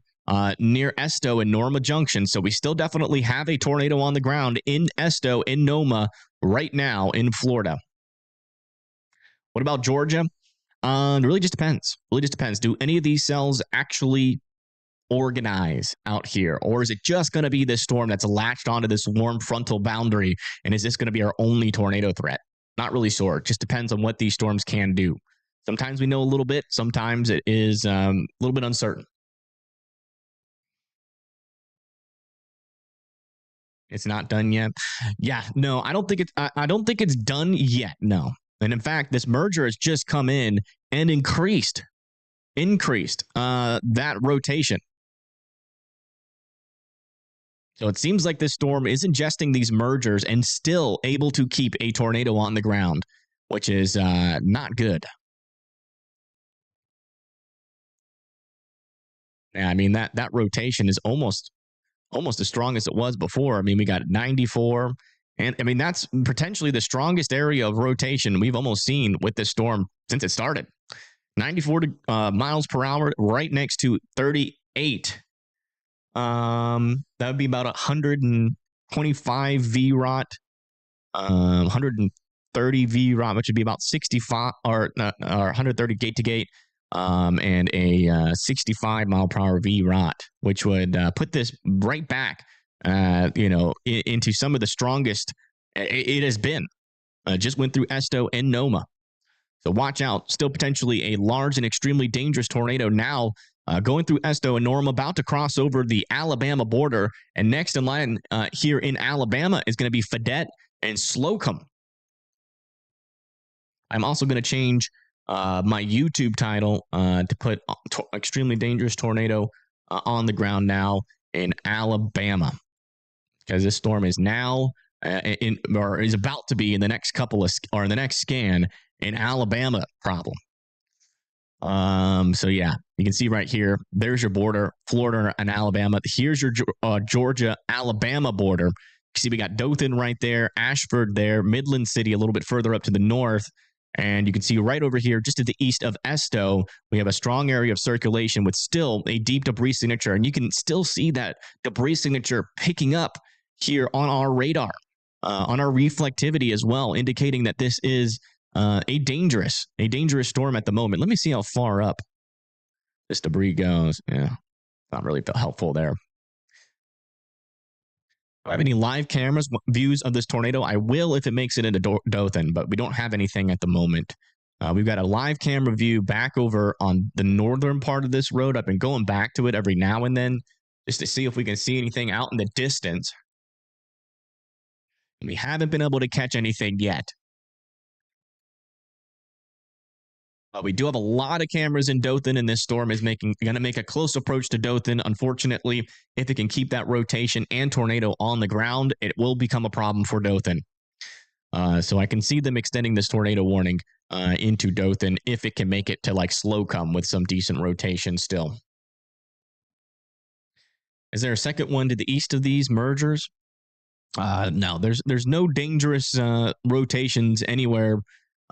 near Esto and Noma Junction. So we still definitely have a tornado on the ground in Esto, in Noma, right now in Florida. What about Georgia? It really just depends. Do any of these cells actually organize out here? Or is it just going to be this storm that's latched onto this warm frontal boundary? And is this going to be our only tornado threat? Not really sure. It just depends on what these storms can do. Sometimes we know a little bit. Sometimes it is a little bit uncertain. It's not done yet. Yeah, no, I don't think it's. I don't think it's done yet. No, and in fact, this merger has just come in and increased that rotation. So it seems like this storm is ingesting these mergers and still able to keep a tornado on the ground, which is not good. Yeah, I mean that rotation is almost as strong as it was before. I mean, we got 94, and I mean that's potentially the strongest area of rotation we've almost seen with this storm since it started. 94 miles per hour, right next to 38. That would be about 125 VROT, 130 VROT, which would be about 65 or 130 gate to gate, and a 65 mile per hour VROT, which would put this right back, into some of the strongest it has been. Just went through Esto and Noma. So watch out. Still potentially a large and extremely dangerous tornado now going through Esto and Noma, about to cross over the Alabama border. And next in line here in Alabama is going to be Fayette and Slocum. I'm also going to change my YouTube title to put extremely dangerous tornado on the ground now in Alabama, because this storm is now is about to be in the next in the next scan in Alabama problem. So yeah, you can see right here, there's your border, Florida and Alabama. Here's your Georgia, Alabama border. You see we got Dothan right there, Ashford there, Midland City a little bit further up to the north. And you can see right over here, just to the east of Esto, we have a strong area of circulation with still a deep debris signature. And you can still see that debris signature picking up here on our radar, on our reflectivity as well, indicating that this is a dangerous storm at the moment. Let me see how far up this debris goes. Yeah, not really helpful there. Do I have any live cameras views of this tornado? I will if it makes it into Dothan, but we don't have anything at the moment. We've got a live camera view back over on the northern part of this road. I've been going back to it every now and then just to see if we can see anything out in the distance. And we haven't been able to catch anything yet. We do have a lot of cameras in Dothan, and this storm is going to make a close approach to Dothan. Unfortunately, if it can keep that rotation and tornado on the ground, it will become a problem for Dothan. So I can see them extending this tornado warning into Dothan if it can make it to like Slocum with some decent rotation still. Is there a second one to the east of these mergers? No, there's no dangerous rotations anywhere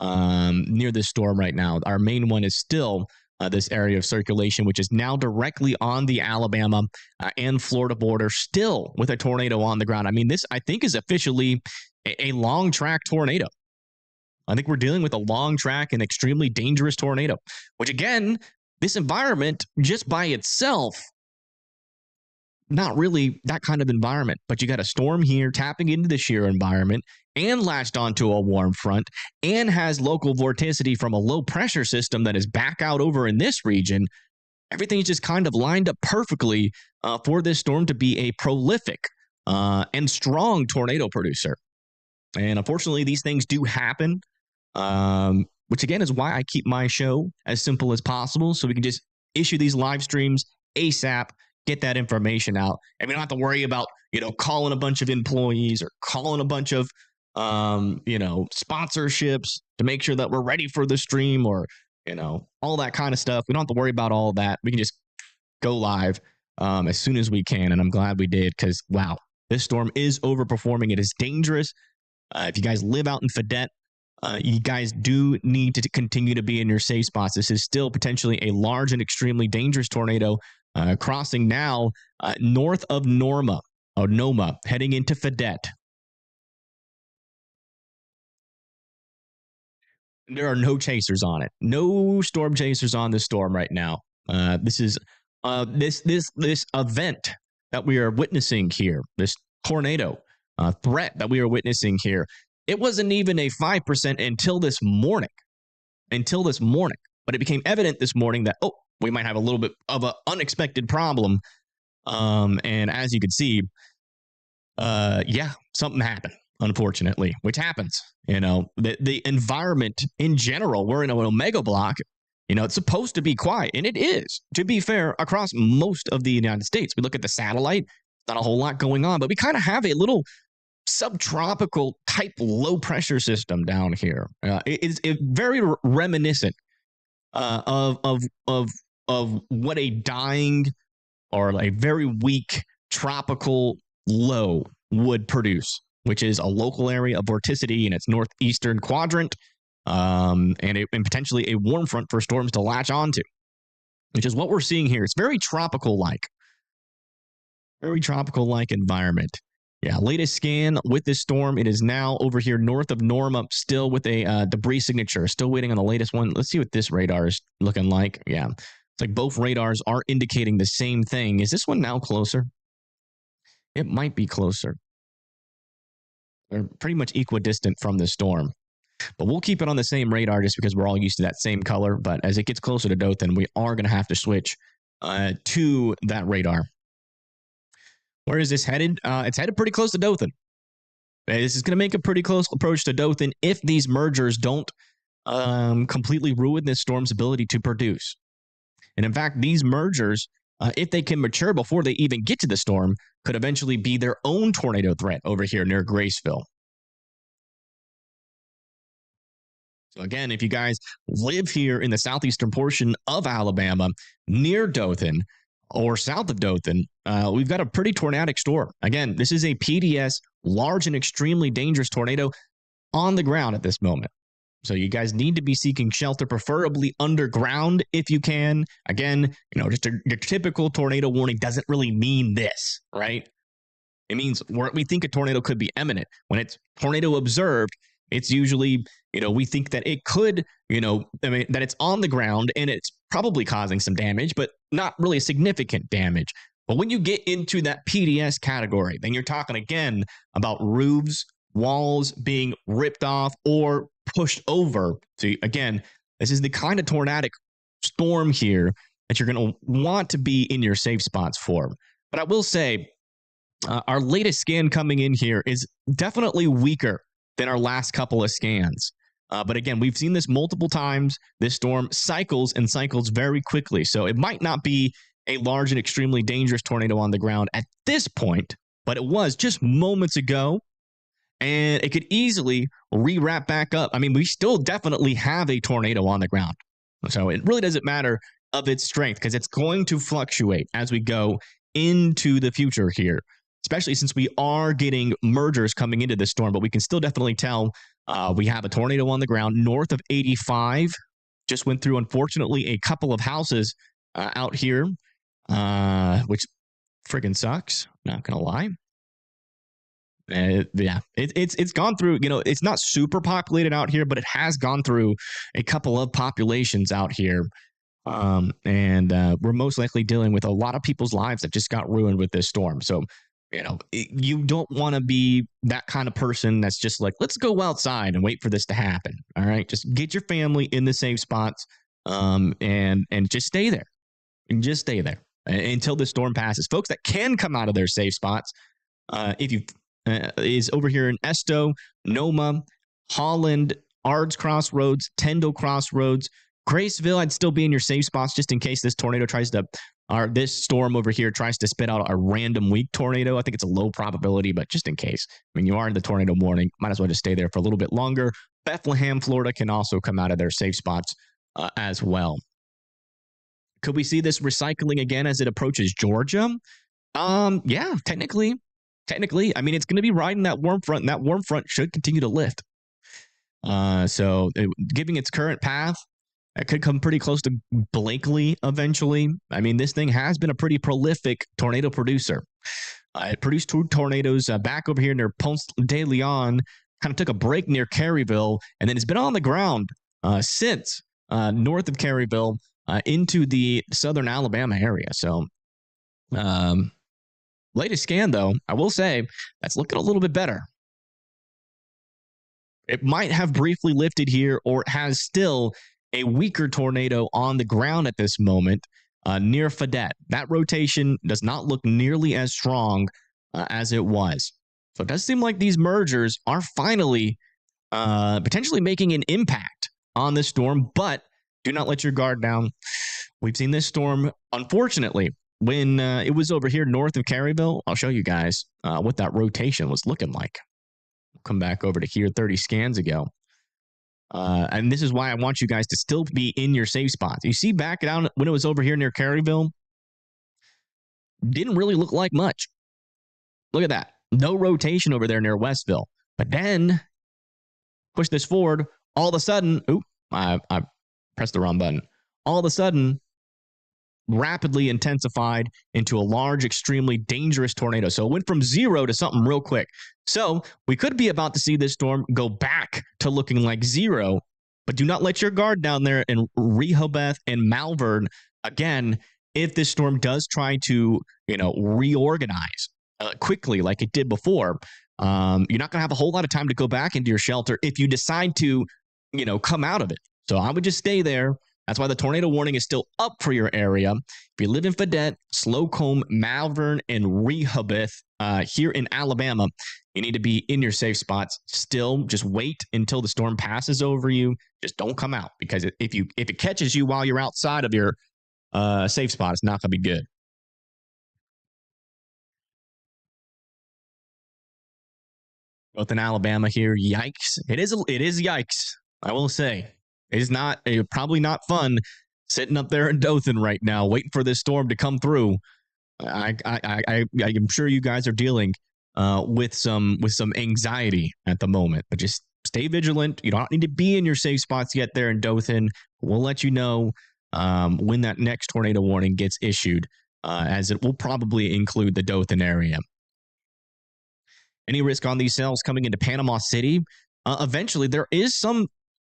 near this storm right now. Our main one is still this area of circulation, which is now directly on the Alabama and Florida border, still with a tornado on the ground. I mean, this, I think, is officially a long track tornado. I think we're dealing with a long track and extremely dangerous tornado, which again, this environment just by itself, not really that kind of environment, but you got a storm here tapping into the shear environment and latched onto a warm front and has local vorticity from a low pressure system that is back out over in this region. Everything's just kind of lined up perfectly for this storm to be a prolific and strong tornado producer. And unfortunately, these things do happen, which again is why I keep my show as simple as possible, so we can just issue these live streams ASAP, get that information out, and we don't have to worry about, calling a bunch of employees or calling a bunch of, sponsorships to make sure that we're ready for the stream or, all that kind of stuff. We don't have to worry about all of that. We can just go live as soon as we can. And I'm glad we did, because, wow, this storm is overperforming. It is dangerous. If you guys live out in Fayette, you guys do need to continue to be in your safe spots. This is still potentially a large and extremely dangerous tornado crossing now north of Noma, heading into Fayette. There are no chasers on it. No storm chasers on this storm right now. This is this event that we are witnessing here, this tornado threat that we are witnessing here, it wasn't even a 5% until this morning. But it became evident this morning that, we might have a little bit of an unexpected problem. And as you can see, something happened, unfortunately, which happens. The environment in general, we're in an omega block. It's supposed to be quiet, and it is, to be fair, across most of the United States. We look at the satellite, not a whole lot going on, but we kind of have a little subtropical type low pressure system down here. It's very reminiscent of what a dying or a very weak tropical low would produce, which is a local area of vorticity in its northeastern quadrant, and potentially a warm front for storms to latch onto, which is what we're seeing here. It's very tropical-like environment. Yeah, latest scan with this storm, it is now over here north of Norma, still with a debris signature. Still waiting on the latest one. Let's see what this radar is looking like. Yeah, it's like both radars are indicating the same thing. Is this one now closer? It might be closer. They're pretty much equidistant from the storm. But we'll keep it on the same radar just because we're all used to that same color. But as it gets closer to Dothan, we are going to have to switch to that radar. Where is this headed? It's headed pretty close to Dothan. This is going to make a pretty close approach to Dothan if these mergers don't completely ruin this storm's ability to produce. And in fact, these mergers, if they can mature before they even get to the storm, could eventually be their own tornado threat over here near Graceville. So again, if you guys live here in the southeastern portion of Alabama, near Dothan or south of Dothan, we've got a pretty tornadic storm. Again, this is a PDS, large and extremely dangerous tornado on the ground at this moment. So you guys need to be seeking shelter, preferably underground if you can. Again, just your typical tornado warning doesn't really mean this, right? It means we think a tornado could be imminent. When it's tornado observed, it's usually, we think that it could, that it's on the ground and it's probably causing some damage, but not really significant damage. But when you get into that PDS category, then you're talking again about roofs, walls being ripped off or pushed over. So again, this is the kind of tornadic storm here that you're going to want to be in your safe spots for. But I will say, our latest scan coming in here is definitely weaker than our last couple of scans. But again, we've seen this multiple times. This storm cycles and cycles very quickly. So it might not be a large and extremely dangerous tornado on the ground at this point, but it was just moments ago. And it could easily re-wrap back up. I mean, we still definitely have a tornado on the ground. So it really doesn't matter of its strength because it's going to fluctuate as we go into the future here, especially since we are getting mergers coming into this storm. But we can still definitely tell we have a tornado on the ground north of 85. Just went through, unfortunately, a couple of houses out here, which friggin' sucks. Not going to lie. It's gone through, it's not super populated out here, but it has gone through a couple of populations out here. And we're most likely dealing with a lot of people's lives that just got ruined with this storm. So, you don't want to be that kind of person that's just like, let's go outside and wait for this to happen. All right. Just get your family in the safe spots and just stay there. And just stay there until the storm passes. Folks that can come out of their safe spots, if you is over here in Esto, Noma, Holland, Ards Crossroads, Tyndall Crossroads, Graceville. I'd still be in your safe spots just in case this tornado this storm over here tries to spit out a random weak tornado. I think it's a low probability, but just in case. I mean, you are in the tornado warning. Might as well just stay there for a little bit longer. Bethlehem, Florida can also come out of their safe spots as well. Could we see this recycling again as it approaches Georgia? Yeah, technically. I mean, it's going to be riding that warm front, and that warm front should continue to lift. Giving its current path, it could come pretty close to Blakely eventually. I mean, this thing has been a pretty prolific tornado producer. It produced 2 tornadoes back over here near Ponce de Leon, kind of took a break near Caryville, and then it's been on the ground since north of Caryville. into the southern Alabama area. So, latest scan, though, I will say that's looking a little bit better. It might have briefly lifted here, or it has still a weaker tornado on the ground at this moment near Fayette. That rotation does not look nearly as strong as it was. So it does seem like these mergers are finally potentially making an impact on this storm, but do not let your guard down. We've seen this storm, unfortunately, when it was over here north of Caryville. I'll show you guys what that rotation was looking like. We'll come back over to here 30 scans ago. And this is why I want you guys to still be in your safe spots. You see back down when it was over here near Caryville, didn't really look like much. Look at that. No rotation over there near Westville. But then, push this forward, all of a sudden, I pressed the wrong button. All of a sudden, rapidly intensified into a large, extremely dangerous tornado. So it went from 0 to something real quick. So we could be about to see this storm go back to looking like 0, but do not let your guard down there in Rehoboth and Malvern again if this storm does try to, reorganize quickly like it did before. You're not going to have a whole lot of time to go back into your shelter if you decide to, come out of it. So I would just stay there. That's why the tornado warning is still up for your area. If you live in Fayette, Slocomb, Malvern, and Rehoboth here in Alabama, you need to be in your safe spots. Still, just wait until the storm passes over you. Just don't come out, because if it catches you while you're outside of your safe spot, it's not going to be good. Both in Alabama here, yikes! It is yikes. I will say. It is probably not fun sitting up there in Dothan right now, waiting for this storm to come through. I am sure you guys are dealing with some anxiety at the moment, but just stay vigilant. You don't need to be in your safe spots yet there in Dothan. We'll let you know when that next tornado warning gets issued, as it will probably include the Dothan area. Any risk on these cells coming into Panama City? Eventually,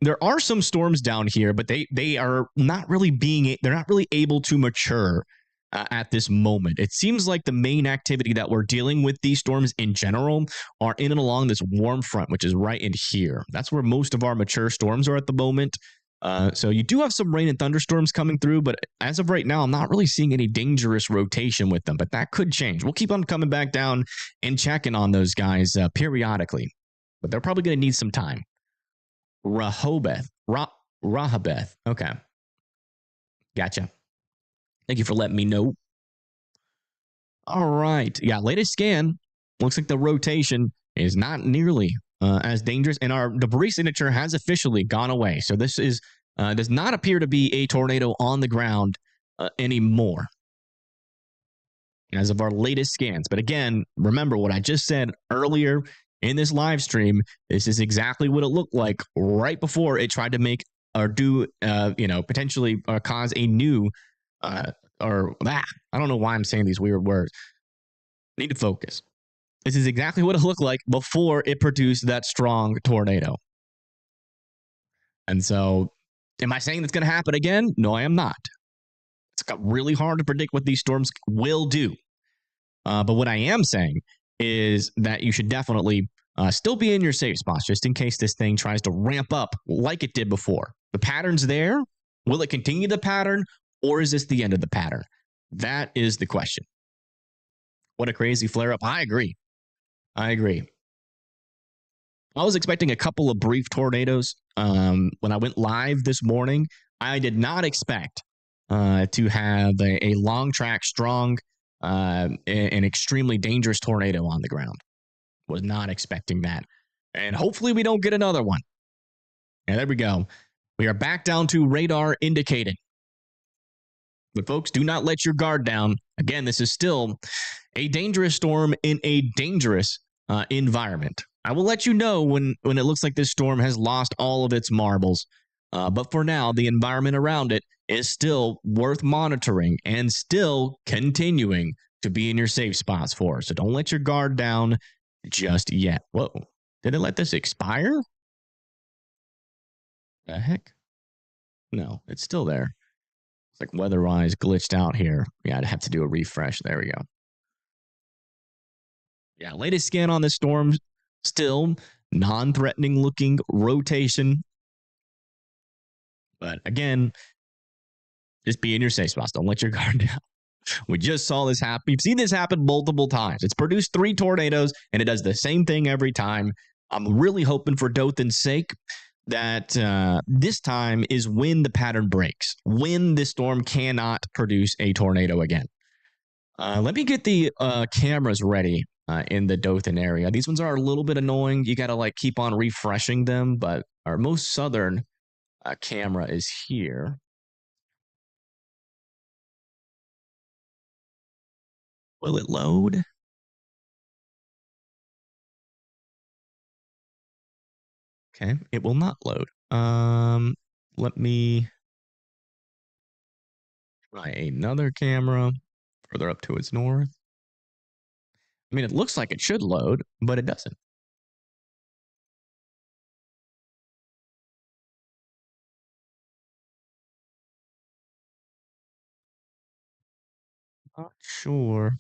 there are some storms down here, but they are not really able to mature at this moment. It seems like the main activity that we're dealing with these storms in general are in and along this warm front, which is right in here. That's where most of our mature storms are at the moment. So you do have some rain and thunderstorms coming through, but as of right now, I'm not really seeing any dangerous rotation with them, but that could change. We'll keep on coming back down and checking on those guys periodically, but they're probably going to need some time. Rehoboth. Okay. Gotcha. Thank you for letting me know. All right. Yeah, latest scan. Looks like the rotation is not nearly as dangerous, and our debris signature has officially gone away. So this does not appear to be a tornado on the ground anymore as of our latest scans. But again, remember what I just said earlier in this live stream. This is exactly what it looked like right before it tried to make or do, potentially cause a new, I don't know why I'm saying these weird words. I need to focus. This is exactly what it looked like before it produced that strong tornado. And so, am I saying that's going to happen again? No, I am not. It's got really hard to predict what these storms will do. But what I am saying is that you should definitely still be in your safe spots just in case this thing tries to ramp up like it did before. The pattern's there. Will it continue the pattern, or is this the end of the pattern? That is the question. What a crazy flare-up. I agree. I was expecting a couple of brief tornadoes when I went live this morning. I did not expect to have a long track, strong, an extremely dangerous tornado on the ground. Was not expecting that. And hopefully we don't get another one. And there we go. We are back down to radar indicating. But folks, do not let your guard down. Again, this is still a dangerous storm in a dangerous environment. I will let you know when it looks like this storm has lost all of its marbles. But for now, the environment around it is still worth monitoring and still continuing to be in your safe spots for. So don't let your guard down just yet. Whoa. Did it let this expire? The heck? No, it's still there. It's like weather-wise glitched out here. Yeah, I'd have to do a refresh. There we go. Yeah, latest scan on this storm, still non-threatening looking rotation. But again, just be in your safe spots. Don't let your guard down. We just saw this happen. We've seen this happen multiple times. It's produced 3 tornadoes, and it does the same thing every time. I'm really hoping for Dothan's sake that this time is when the pattern breaks, when this storm cannot produce a tornado again. Let me get the cameras ready in the Dothan area. These ones are a little bit annoying. You got to like keep on refreshing them, but our most southern camera is here. Will it load? Okay, it will not load. Let me try another camera further up to its north. I mean, it looks like it should load, but it doesn't. Not sure.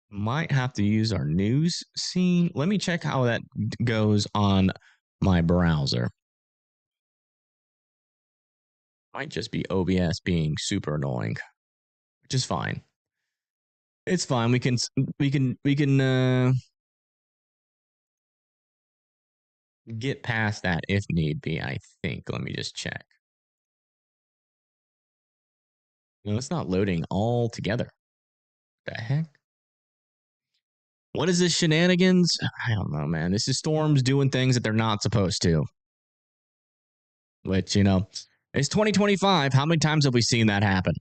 Might have to use our news scene. Let me check how that goes on my browser. Might just be OBS being super annoying, which is fine. It's fine. We can get past that if need be, I think. Let me just check. No, it's not loading all together. The heck? What is this shenanigans? I don't know, man. This is storms doing things that they're not supposed to. Which, it's 2025. How many times have we seen that happen?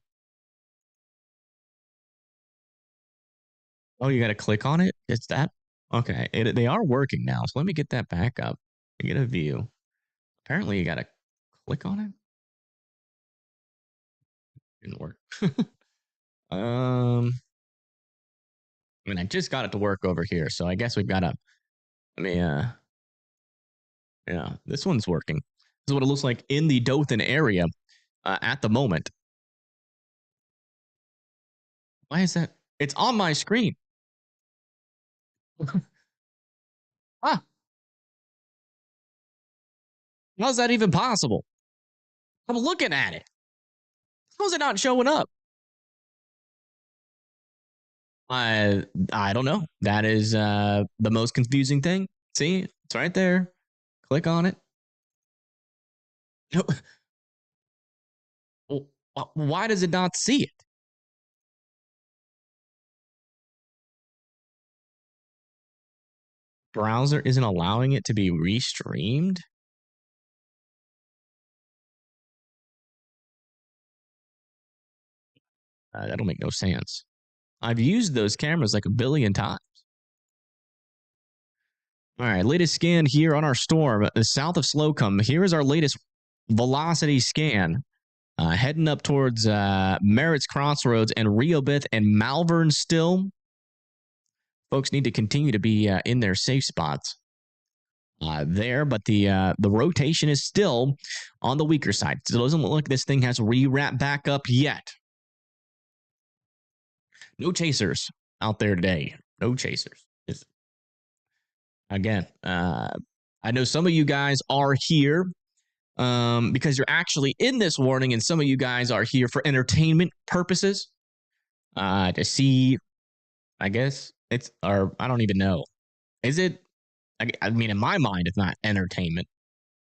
Oh, you got to click on it? It's that? Okay. They are working now. So let me get that back up. Get a view. Apparently, you got to click on it. Didn't work. I mean, I just got it to work over here. So I guess we've got to, yeah, this one's working. This is what it looks like in the Dothan area at the moment. Why is that? It's on my screen. Ah, how's that even possible? I'm looking at it. How's it not showing up? I don't know. That is the most confusing thing. See, it's right there. Click on it. Why does it not see it? Browser isn't allowing it to be restreamed. That'll make no sense. I've used those cameras like a billion times. All right, latest scan here on our storm, south of Slocum. Here is our latest velocity scan. Heading up towards Merritt's Crossroads and Rehoboth and Malvern still. Folks need to continue to be in their safe spots there, but the rotation is still on the weaker side. So it doesn't look like this thing has rewrapped back up yet. No chasers out there today. No chasers. Again, I know some of you guys are here because you're actually in this warning, and some of you guys are here for entertainment purposes to see, I guess it's, or I don't even know. Is it? I mean, in my mind, it's not entertainment,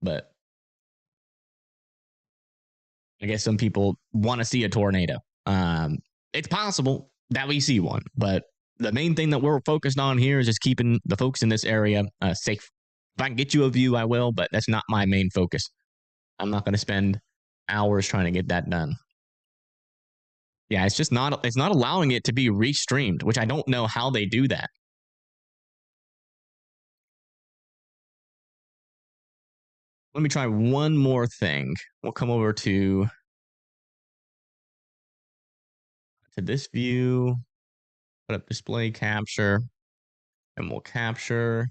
but I guess some people want to see a tornado. It's possible that we see one, but the main thing that we're focused on here is just keeping the folks in this area safe. If I can get you a view, I will, but that's not my main focus. I'm not going to spend hours trying to get that done. Yeah, it's not allowing it to be restreamed, which I don't know how they do that. Let me try one more thing. We'll come over to this view, put up display capture, and we'll capture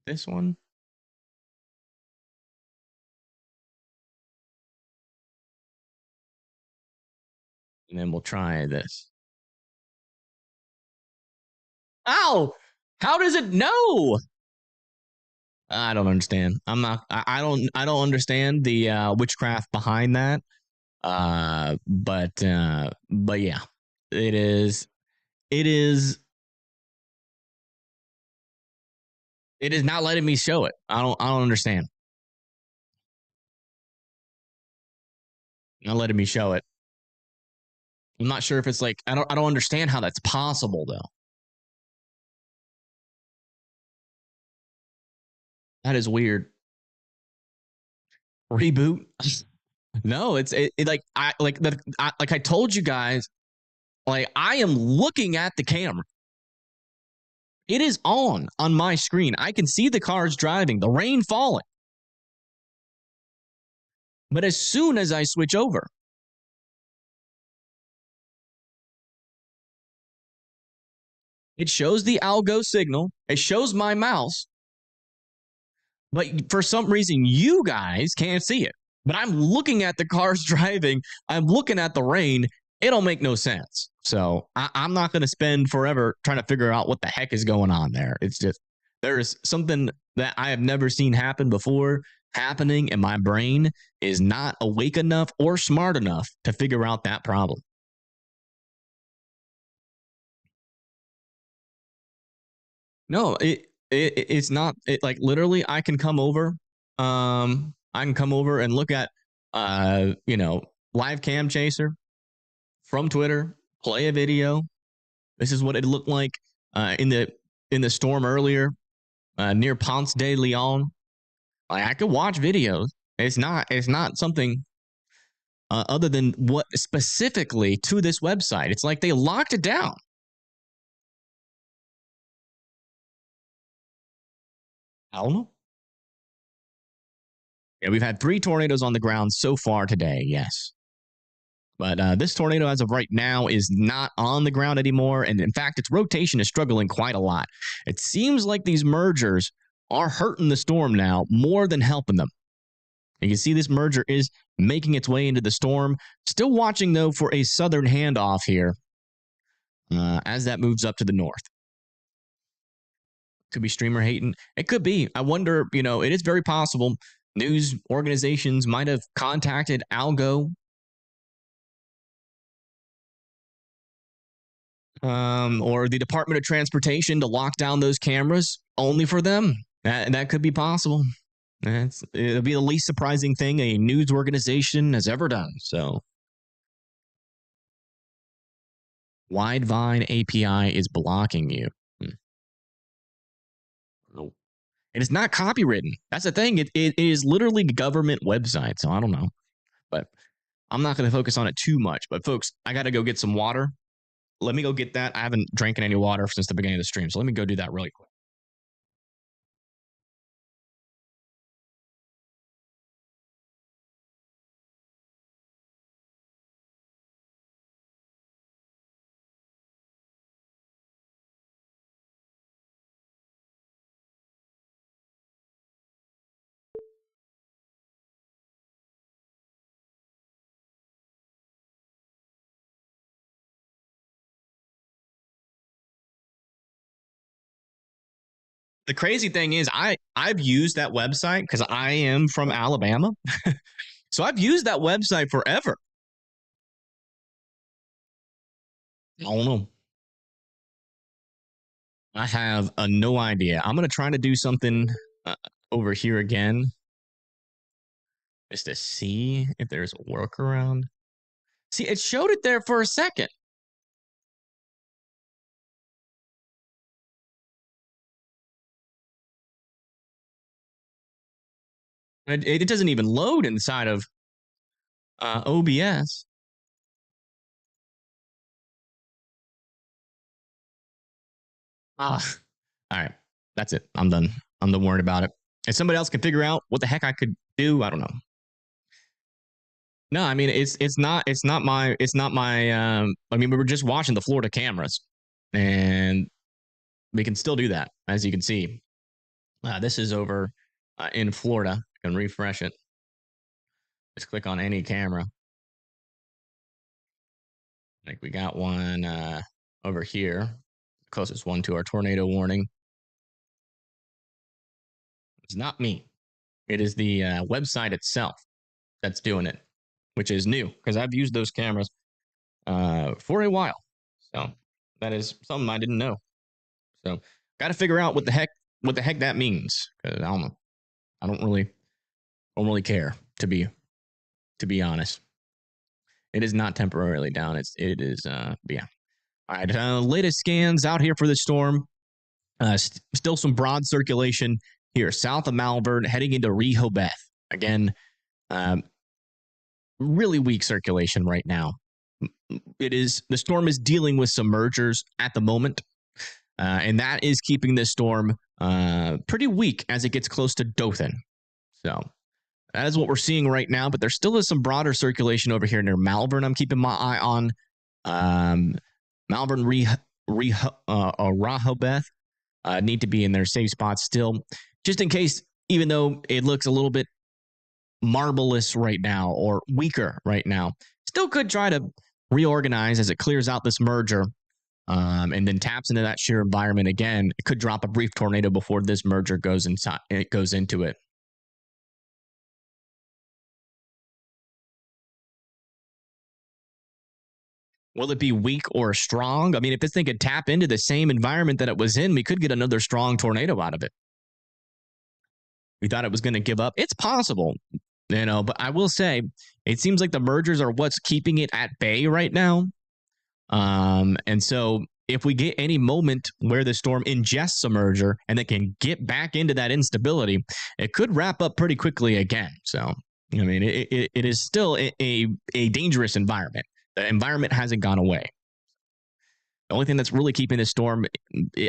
This one. And then we'll try this. Ow! How does it know? I don't understand. I'm not. I don't understand the witchcraft behind that. But yeah, it is. It is. It is not letting me show it. I don't. I don't understand. Not letting me show it. I'm not sure if it's like I don't. I don't understand how that's possible though. That is weird. Reboot. No, it like like I told you guys. Like I am looking at the camera. It is on my screen. I can see the cars driving, the rain falling. But as soon as I switch over, it shows the algo signal. It shows my mouse. But for some reason, you guys can't see it. But I'm looking at the cars driving. I'm looking at the rain. It don't make no sense. So I'm not going to spend forever trying to figure out what the heck is going on there. It's just there's something that I have never seen happen before happening, and my brain is not awake enough or smart enough to figure out that problem. No, it's not. It like literally, I can come over. I can come over and look at live cam chaser from Twitter, play a video. This is what it looked like in the storm earlier near Ponce de Leon. Like, I could watch videos. It's not something other than what specifically to this website. It's like they locked it down. I don't know. Yeah, we've had 3 tornadoes on the ground so far today. Yes. But this tornado, as of right now, is not on the ground anymore. And in fact, its rotation is struggling quite a lot. It seems like these mergers are hurting the storm now more than helping them. You can see this merger is making its way into the storm. Still watching, though, for a southern handoff here as that moves up to the north. Could be streamer hating. It could be. I wonder, it is very possible news organizations might have contacted Algo or the Department of Transportation to lock down those cameras only for them. That could be possible. It'll be the least surprising thing a news organization has ever done. So, Widevine API is blocking you. No. It is not copywritten. That's the thing. It is literally a government website. So I don't know. But I'm not going to focus on it too much. But folks, I got to go get some water. Let me go get that. I haven't drank any water since the beginning of the stream. So let me go do that really quick. The crazy thing is I've used that website because I am from Alabama. So I've used that website forever. I don't know. I have no idea. I'm going to try to do something over here again just to see if there's a workaround. See, it showed it there for a second. It doesn't even load inside of OBS. All right. That's it. I'm done. I'm done worried about it. If somebody else can figure out what the heck I could do, I don't know. No, I mean it's not my I mean we were just watching the Florida cameras and we can still do that, as you can see. This is over in Florida. I can refresh it. Just click on any camera. Like we got one over here, closest one to our tornado warning. It's not me. It is the website itself that's doing it, which is new because I've used those cameras for a while. So that is something I didn't know. So got to figure out what the heck that means, because I don't really care, to be honest. It is not temporarily down. It is yeah. All right, latest scans out here for the storm. Still some broad circulation here south of Malvern, heading into Rehoboth. Again, really weak circulation right now. The storm is dealing with some mergers at the moment, and that is keeping this storm pretty weak as it gets close to Dothan. So that is what we're seeing right now, but there still is some broader circulation over here near Malvern. I'm keeping my eye on Malvern, Rehoboth. Need to be in their safe spots still, just in case, even though it looks a little bit marvelous right now or weaker right now, still could try to reorganize as it clears out this merger and then taps into that shear environment again. It could drop a brief tornado before this merger goes into it. Will it be weak or strong? I mean, if this thing could tap into the same environment that it was in, we could get another strong tornado out of it. We thought it was going to give up. It's possible, but I will say it seems like the mergers are what's keeping it at bay right now. And so if we get any moment where the storm ingests a merger and it can get back into that instability, it could wrap up pretty quickly again. So, I mean, it is still a dangerous environment. The environment hasn't gone away. The only thing that's really keeping this storm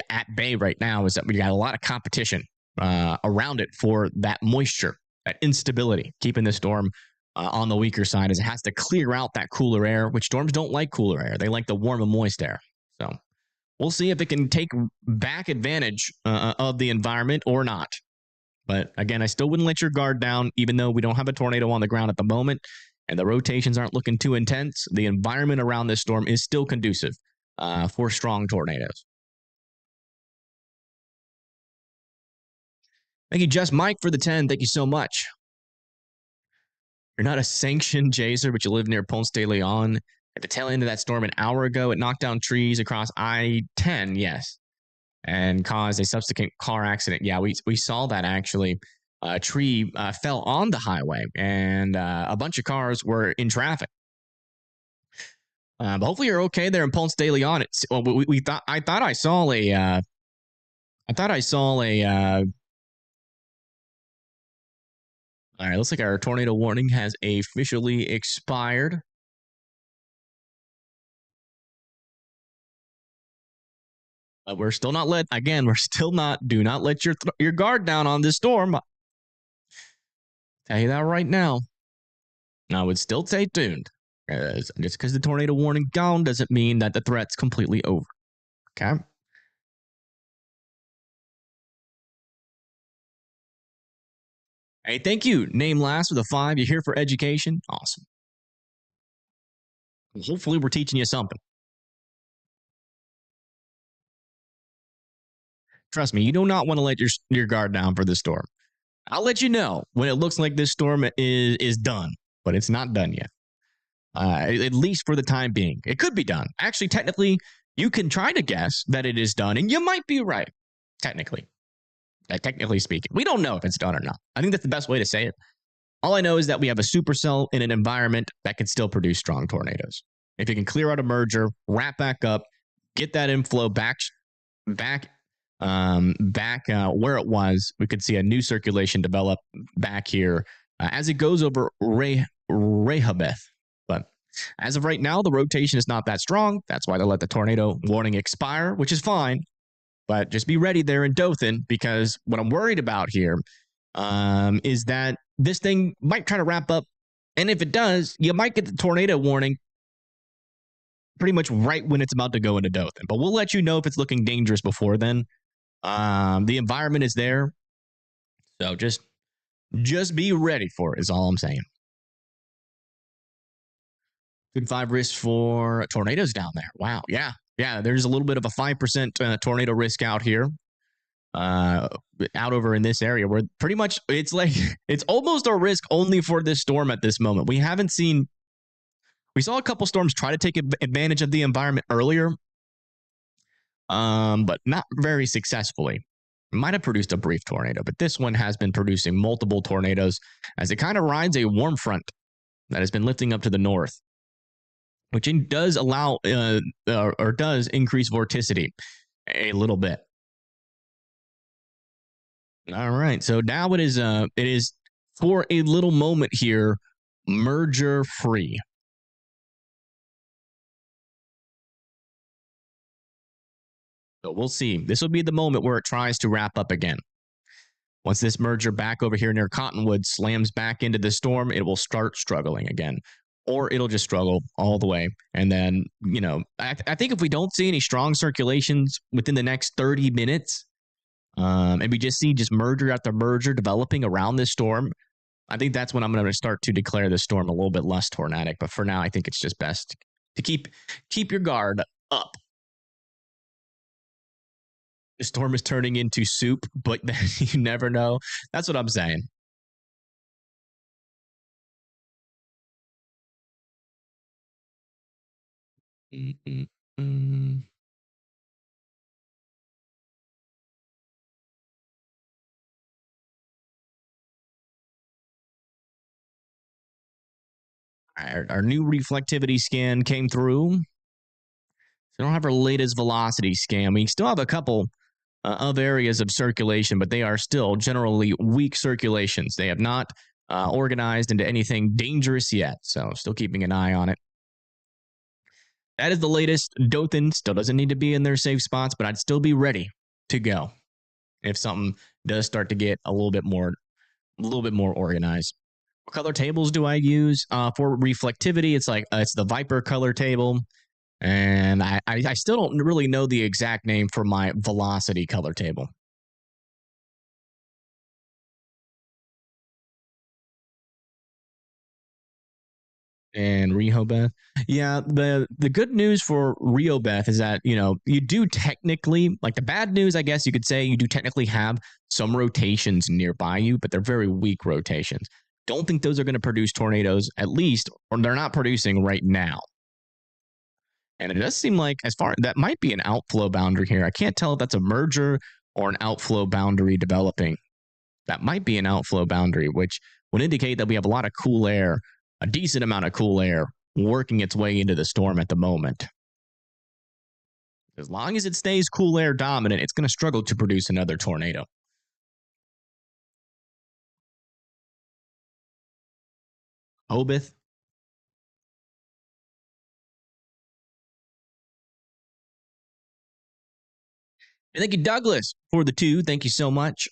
at bay right now is that we got a lot of competition around it for that moisture, that instability, keeping the storm on the weaker side, as it has to clear out that cooler air, which storms don't like cooler air. They like the warm and moist air. So we'll see if it can take back advantage of the environment or not. But again, I still wouldn't let your guard down, even though we don't have a tornado on the ground at the moment and the rotations aren't looking too intense. The environment around this storm is still conducive for strong tornadoes. Thank you, Just Mike, for the 10. Thank you so much. You're not a sanctioned chaser, but you live near Ponce de Leon. At the tail end of that storm an hour ago, it knocked down trees across I-10, yes, and caused a subsequent car accident. Yeah, we saw that, actually. A tree fell on the highway, and a bunch of cars were in traffic. But hopefully you're okay there in Ponce de Leon. I thought I saw a all right, looks like our tornado warning has officially expired. But we're still not do not let your guard down on this storm. I'll tell you that right now. I would still stay tuned. Just because the tornado warning gone doesn't mean that the threat's completely over. Okay? Hey, thank you. Name last with a 5. You're here for education. Awesome. Hopefully we're teaching you something. Trust me, you do not want to let your guard down for this storm. I'll let you know when it looks like this storm is done, but it's not done yet. At least for the time being. It could be done. Actually, technically, you can try to guess that it is done, and you might be right, technically. Technically speaking. We don't know if it's done or not. I think that's the best way to say it. All I know is that we have a supercell in an environment that can still produce strong tornadoes. If it can clear out a merger, wrap back up, get that inflow back where it was, we could see a new circulation develop back here as it goes over Rehoboth. But as of right now, the rotation is not that strong. That's why they let the tornado warning expire, which is fine. But just be ready there in Dothan, because what I'm worried about here is that this thing might try to wrap up. And if it does, you might get the tornado warning pretty much right when it's about to go into Dothan. But we'll let you know if it's looking dangerous before then. The environment is there. So just be ready for it is all I'm saying. 5 risk for tornadoes down there. Wow. Yeah. Yeah. There's a little bit of a 5% tornado risk out here. Out over in this area where pretty much it's like it's almost a risk only for this storm at this moment. We saw a couple storms try to take advantage of the environment earlier, but not very successfully. It might have produced a brief tornado, but this one has been producing multiple tornadoes as it kind of rides a warm front that has been lifting up to the north, which does allow or does increase vorticity a little bit. All right, so now it is for a little moment here, merger free. So we'll see. This will be the moment where it tries to wrap up again. Once this merger back over here near Cottonwood slams back into the storm, it will start struggling again. Or it'll just struggle all the way. And then, I think if we don't see any strong circulations within the next 30 minutes, and we just see merger after merger developing around this storm, I think that's when I'm going to start to declare the storm a little bit less tornadic. But for now, I think it's just best to keep your guard up. The storm is turning into soup, but then you never know. That's what I'm saying. Our new reflectivity scan came through. So we don't have our latest velocity scan. We still have a couple of areas of circulation, but they are still generally weak circulations. They have not organized into anything dangerous yet. So still keeping an eye on it. That is the latest. Dothan still doesn't need to be in their safe spots, but I'd still be ready to go if something does start to get a little bit more organized. What color tables do I use for reflectivity? It's the Viper color table, and I still don't really know the exact name for my velocity color table. And Rehoboth. Yeah, the good news for Rehoboth is that, you do technically, like the bad news, I guess you could say, you do technically have some rotations nearby you, but they're very weak rotations. Don't think those are going to produce tornadoes, at least, or they're not producing right now. And it does seem like that might be an outflow boundary here. I can't tell if that's a merger or an outflow boundary developing. That might be an outflow boundary, which would indicate that we have a lot of cool air, a decent amount of cool air working its way into the storm at the moment. As long as it stays cool air dominant, it's going to struggle to produce another tornado. Obith. And thank you, Douglas, for the 2. Thank you so much.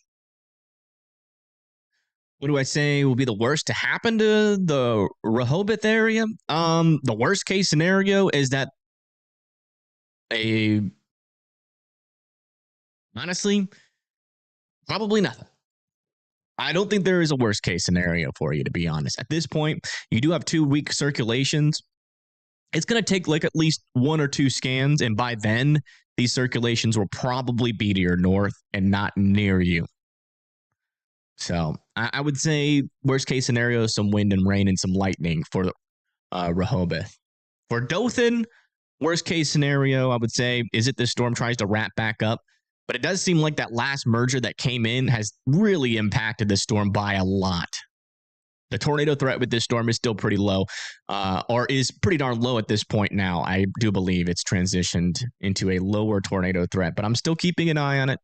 What do I say will be the worst to happen to the Rehoboth area? The worst case scenario is that honestly, probably nothing. I don't think there is a worst case scenario for you, to be honest. At this point, you do have 2 weak circulations. It's going to take at least 1 or 2 scans, and by then, these circulations will probably be to your north and not near you. So I would say worst case scenario, some wind and rain and some lightning for Rehoboth. For Dothan, worst case scenario, I would say, is it this storm tries to wrap back up? But it does seem like that last merger that came in has really impacted the storm by a lot. The tornado threat with this storm is still pretty low, or is pretty darn low at this point now. I do believe it's transitioned into a lower tornado threat, but I'm still keeping an eye on it.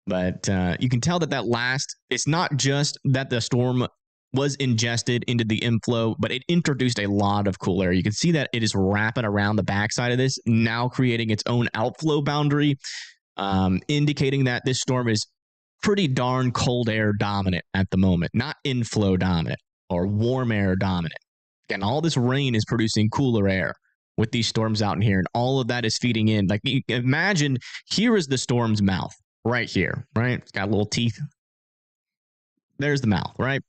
But you can tell that it's not just that the storm was ingested into the inflow, but it introduced a lot of cool air. You can see that it is wrapping around the backside of this, now creating its own outflow boundary, indicating that this storm is pretty darn cold air dominant at the moment, not inflow dominant or warm air dominant. Again, all this rain is producing cooler air with these storms out in here, and all of that is feeding in. Like, you imagine, here is the storm's mouth. Right here, right? It's got little teeth. there's the mouth, right?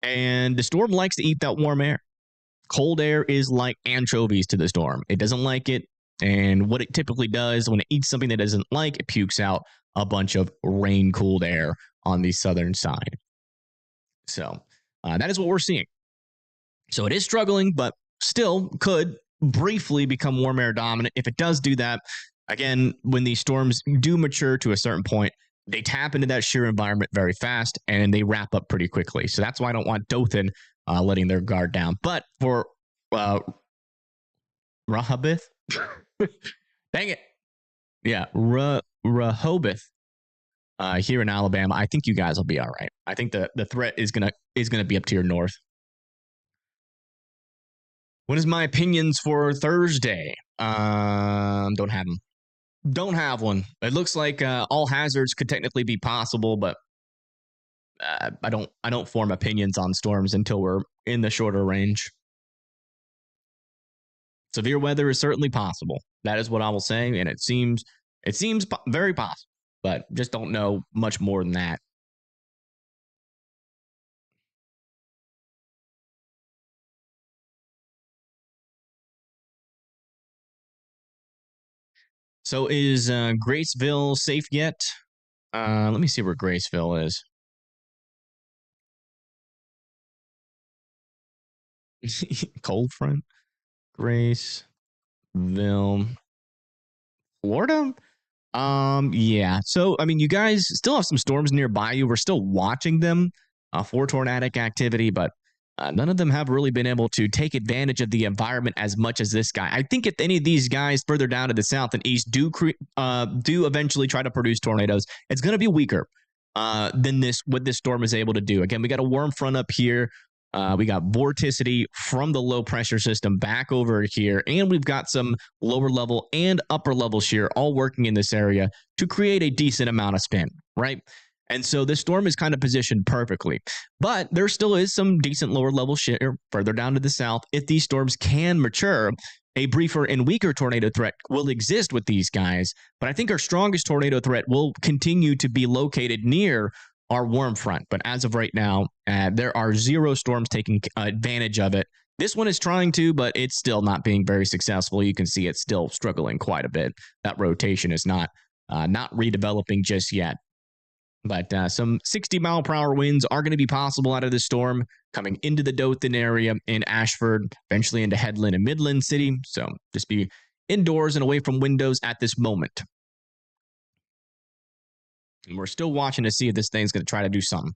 And the storm likes to eat that warm air. Cold air is like anchovies to the storm. It doesn't like it. And what it typically does when it eats something that it doesn't like, it pukes out a bunch of rain cooled air on the southern side. So that is what we're seeing. So it is struggling, but still could briefly become warm air dominant. If it does do that, again, when these storms do mature to a certain point, they tap into that shear environment very fast and they wrap up pretty quickly. So that's why I don't want Dothan letting their guard down. But for Rehoboth, dang it. Yeah, Rehoboth here in Alabama, I think you guys will be all right. I think the threat is gonna be up to your north. What is my opinions for Thursday? Don't have them. Don't have one. It looks like all hazards could technically be possible, but I don't form opinions on storms until we're in the shorter range. Severe weather is certainly possible. That is what I will say, and it seems very possible, but just don't know much more than that. So is Graceville safe yet? Let me see where Graceville is. Cold front, Graceville, Florida. Yeah. So I mean, you guys still have some storms nearby you. We're still watching them for tornadic activity, but none of them have really been able to take advantage of the environment as much as this guy. I think if any of these guys further down to the south and east do eventually try to produce tornadoes, it's going to be weaker than what this storm is able to do. Again, we got a warm front up here. We got vorticity from the low pressure system back over here, and we've got some lower level and upper level shear all working in this area to create a decent amount of spin, right? And so this storm is kind of positioned perfectly. But there still is some decent lower level shear further down to the south. If these storms can mature, a briefer and weaker tornado threat will exist with these guys. But I think our strongest tornado threat will continue to be located near our warm front. But as of right now, there are 0 storms taking advantage of it. This one is trying to, but it's still not being very successful. You can see it's still struggling quite a bit. That rotation is not redeveloping just yet. But some 60-mile-per-hour winds are going to be possible out of the storm coming into the Dothan area in Ashford, eventually into Headland and Midland City. So just be indoors and away from windows at this moment. And we're still watching to see if this thing's going to try to do something.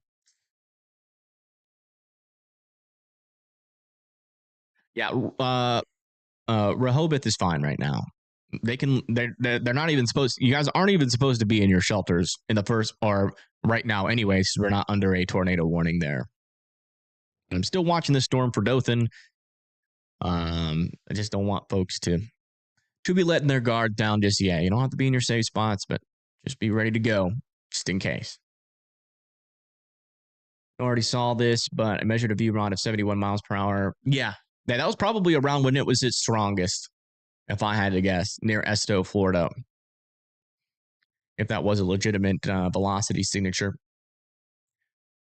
Yeah, Rehoboth is fine right now. They're not even supposed. You guys aren't even supposed to be in your shelters in the first or right now. Anyways, we're not under a tornado warning there. And I'm still watching the storm for Dothan. I just don't want folks to be letting their guard down just yet. You don't have to be in your safe spots, but just be ready to go just in case. I already saw this, but I measured a V rod of 71 miles per hour. Yeah, that was probably around when it was its strongest, if I had to guess, near Esto, Florida. If that was a legitimate velocity signature.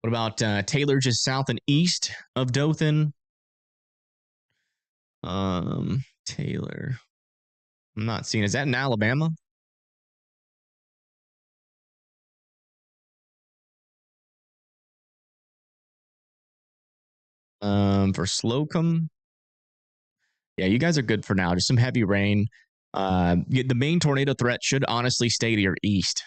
What about Taylor, just south and east of Dothan? Taylor. I'm not seeing. Is that in Alabama? For Slocum. Yeah, you guys are good for now. Just some heavy rain. The main tornado threat should honestly stay to your east.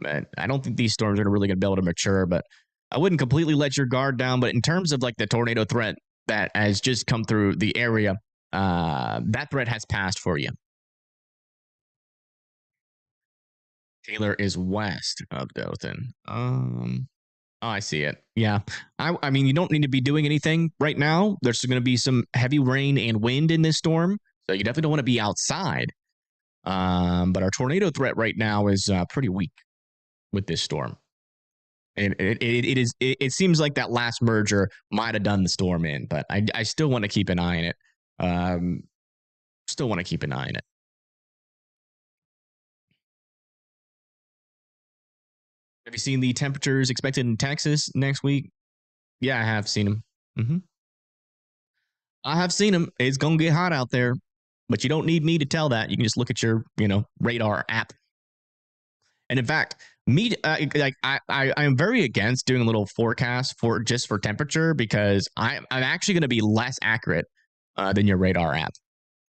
But I don't think these storms are really going to be able to mature, but I wouldn't completely let your guard down. But in terms of like the tornado threat that has just come through the area, that threat has passed for you. Taylor is west of Dothan. Oh, I see it. Yeah. I mean, you don't need to be doing anything right now. There's going to be some heavy rain and wind in this storm. So you definitely don't want to be outside. But our tornado threat right now is pretty weak with this storm. And it seems like that last merger might have done the storm in, but I still want to keep an eye on it. Still want to keep an eye on it. Have you seen the temperatures expected in Texas next week? Yeah, I have seen them. I have seen them. It's gonna get hot out there, but you don't need me to tell that. You can just look at your, radar app. And in fact, me I am very against doing a little forecast for temperature because I'm actually going to be less accurate than your radar app,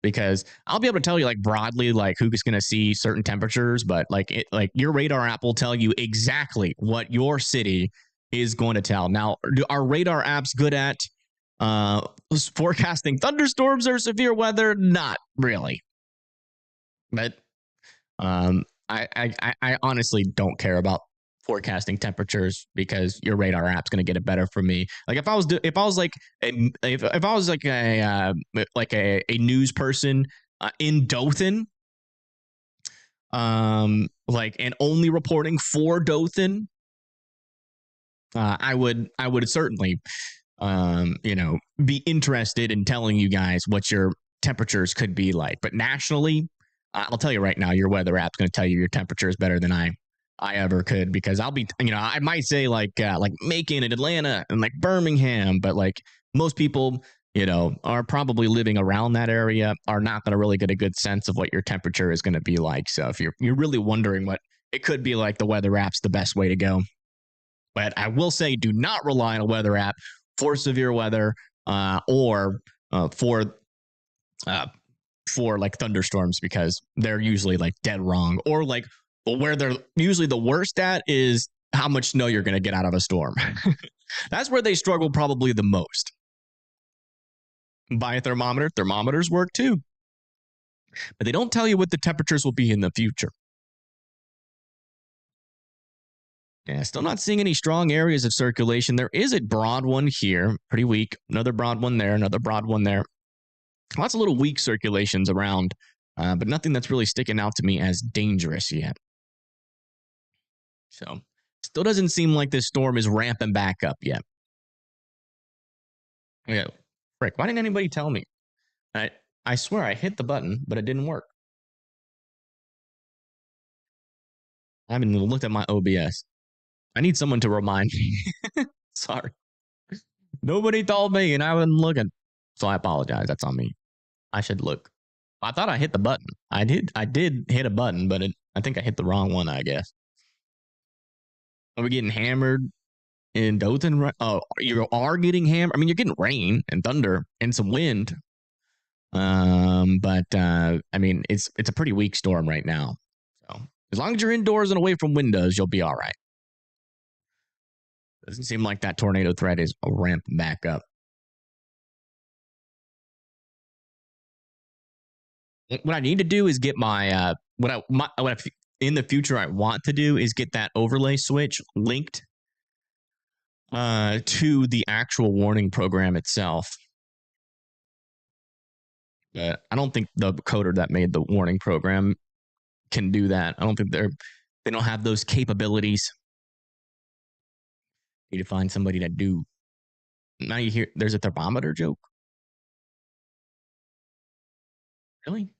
because I'll be able to tell you like broadly like who's going to see certain temperatures, but like your radar app will tell you exactly what your city is going to tell. Now, are radar apps good at forecasting thunderstorms or severe weather? Not really, but I honestly don't care about forecasting temperatures because your radar app's going to get it better for me. Like if I was a news person in Dothan, and only reporting for Dothan, I would certainly be interested in telling you guys what your temperatures could be like. But nationally, I'll tell you right now, your weather app's going to tell you your temperature is better than I ever could, because I'll be, I might say like Macon and Atlanta and like Birmingham, but like most people, are probably living around that area, are not going to really get a good sense of what your temperature is going to be like. So if you're really wondering what it could be like, the weather app's the best way to go. But I will say, do not rely on a weather app for severe weather or for like thunderstorms, because they're usually like dead wrong, or like where they're usually the worst at is how much snow you're going to get out of a storm. That's where they struggle probably the most. Buy a thermometer. Thermometers work too, but they don't tell you what the temperatures will be in the future. Yeah, still not seeing any strong areas of circulation. There is a broad one here, pretty weak. Another broad one there, another broad one there. Lots of little weak circulations around, but nothing that's really sticking out to me as dangerous yet. So, still doesn't seem like this storm is ramping back up yet. Yeah, frick, why didn't anybody tell me? I swear I hit the button, but it didn't work. I haven't even looked at my OBS. I need someone to remind me. Sorry. Nobody told me and I wasn't looking. So I apologize. That's on me. I should look. I thought I hit the button. I did hit a button, but I think I hit the wrong one, I guess. Are we getting hammered in Dothan? Oh, you are getting hammered. I mean, you're getting rain and thunder and some wind. But I mean, it's a pretty weak storm right now. So as long as you're indoors and away from windows, you'll be all right. Doesn't seem like that tornado threat is ramping back up. What I need to do is get my in the future I want to do is get that overlay switch linked to the actual warning program itself. I don't think the coder that made the warning program can do that. I don't think they don't have those capabilities. Need to find somebody to do. Now you hear there's a thermometer joke. Really?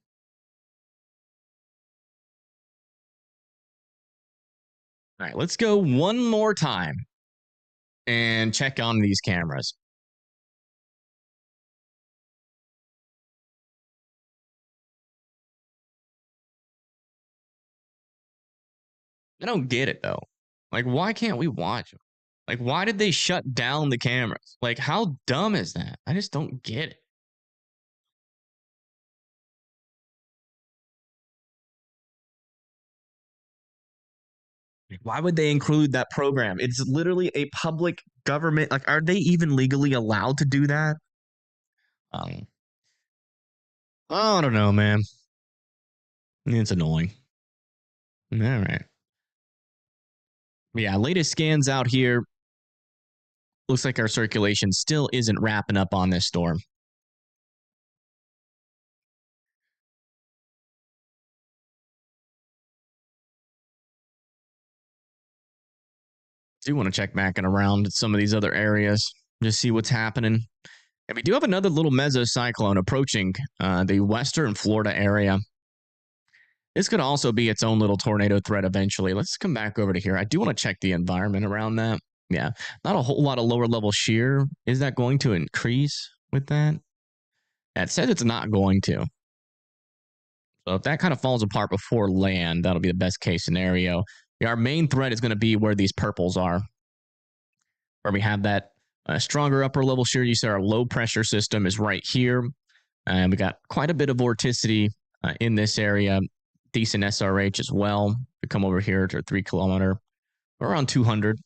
All right, let's go one more time and check on these cameras. I don't get it though. Like, why can't we watch them? Like, why did they shut down the cameras? Like, how dumb is that? I just don't get it. Why would they include that program? It's literally a public government. Like, are they even legally allowed to do that? I don't know, man. It's annoying. All right. Yeah, latest scans out here. Looks like our circulation still isn't wrapping up on this storm. Do want to check back and around some of these other areas, just see what's happening. And we do have another little mesocyclone approaching the western Florida area. This could also be its own little tornado threat eventually. Let's come back over to here. I do want to check the environment around that. Yeah, not a whole lot of lower level shear. Is that going to increase with that? It says it's not going to. So if that kind of falls apart before land, that'll be the best case scenario. Our main threat is going to be where these purples are, where we have that stronger upper level shear. You see our low pressure system is right here. And we got quite a bit of vorticity in this area. Decent SRH as well. We come over here to 3 kilometer, around 200.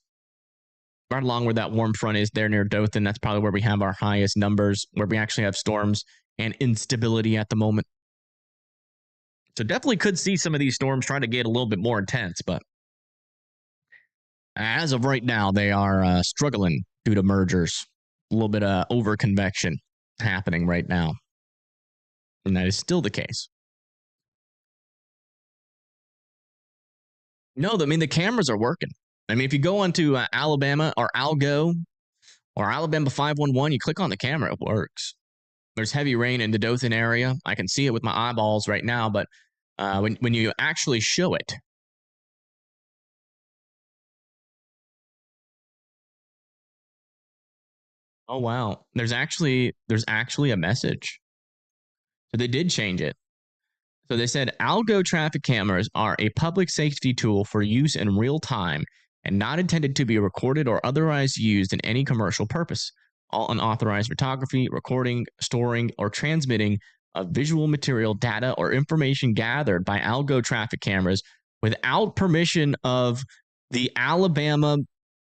Right along where that warm front is there near Dothan. That's probably where we have our highest numbers, where we actually have storms and instability at the moment. So definitely could see some of these storms trying to get a little bit more intense, but as of right now, they are struggling due to mergers. A little bit of over convection happening right now. And that is still the case. No, I mean, the cameras are working. I mean, if you go onto Alabama or Algo or Alabama 511, you click on the camera, it works. There's heavy rain in the Dothan area. I can see it with my eyeballs right now, but when you actually show it, oh wow, there's actually a message. So they did change it. So they said Algo traffic cameras are a public safety tool for use in real time and not intended to be recorded or otherwise used in any commercial purpose. All unauthorized photography, recording, storing, or transmitting of visual material, data, or information gathered by Algo traffic cameras without permission of the Alabama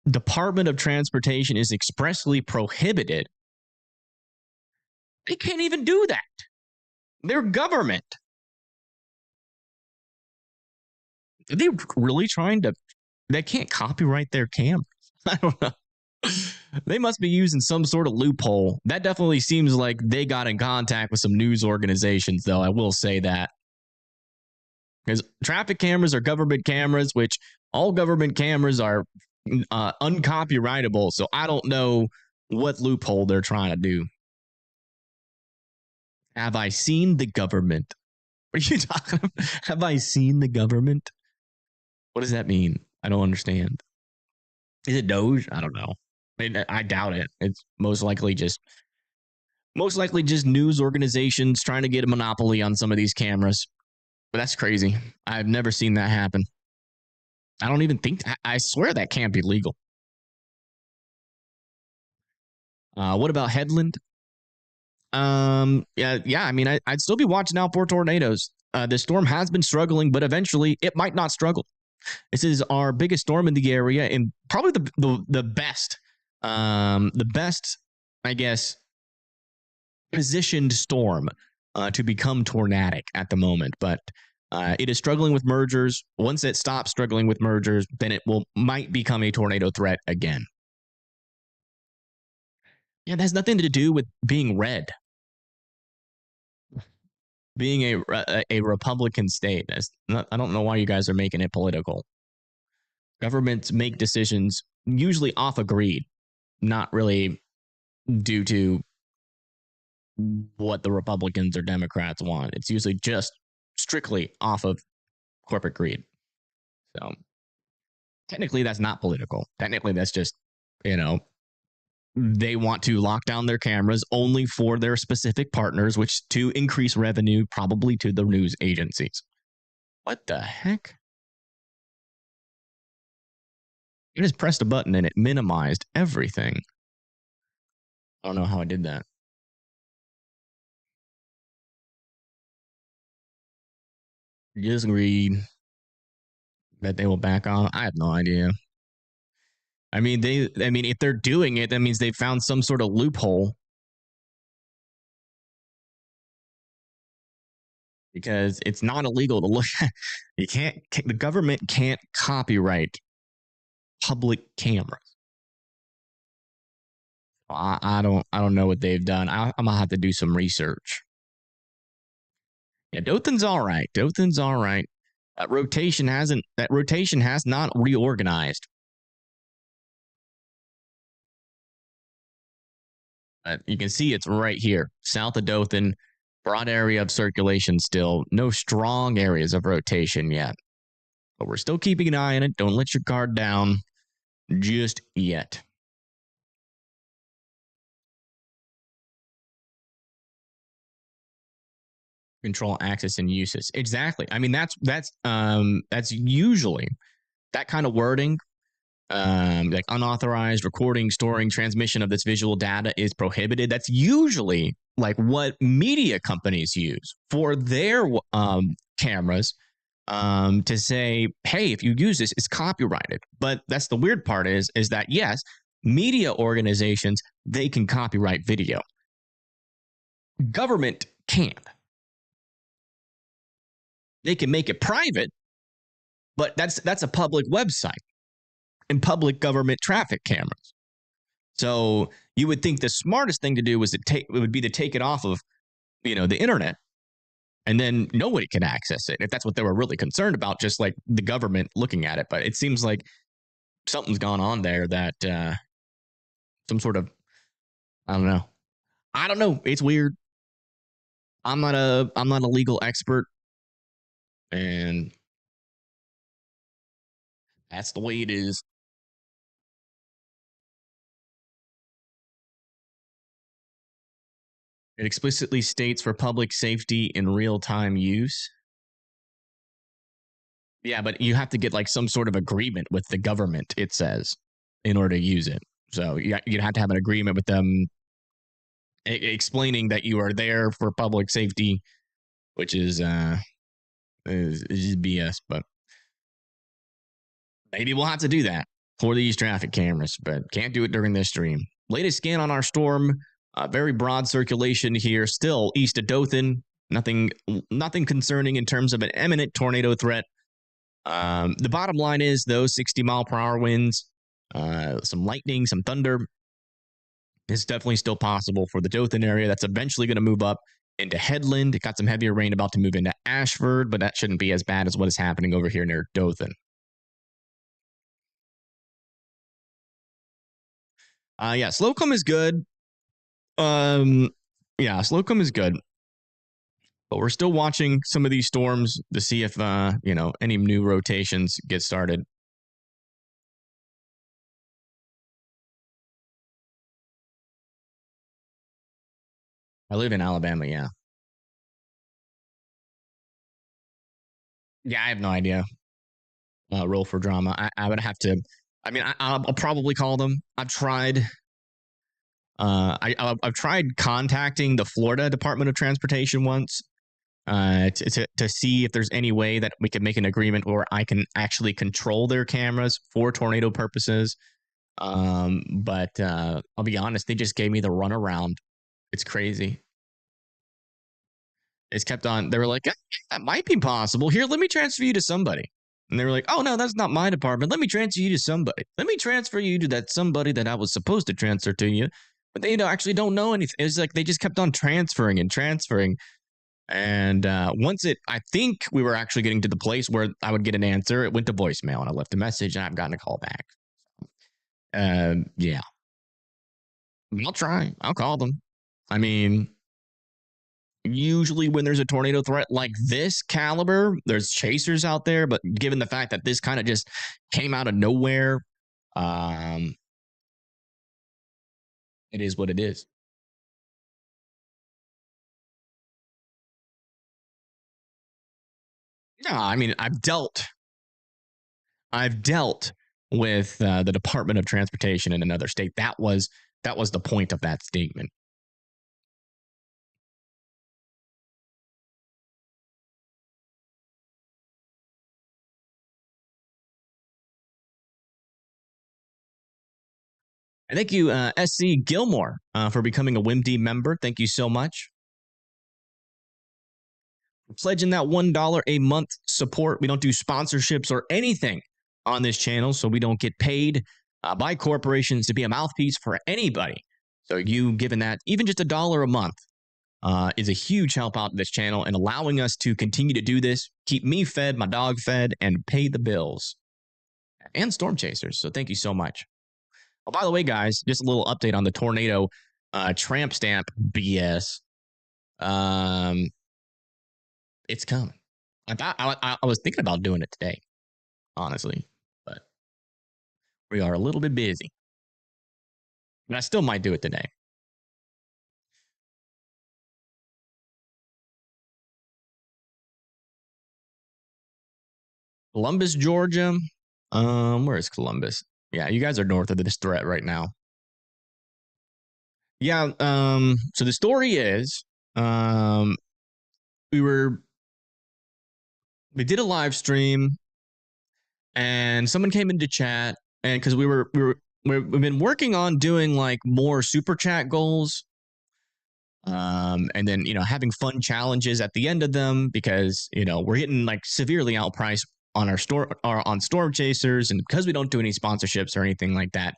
Department of Transportation is expressly prohibited. They can't even do that. They're government. Are they really trying to? They can't copyright their cameras. I don't know. They must be using some sort of loophole. That definitely seems like they got in contact with some news organizations, though. I will say that. Because traffic cameras are government cameras, which all government cameras are uncopyrightable. So I don't know what loophole they're trying to do. Have I seen the government? What are you talking about? Have I seen the government? What does that mean? I don't understand. Is it Doge? I don't know. I doubt it. It's most likely just news organizations trying to get a monopoly on some of these cameras. But that's crazy. I've never seen that happen. I don't even think. I swear that can't be legal. What about Headland? Yeah. I mean, I'd still be watching out for tornadoes. The storm has been struggling, but eventually it might not struggle. This is our biggest storm in the area, and probably the best, I guess, positioned storm to become tornadic at the moment. But it is struggling with mergers. Once it stops struggling with mergers, then it might become a tornado threat again. Yeah, that has nothing to do with being red. Being a Republican state. I don't know why you guys are making it political. Governments make decisions usually off of greed, not really due to what the Republicans or Democrats want. It's usually just strictly off of corporate greed. So technically, that's not political. Technically, that's just, they want to lock down their cameras only for their specific partners, which to increase revenue, probably to the news agencies. What the heck? I just pressed a button and it minimized everything. I don't know how I did that. Just agreed that they will back on. I have no idea. I mean, if they're doing it, that means they found some sort of loophole. Because it's not illegal to look at. The government can't copyright public cameras. I don't know what they've done. I'm gonna have to do some research. Yeah, Dothan's all right. That rotation has not reorganized. You can see it's right here, south of Dothan. Broad area of circulation still. No strong areas of rotation yet. But we're still keeping an eye on it. Don't let your guard down just yet. Control access and uses. Exactly. I mean, that's usually that kind of wording, like unauthorized recording, storing, transmission of this visual data is prohibited. That's usually like what media companies use for their cameras, to say, hey, if you use this, it's copyrighted. But that's the weird part is that yes, media organizations, they can copyright video. Government can't. They can make it private, but that's a public website and public government traffic cameras. So you would think the smartest thing to do would be to take it off of, the internet, and then nobody can access it if that's what they were really concerned about, just like the government looking at it. But it seems like something's gone on there that some sort of, I don't know. It's weird. I'm not a legal expert, and that's the way it is. It explicitly states for public safety in real-time use. Yeah, but you have to get like some sort of agreement with the government, it says, in order to use it. So you'd have to have an agreement with them explaining that you are there for public safety, which is just BS. But maybe we'll have to do that for these traffic cameras, but can't do it during this stream. Latest scan on our storm, very broad circulation here, still east of Dothan. Nothing concerning in terms of an imminent tornado threat. The bottom line is, though, 60-mile-per-hour winds, some lightning, some thunder is definitely still possible for the Dothan area. That's eventually going to move up into Headland. It got some heavier rain about to move into Ashford, but that shouldn't be as bad as what is happening over here near Dothan. Yeah, Slocum is good. Yeah, Slocum is good. But we're still watching some of these storms to see if, any new rotations get started. I live in Alabama, yeah. Yeah, I have no idea. Roll for drama. I would have to. I mean, I'll probably call them. I've tried. I've tried contacting the Florida Department of Transportation once, to see if there's any way that we can make an agreement where I can actually control their cameras for tornado purposes. But I'll be honest, they just gave me the runaround. It's crazy. It's kept on. They were like, that might be possible. Here, let me transfer you to somebody. And they were like, oh, no, that's not my department. Let me transfer you to somebody. Let me transfer you to that somebody that I was supposed to transfer to you. But they actually don't know anything. It's like they just kept on transferring and transferring. And once I think we were actually getting to the place where I would get an answer. It went to voicemail, and I left a message, and I've gotten a call back. Yeah. I'll try. I'll call them. I mean, usually when there's a tornado threat like this caliber, there's chasers out there. But given the fact that this kind of just came out of nowhere, it is what it is. No, I mean, I've dealt with the Department of Transportation in another state. That was the point of that statement. And thank you, SC Gilmore, for becoming a WIMD member. Thank you so much. Pledging that $1 a month support. We don't do sponsorships or anything on this channel, so we don't get paid by corporations to be a mouthpiece for anybody. So you giving that even just $1 a month is a huge help out to this channel and allowing us to continue to do this, keep me fed, my dog fed, and pay the bills. And storm chasers. So thank you so much. Oh, by the way, guys, just a little update on the tornado tramp stamp BS. Um, it's coming. I was thinking about doing it today, honestly, but we are a little bit busy. But I still might do it today. Columbus, Georgia. Where is Columbus? Yeah, you guys are north of this threat right now. Yeah. So the story is, um, we were we did a live stream, and someone came into chat, and because we've been working on doing like more super chat goals, and then having fun challenges at the end of them because we're getting like severely outpriced on our store or on storm chasers, and because we don't do any sponsorships or anything like that,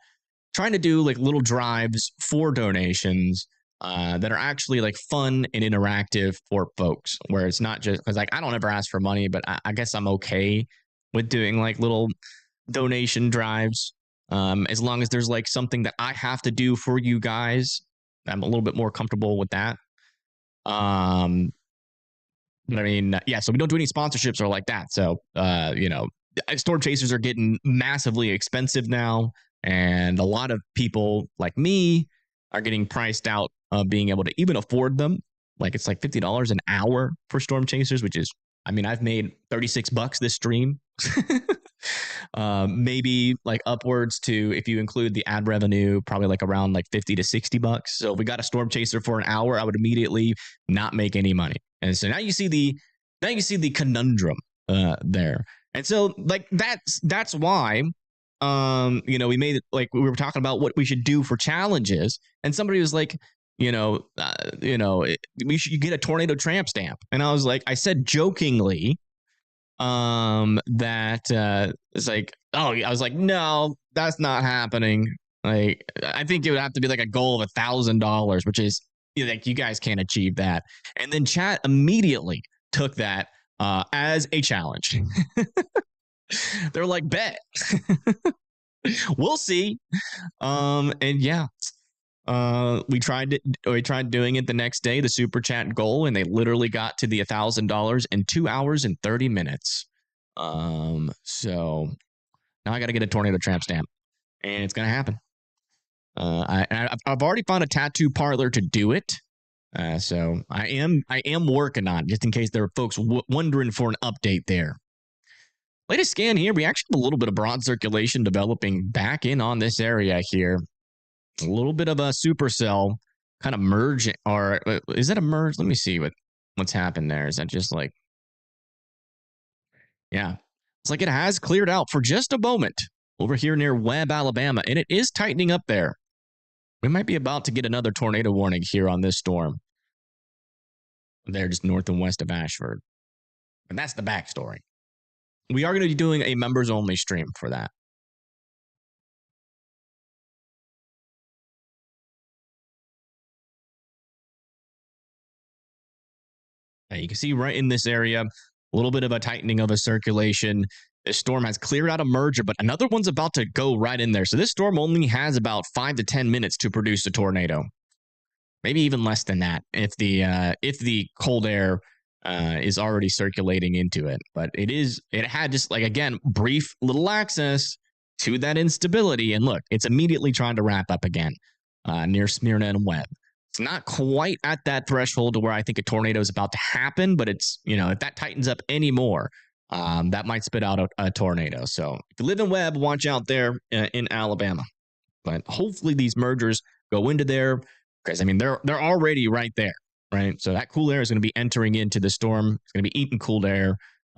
trying to do like little drives for donations that are actually like fun and interactive for folks, where it's not just because like I don't ever ask for money, but I guess I'm okay with doing like little donation drives, as long as there's like something that I have to do for you guys. I'm a little bit more comfortable with that. um but I mean, yeah, so we don't do any sponsorships or like that. So storm chasers are getting massively expensive now, and a lot of people like me are getting priced out of being able to even afford them. Like it's like $50 an hour for storm chasers, which is, I mean, I've made $36 this stream. Maybe like upwards to, if you include the ad revenue, probably like around like 50 to $60. So if we got a storm chaser for an hour, I would immediately not make any money. And so now you see the conundrum there. And so like that's why we made it, like we were talking about what we should do for challenges, and somebody was like, we should get a tornado tramp stamp. And I was like, I said jokingly that it's like, oh, I was like, no, that's not happening. Like I think it would have to be like a goal of $1,000, which is like you guys can't achieve that. And then chat immediately took that as a challenge. They're like, bet. We'll see. And yeah, we tried doing it the next day, the super chat goal, and they literally got to the $1,000 in 2 hours and 30 minutes. So now I got to get a tornado tramp stamp, and it's gonna happen. I've already found a tattoo parlor to do it. So I am working on it, just in case there are folks wondering for an update there. Latest scan here, we actually have a little bit of broad circulation developing back in on this area here. A little bit of a supercell kind of merge, or is that a merge? Let me see what's happened there. Is that just like, yeah, it's like it has cleared out for just a moment over here near Webb, Alabama, and it is tightening up there. We might be about to get another tornado warning here on this storm. They're just north and west of Ashford. And that's the backstory. We are going to be doing a members only stream for that. You can see right in this area, a little bit of a tightening of a circulation. This storm has cleared out a merger, but another one's about to go right in there. So this storm only has about 5 to 10 minutes to produce a tornado. Maybe even less than that if the cold air is already circulating into it. But it had just like, again, brief little access to that instability. And look, it's immediately trying to wrap up again near Smyrna and Webb. It's not quite at that threshold to where I think a tornado is about to happen, but it's, if that tightens up anymore, that might spit out a tornado. So if you live in Webb, watch out there in Alabama. But hopefully these mergers go into there, because I mean they're already right there, right? So that cool air is going to be entering into the storm. It's going to be eating cool air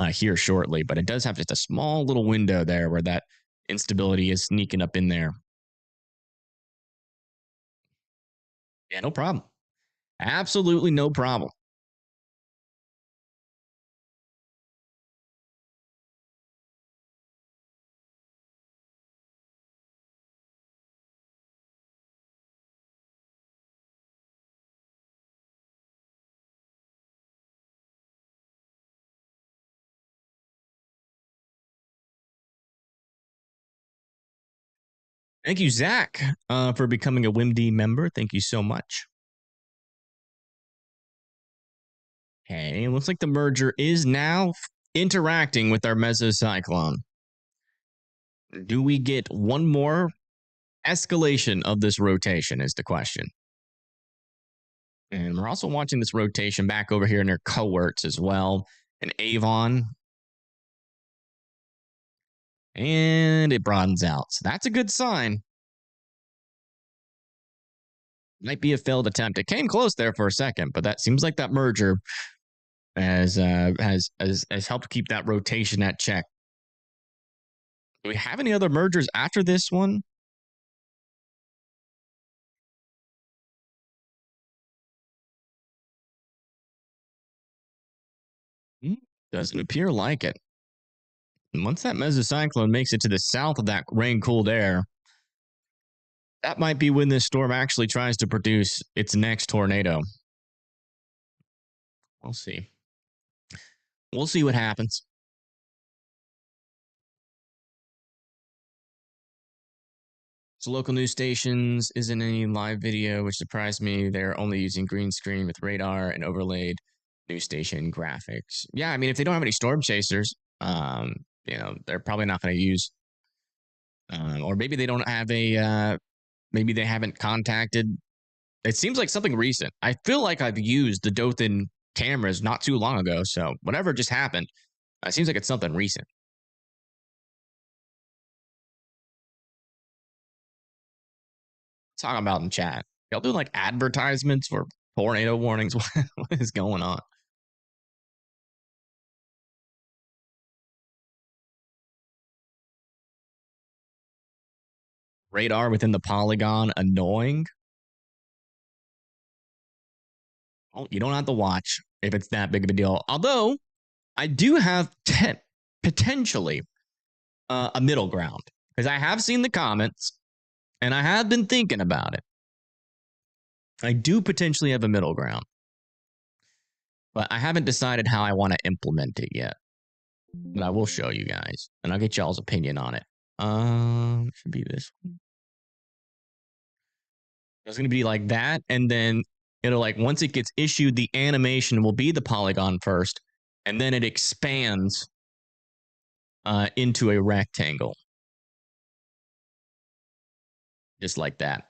here shortly, but it does have just a small little window there where that instability is sneaking up in there. Yeah, no problem. Absolutely no problem. Thank you, Zach, for becoming a WIMD member. Thank you so much. Okay, looks like the merger is now interacting with our mesocyclone. Do we get one more escalation of this rotation is the question. And we're also watching this rotation back over here in their cohorts as well. And Avon. And it broadens out. So that's a good sign. Might be a failed attempt. It came close there for a second, but that seems like that merger has helped keep that rotation at check. Do we have any other mergers after this one? Doesn't appear like it. And once that mesocyclone makes it to the south of that rain-cooled air, that might be when this storm actually tries to produce its next tornado. We'll see. We'll see what happens. So local news stations isn't any live video, which surprised me. They're only using green screen with radar and overlaid news station graphics. Yeah, I mean, if they don't have any storm chasers, they're probably not going to use, or maybe they don't have maybe they haven't contacted. It seems like something recent. I feel like I've used the Dothan cameras not too long ago, so whatever just happened, it seems like it's something recent. Talking about in chat. Y'all do like advertisements for tornado warnings? What is going on? Radar within the polygon annoying. Oh, you don't have to watch if it's that big of a deal. Although I do have potentially a middle ground because I have seen the comments and I have been thinking about it. I do potentially have a middle ground, but I haven't decided how I want to implement it yet. But I will show you guys and I'll get y'all's opinion on it. Should be this one. It's going to be like that. And then it'll like, once it gets issued, the animation will be the polygon first. And then it expands into a rectangle. Just like that.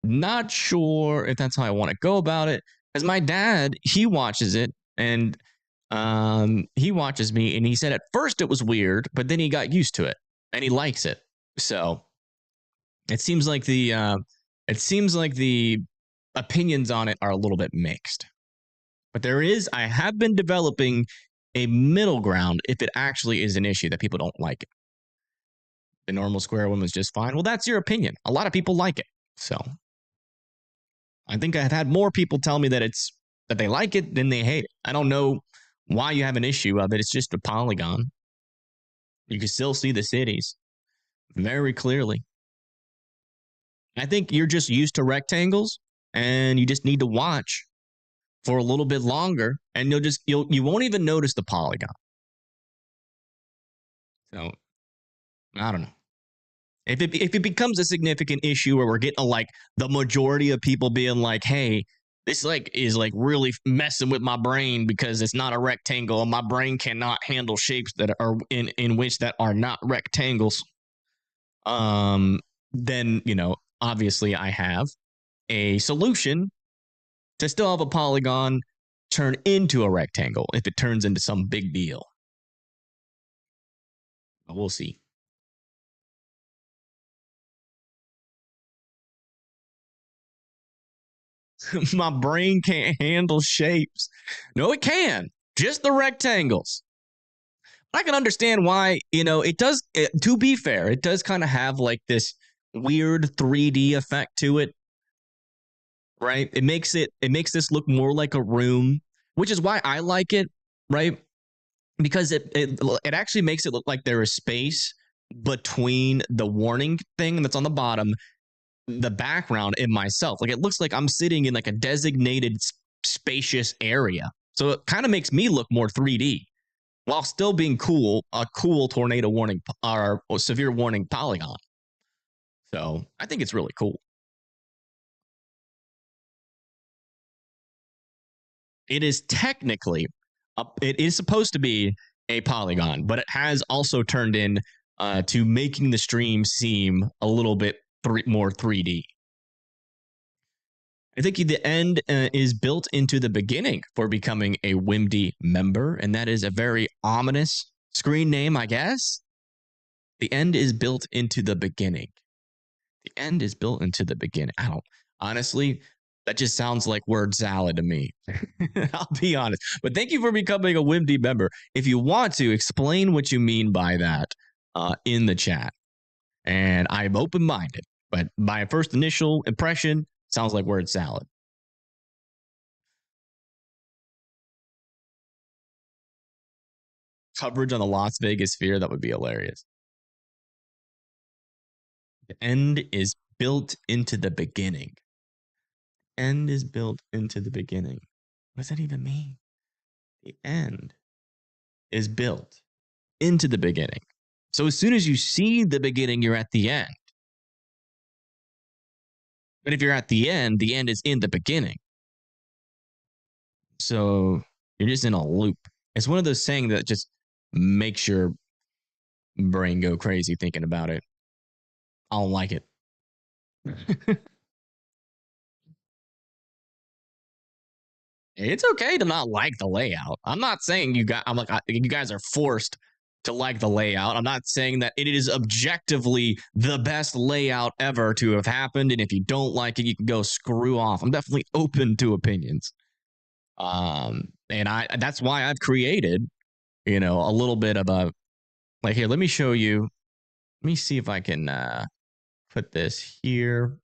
Not sure if that's how I want to go about it. Because my dad, he watches it and he watches me and he said at first it was weird, but then he got used to it and he likes it. So it seems like the opinions on it are a little bit mixed. But I have been developing a middle ground if it actually is an issue that people don't like it. The normal square one was just fine. Well, that's your opinion. A lot of people like it. So I think I've had more people tell me that they like it than they hate it. I don't know why you have an issue of it. It's just a polygon. You can still see the cities very clearly. I think you're just used to rectangles and you just need to watch for a little bit longer and you won't even notice the polygon. So I don't know. If it becomes a significant issue where we're getting like the majority of people being like, hey, this is really messing with my brain because it's not a rectangle and my brain cannot handle shapes that are in which that are not rectangles. Then, obviously I have a solution to still have a polygon turn into a rectangle if it turns into some big deal. But we'll see. My brain can't handle shapes. No, it can. Just the rectangles. I can understand why, it does, to be fair, it does kind of have like this weird 3D effect to it, right? It makes this look more like a room, which is why I like it, right? Because it actually makes it look like there is space between the warning thing that's on the bottom, the background, and myself. Like it looks like I'm sitting in like a designated spacious area. So it kind of makes me look more 3D while still being a cool tornado warning or severe warning polygon. So I think it's really cool. It is technically, it is supposed to be a polygon, but it has also turned in to making the stream seem a little bit more 3D. I think the end is built into the beginning for becoming a Whimdy member, and that is a very ominous screen name, I guess. The end is built into the beginning. The end is built into the beginning. I don't, honestly, that just sounds like word salad to me. I'll be honest. But thank you for becoming a Whimdy member. If you want to, explain what you mean by that in the chat. And I'm open minded, but my first initial impression sounds like word salad. Coverage on the Las Vegas Sphere, that would be hilarious. The end is built into the beginning. End is built into the beginning. What does that even mean? The end is built into the beginning. So as soon as you see the beginning, you're at the end. But if you're at the end is in the beginning. So you're just in a loop. It's one of those sayings that just makes your brain go crazy thinking about it. I don't like it. It's okay to not like the layout. I'm not saying you guys are forced to like the layout. I'm not saying that it is objectively the best layout ever to have happened. And if you don't like it, you can go screw off. I'm definitely open to opinions. And that's why I've created, a little bit of a, like, here, let me show you. Let me see if I can put this here.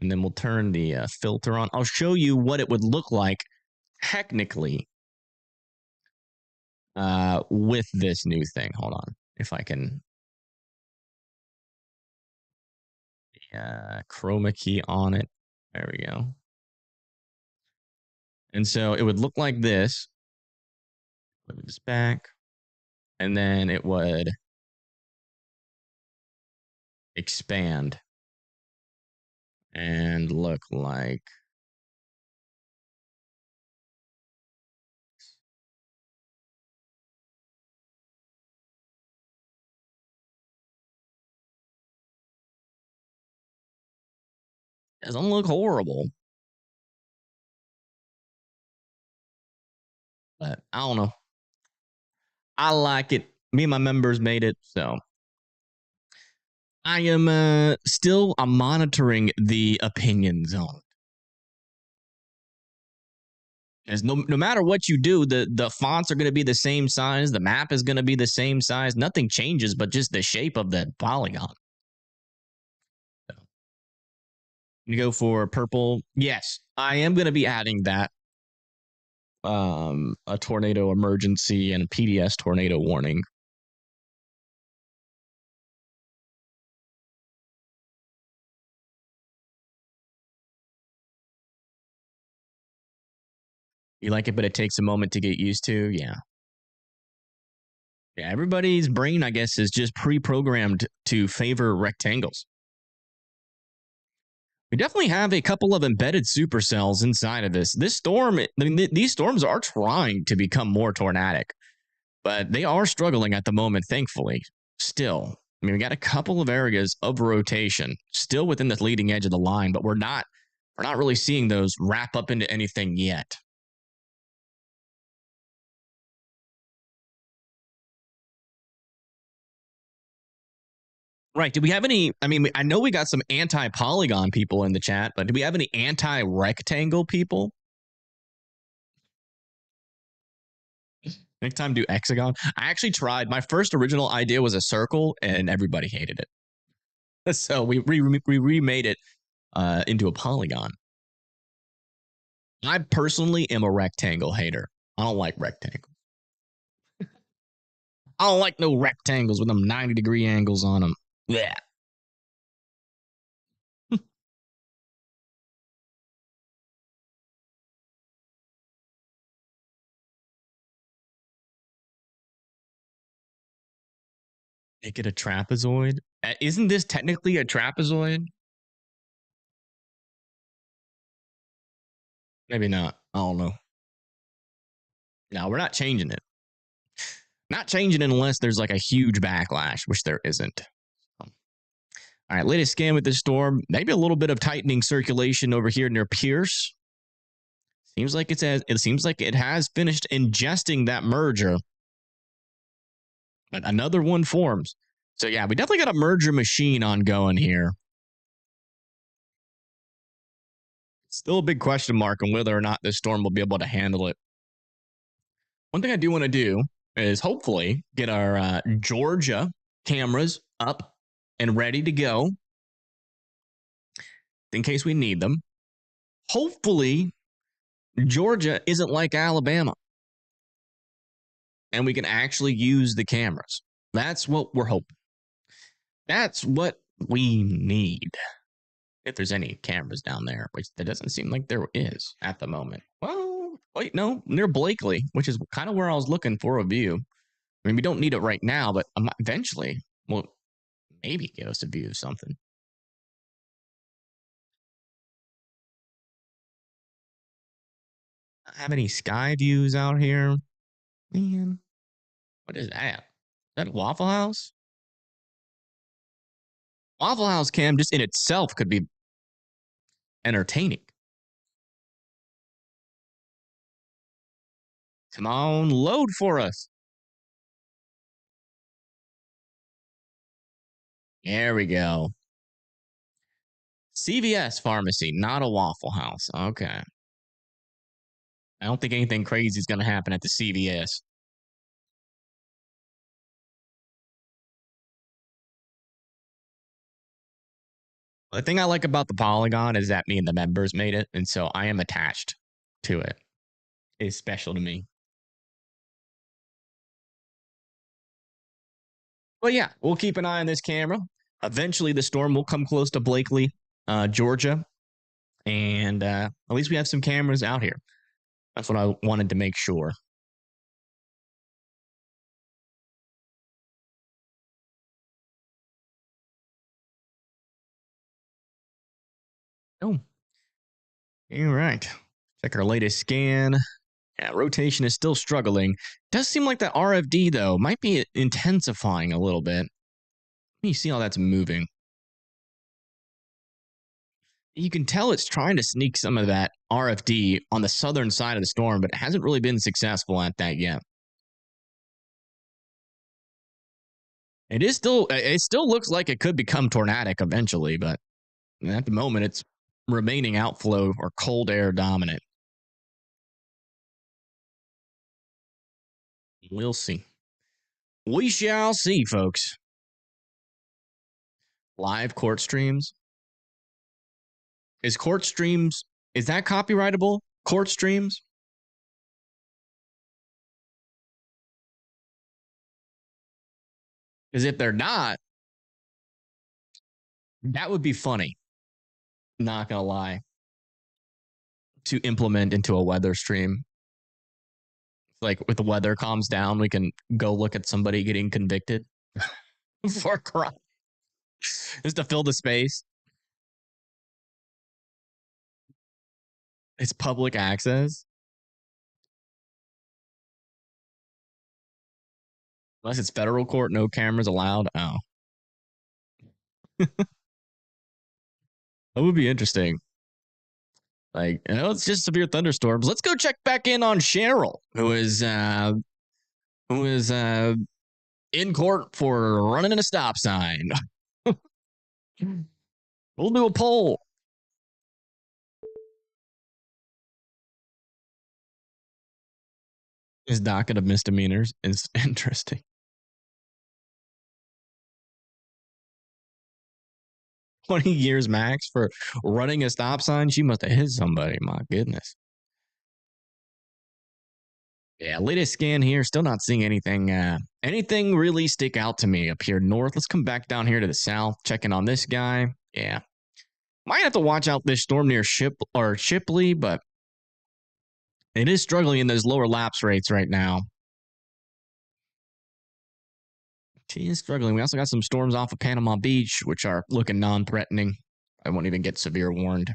And then we'll turn the filter on. I'll show you what it would look like technically with this new thing. Hold on. If I can chroma key on it. There we go. And so it would look like this. Put this back. And then it would expand and look like doesn't look horrible. But I don't know. I like it. Me and my members made it, so I am still I'm monitoring the opinion zone. As no matter what you do, the fonts are going to be the same size, the map is going to be the same size. Nothing changes, but just the shape of the polygon. So, you go for purple. Yes, I am going to be adding that. A tornado emergency and a PDS tornado warning. You like it, but it takes a moment to get used to. Yeah. Yeah, everybody's brain, I guess, is just pre-programmed to favor rectangles. We definitely have a couple of embedded supercells inside of this. This storm, I mean, these storms are trying to become more tornadic, but they are struggling at the moment, thankfully. Still, I mean, we got a couple of areas of rotation still within the leading edge of the line, but we're not really seeing those wrap up into anything yet. Right. Do we have any? I mean, I know we got some anti-polygon people in the chat, but do we have any anti-rectangle people? Next time, do hexagon. I actually tried. My first original idea was a circle, and everybody hated it. So we remade it into a polygon. I personally am a rectangle hater. I don't like rectangles. I don't like no rectangles with them 90-degree angles on them. Yeah. Make it a trapezoid. Isn't this technically a trapezoid? Maybe not. I don't know. No, we're not changing it. Not changing it unless there's like a huge backlash, which there isn't. All right, latest scan with this storm. Maybe a little bit of tightening circulation over here near Pierce. Seems like it has finished ingesting that merger, but another one forms. So yeah, we definitely got a merger machine ongoing here. Still a big question mark on whether or not this storm will be able to handle it. One thing I do want to do is hopefully get our Georgia cameras up and ready to go in case we need them. Hopefully, Georgia isn't like Alabama and we can actually use the cameras. That's what we're hoping. That's what we need. If there's any cameras down there, which it doesn't seem like there is at the moment. Well, wait, no, near Blakely, which is kind of where I was looking for a view. I mean, we don't need it right now, but eventually, well, maybe give us a view of something. Not have any sky views out here. Man, what is that? Is that a Waffle House? Waffle House cam just in itself could be entertaining. Come on, load for us. There we go. CVS pharmacy, not a Waffle House. Okay. I don't think anything crazy is going to happen at the CVS. The thing I like about the Polygon is that me and the members made it, and so I am attached to it. It's special to me. But yeah, we'll keep an eye on this camera. Eventually, the storm will come close to Blakely, Georgia, and at least we have some cameras out here. That's what I wanted to make sure. Oh, all right. Check our latest scan. Yeah, rotation is still struggling. Does seem like that RFD, though, might be intensifying a little bit. Let me see how that's moving. You can tell it's trying to sneak some of that RFD on the southern side of the storm, but it hasn't really been successful at that yet. It still looks like it could become tornadic eventually, but at the moment it's remaining outflow or cold air dominant. We'll see. We shall see, folks. Live court streams. Is that copyrightable? Court streams? Because if they're not, that would be funny. Not gonna lie. To implement into a weather stream. Like, if the weather calms down, we can go look at somebody getting convicted for a crime. Just to fill the space. It's public access. Unless it's federal court, no cameras allowed. Oh. That would be interesting. Like, it's just severe thunderstorms. Let's go check back in on Cheryl, who is in court for running in a stop sign. We'll do a poll. His docket of misdemeanors is interesting. 20 years max for running a stop sign. She must have hit somebody. My goodness. Yeah, latest scan here. Still not seeing anything really stick out to me up here north. Let's come back down here to the south. Checking on this guy. Yeah. Might have to watch out this storm near Shipley, but it is struggling in those lower lapse rates right now. She is struggling. We also got some storms off of Panama Beach, which are looking non-threatening. I won't even get severe warned.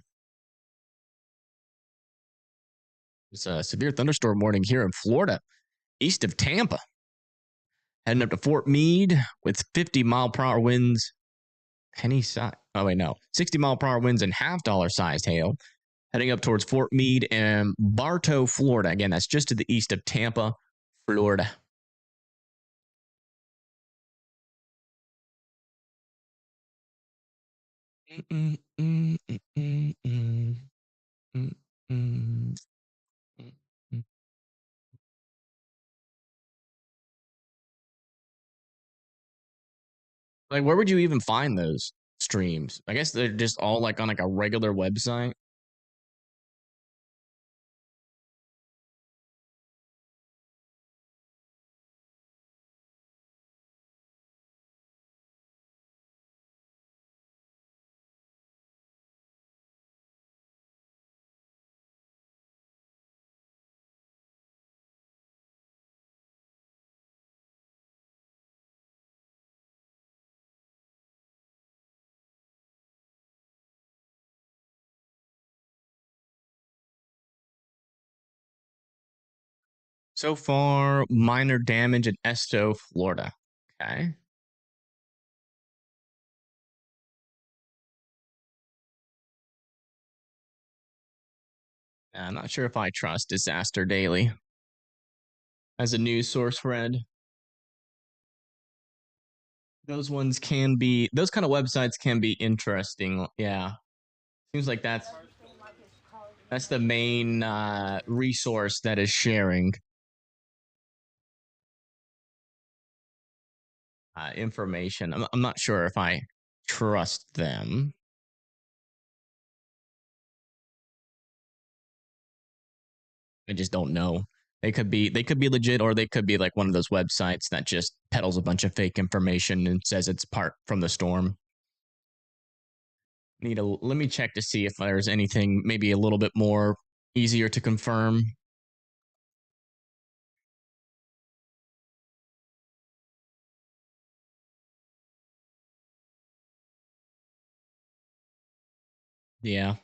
It's a severe thunderstorm warning here in Florida, east of Tampa, heading up to Fort Meade with 50-mile-per-hour winds. Penny size. Oh, wait, no. 60-mile-per-hour winds and half-dollar sized hail. Heading up towards Fort Meade and Bartow, Florida. Again, that's just to the east of Tampa, Florida. Like, where would you even find those streams? I guess they're just all like on like a regular website. So far, minor damage in Esto, Florida. Okay. I'm not sure if I trust Disaster Daily as a news source, Fred. Those kind of websites can be interesting. Yeah. Seems like that's the main resource that is sharing information. I'm not sure if I trust them. I just don't know. They could be legit, or they could be like one of those websites that just peddles a bunch of fake information and says it's part from the storm. Let me check to see if there's anything maybe a little bit more easier to confirm. Yeah.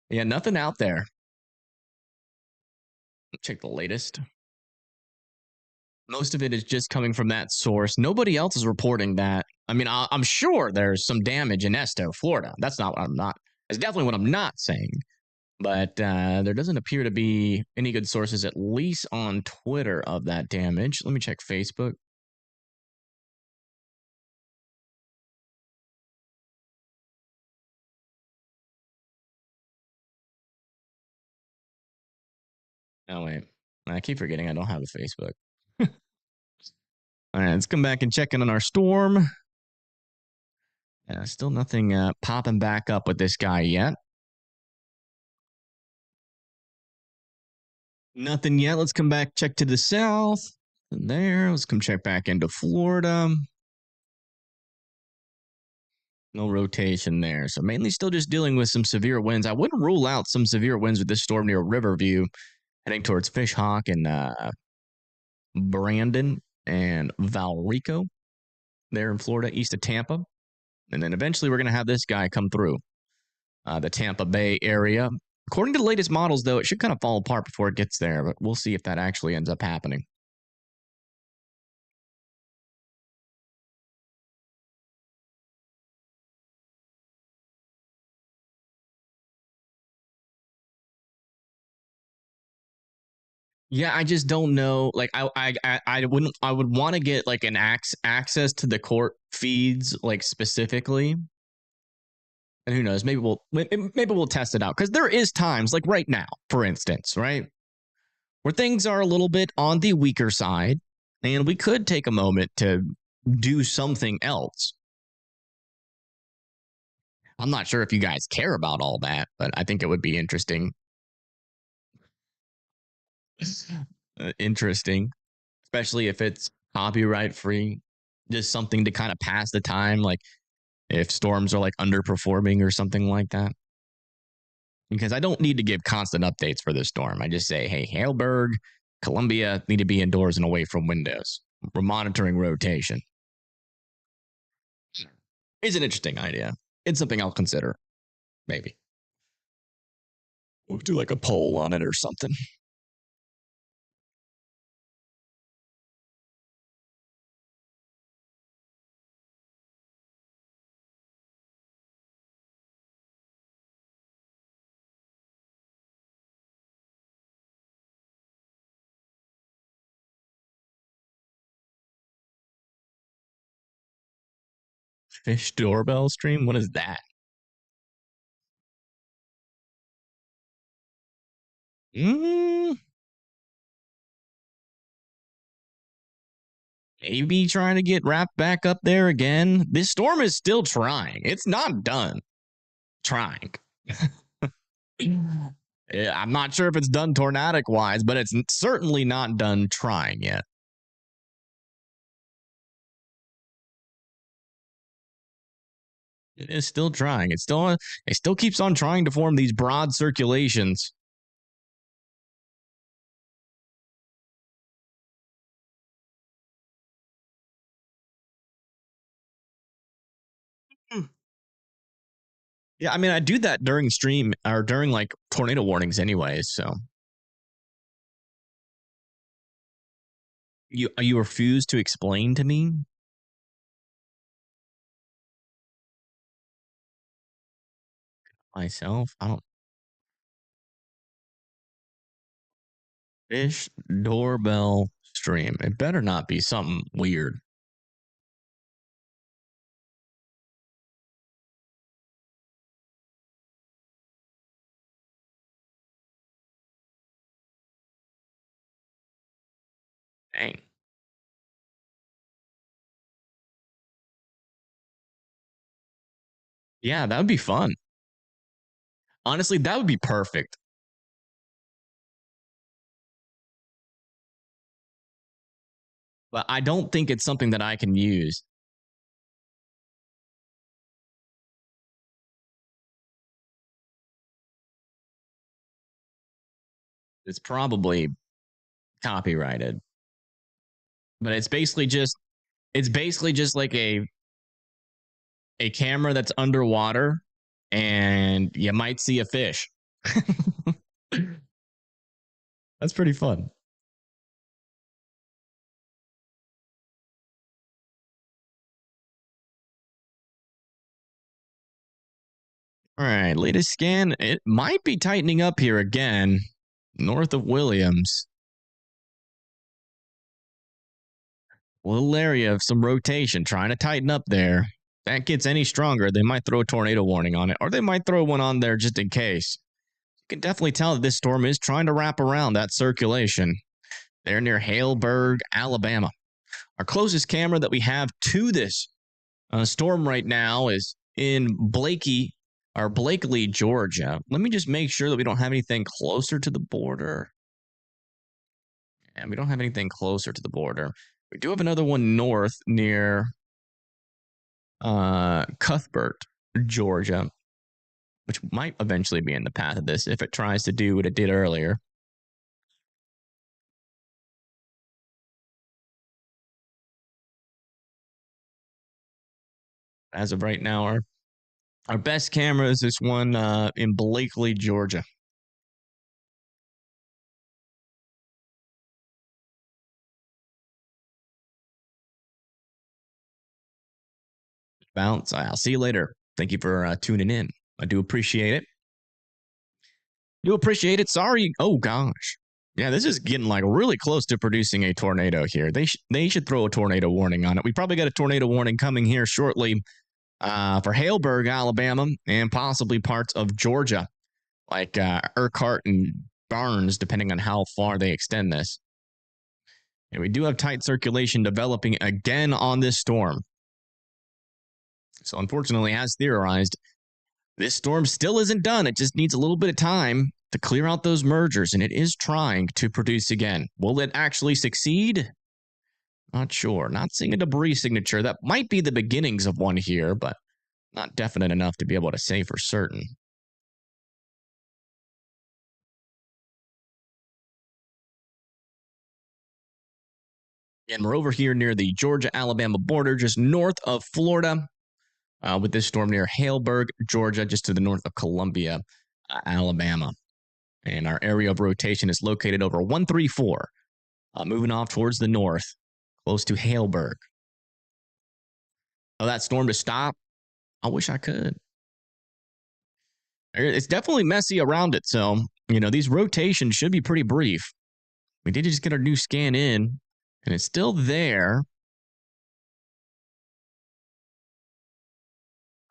Yeah, nothing out there. Check the latest. Most of it is just coming from that source. Nobody else is reporting that. I mean, I'm sure there's some damage in Esto, Florida. That's not what I'm not. That's definitely what I'm not saying. But there doesn't appear to be any good sources, at least on Twitter, of that damage. Let me check Facebook. Oh wait, I keep forgetting I don't have a Facebook. All right, let's come back and check in on our storm. Still nothing popping back up with this guy yet. Nothing yet. Let's come back, check to the south. There. Let's come check back into Florida. No rotation there. So mainly still just dealing with some severe winds. I wouldn't rule out some severe winds with this storm near Riverview, heading towards Fishhawk and Brandon and Valrico there in Florida, east of Tampa. And then eventually we're going to have this guy come through the Tampa Bay area. According to the latest models, though, it should kind of fall apart before it gets there, but we'll see if that actually ends up happening. Yeah, I just don't know. Like, I wouldn't. I would want to get like an access to the court feeds, like specifically. And who knows? Maybe we'll test it out because there is times, like right now, for instance, right, where things are a little bit on the weaker side, and we could take a moment to do something else. I'm not sure if you guys care about all that, but I think it would be interesting. Interesting, especially if it's copyright free, just something to kind of pass the time, like if storms are like underperforming or something like that. Because I don't need to give constant updates for this storm. I just say, hey, Haleburg, Columbia need to be indoors and away from windows. We're monitoring rotation. It's an interesting idea. It's something I'll consider, maybe. We'll do like a poll on it or something. Fish doorbell stream? What is that? Maybe trying to get wrapped back up there again. This storm is still trying. It's not done trying. I'm not sure if it's done tornadic wise, but it's certainly not done trying yet. It is still trying. It still keeps on trying to form these broad circulations. Yeah, I mean, I do that during stream or during like tornado warnings, anyways. So you refuse to explain to me myself? I don't. Fish doorbell stream. It better not be something weird. Dang. Yeah, that would be fun. Honestly, that would be perfect. But I don't think it's something that I can use. It's probably copyrighted. But it's basically just like a camera that's underwater and you might see a fish. That's pretty fun. All right, latest scan. It might be tightening up here again, north of Williams. A little area of some rotation, trying to tighten up there. If that gets any stronger, they might throw a tornado warning on it, or they might throw one on there just in case. You can definitely tell that this storm is trying to wrap around that circulation. They're near Haleburg, Alabama. Our closest camera that we have to this storm right now is in Blakely, Georgia. Let me just make sure that we don't have anything closer to the border. And we don't have anything closer to the border. We do have another one north near Cuthbert, Georgia, which might eventually be in the path of this if it tries to do what it did earlier. As of right now, our best camera is this one in Blakely, Georgia. Bounce. I'll see you later. Thank you for tuning in. I do appreciate it. Do appreciate it. Sorry. Oh gosh. Yeah, this is getting like really close to producing a tornado here. They should throw a tornado warning on it. We probably got a tornado warning coming here shortly for Haleburg, Alabama, and possibly parts of Georgia, like Urquhart and Barnes, depending on how far they extend this. And we do have tight circulation developing again on this storm. So unfortunately, as theorized, this storm still isn't done. It just needs a little bit of time to clear out those mergers, and it is trying to produce again. Will it actually succeed? Not sure. Not seeing a debris signature. That might be the beginnings of one here, but not definite enough to be able to say for certain. And we're over here near the Georgia-Alabama border, just north of Florida, with this storm near Haleburg, Georgia, just to the north of Columbia, Alabama. And our area of rotation is located over 134, moving off towards the north, close to Haleburg. Oh, that storm to stop? I wish I could. It's definitely messy around it, so, these rotations should be pretty brief. We did just get our new scan in, and it's still there.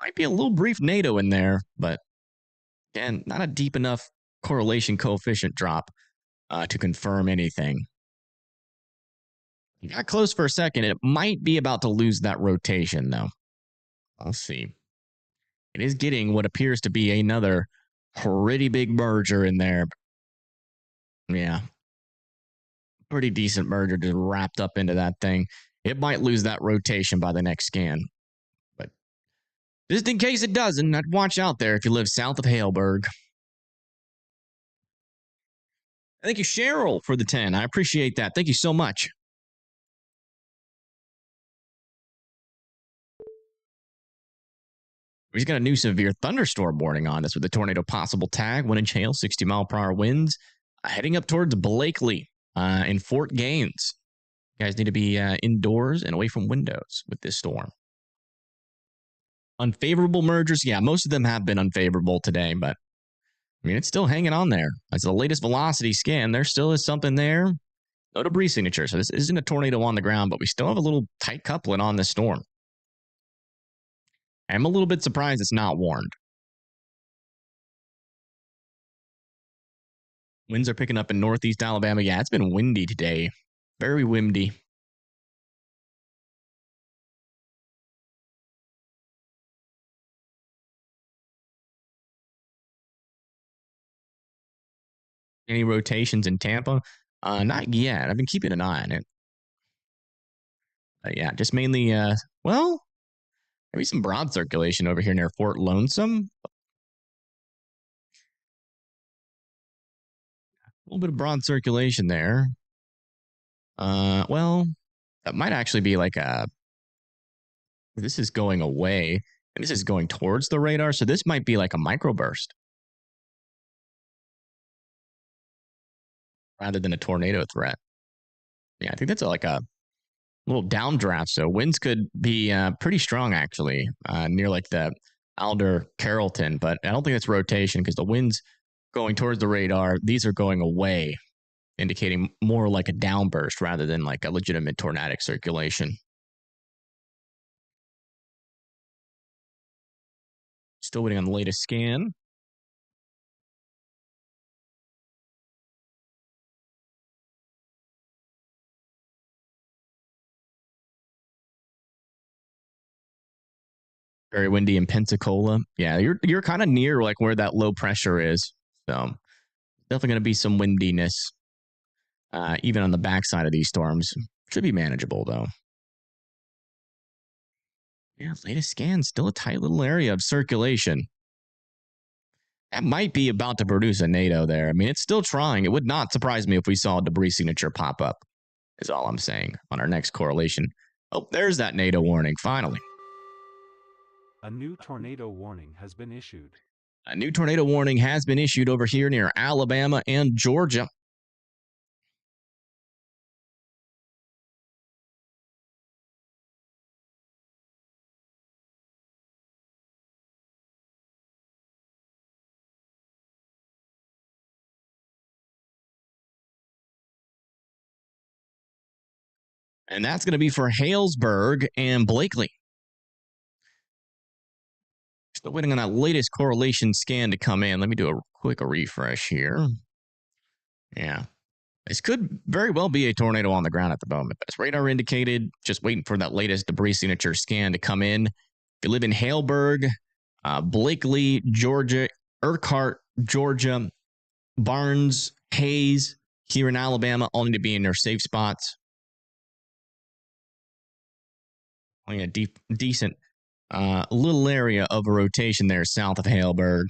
Might be a little brief NATO in there, but again, not a deep enough correlation coefficient drop to confirm anything. Got close for a second. It might be about to lose that rotation, though. Let's see. It is getting what appears to be another pretty big merger in there. Yeah. Pretty decent merger just wrapped up into that thing. It might lose that rotation by the next scan. But just in case it doesn't, I'd watch out there if you live south of Haleburg. Thank you, Cheryl, for the 10. I appreciate that. Thank you so much. We just got a new severe thunderstorm warning on us with a tornado possible tag, 1-inch hail, 60-mile-per-hour winds, heading up towards Blakely in Fort Gaines. You guys need to be indoors and away from windows with this storm. Unfavorable mergers, yeah, most of them have been unfavorable today, but it's still hanging on there. As the latest velocity scan, there still is something there. No debris signature, so this isn't a tornado on the ground, but we still have a little tight coupling on this storm. I'm a little bit surprised it's not warned. Winds are picking up in northeast Alabama. Yeah, it's been windy today. Very windy. Any rotations in Tampa? Not yet. I've been keeping an eye on it. Yeah, just mainly, maybe some broad circulation over here near Fort Lonesome. A little bit of broad circulation there. That might actually be like this is going away, and this is going towards the radar, so this might be like a microburst rather than a tornado threat. Yeah, I think that's like a little downdraft, so winds could be pretty strong, actually, near like the Alder Carrollton, but I don't think it's rotation because the winds going towards the radar, these are going away, indicating more like a downburst rather than like a legitimate tornadic circulation. Still waiting on the latest scan. Very windy in Pensacola. Yeah, you're kind of near like where that low pressure is. So definitely going to be some windiness, even on the backside of these storms. Should be manageable though. Yeah, latest scan, still a tight little area of circulation. That might be about to produce a NATO there. It's still trying. It would not surprise me if we saw a debris signature pop up, is all I'm saying, on our next correlation. Oh, there's that NATO warning, finally. A new tornado warning has been issued. A new tornado warning has been issued over here near Alabama and Georgia. And that's going to be for Halesburg and Blakely. Still waiting on that latest correlation scan to come in. Let me do a quick refresh here. Yeah. This could very well be a tornado on the ground at the moment. As radar indicated, just waiting for that latest debris signature scan to come in. If you live in Haleburg, Blakely, Georgia, Urquhart, Georgia, Barnes, Hayes, here in Alabama, all need to be in their safe spots. Only a decent little area of a rotation there south of Haleburg.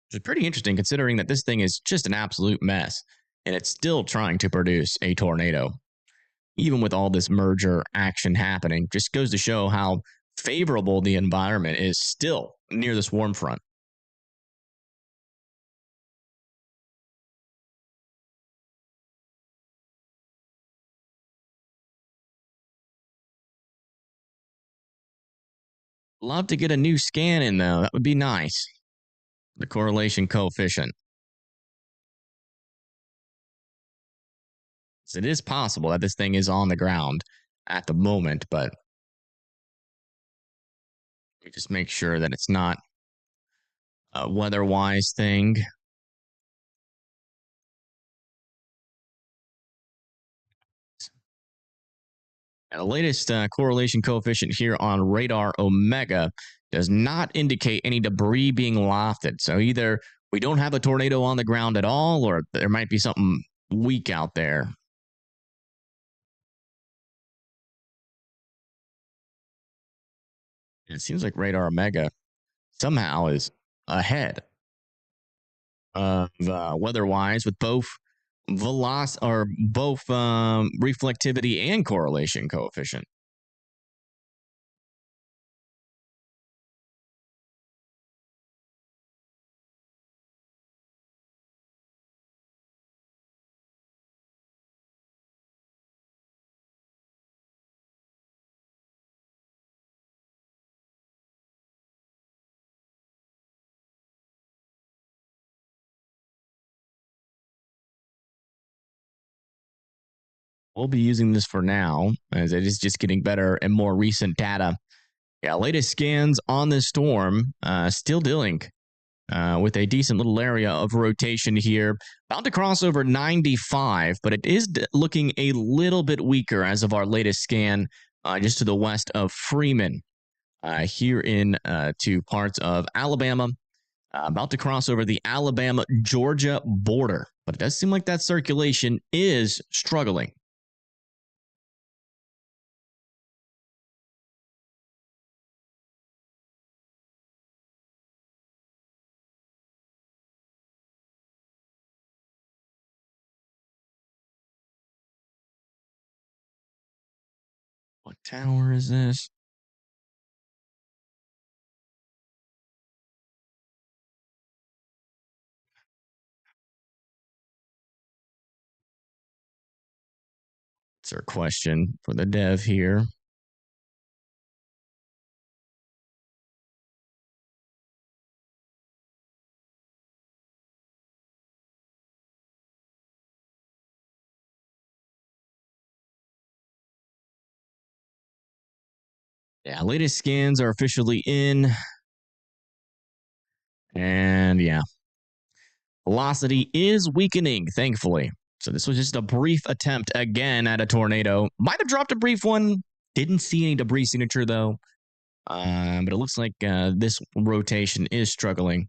Which is pretty interesting considering that this thing is just an absolute mess and it's still trying to produce a tornado. Even with all this merger action happening, just goes to show how favorable the environment is still near this warm front. Love to get a new scan in, though. That would be nice. The correlation coefficient. So it is possible that this thing is on the ground at the moment, but we just make sure that it's not a weather-wise thing. And the latest correlation coefficient here on radar Omega does not indicate any debris being lofted. So either we don't have a tornado on the ground at all, or there might be something weak out there. It seems like radar Omega somehow is ahead of weather-wise with both reflectivity and correlation coefficient. We'll be using this for now, as it is just getting better and more recent data. Yeah, latest scans on this storm still dealing with a decent little area of rotation here. About to cross over 95, but it is looking a little bit weaker as of our latest scan, just to the west of Freeman, here in to parts of Alabama. About to cross over the Alabama-Georgia border, but it does seem like that circulation is struggling. What tower is this? It's our question for the dev here. Yeah, latest scans are officially in. And yeah, velocity is weakening, thankfully. So this was just a brief attempt again at a tornado. Might have dropped a brief one. Didn't see any debris signature though. But it looks like this rotation is struggling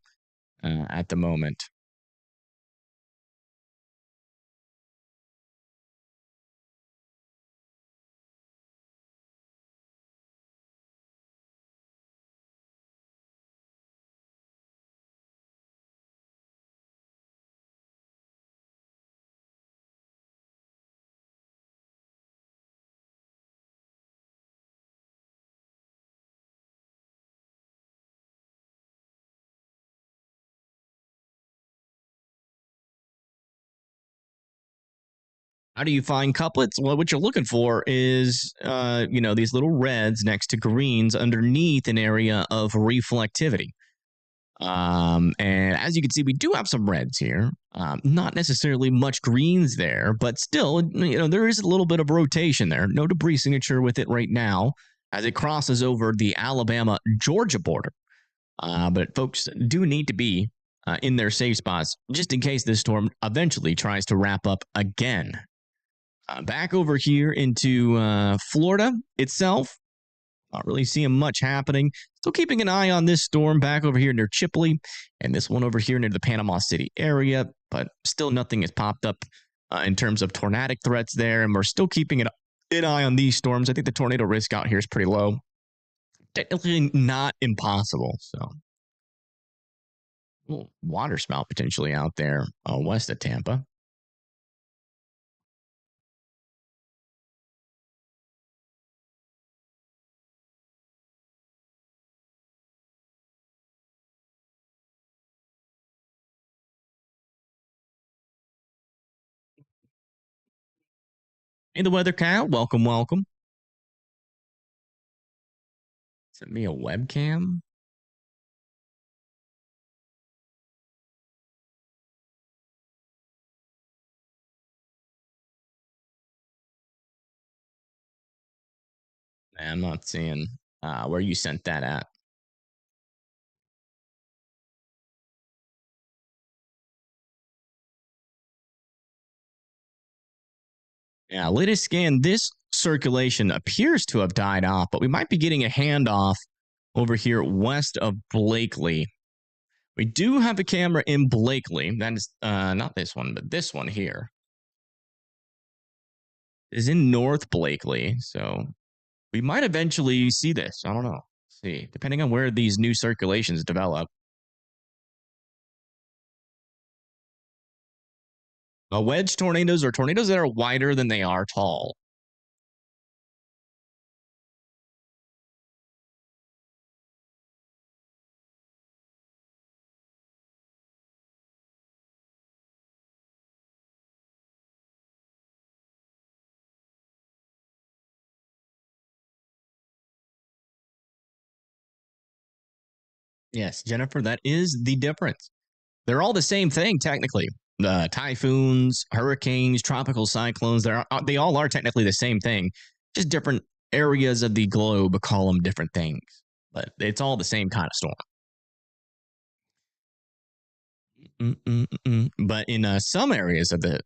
at the moment. How do you find couplets? Well, what you're looking for is, these little reds next to greens underneath an area of reflectivity. And as you can see, we do have some reds here. Not necessarily much greens there, but still, there is a little bit of rotation there. No debris signature with it right now as it crosses over the Alabama-Georgia border. But folks do need to be in their safe spots just in case this storm eventually tries to wrap up again. Back over here into Florida itself. Not really seeing much happening. Still keeping an eye on this storm back over here near Chipley and this one over here near the Panama City area, but still nothing has popped up in terms of tornadic threats there, and we're still keeping an eye on these storms. I think the tornado risk out here is pretty low. Technically not impossible, so. Water spout potentially out there west of Tampa. Hey, the weather cat, welcome. Send me a webcam. I'm not seeing where you sent that at. Yeah, latest scan, this circulation appears to have died off, but we might be getting a handoff over here west of Blakely. We do have a camera in Blakely. That is not this one, but this one here is in North Blakely. So we might eventually see this. I don't know. See, depending on where these new circulations develop. Wedge tornadoes are tornadoes that are wider than they are tall. Yes, Jennifer, that is the difference. They're all the same thing, technically. Typhoons, hurricanes, tropical cyclones, they all are technically the same thing. Just different areas of the globe call them different things. But it's all the same kind of storm. But in some areas of the,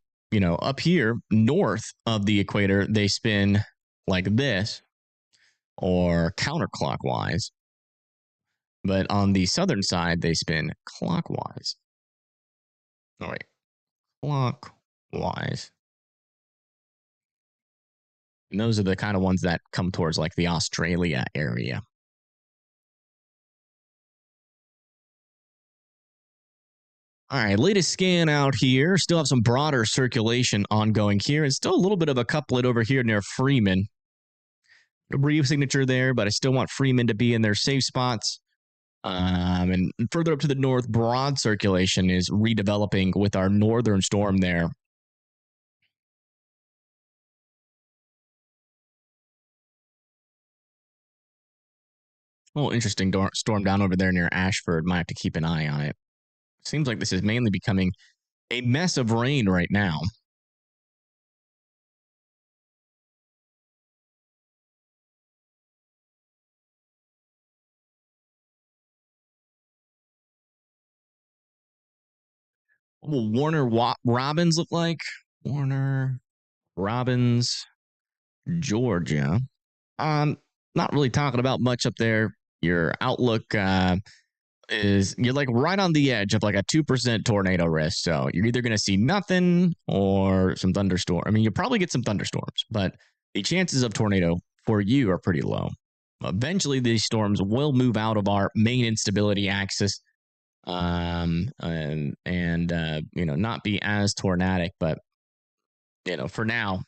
up here north of the equator, they spin like this or counterclockwise. But on the southern side, they spin clockwise. All right, clockwise. And those are the kind of ones that come towards like the Australia area. All right, latest scan out here. Still have some broader circulation ongoing here. And still a little bit of a couplet over here near Freeman. A brief signature there, but I still want Freeman to be in their safe spots. And further up to the north, broad circulation is redeveloping with our northern storm there. Oh, interesting storm down over there near Ashford. Might have to keep an eye on it. Seems like this is mainly becoming a mess of rain right now. What will Warner Robins look like? Warner Robins, Georgia. Not really talking about much up there. Your outlook is you're like right on the edge of like a 2% tornado risk. So you're either going to see nothing or some thunderstorm. I mean, you'll probably get some thunderstorms, but the chances of tornado for you are pretty low. Eventually, these storms will move out of our main instability axis, and not be as tornadic. But for now,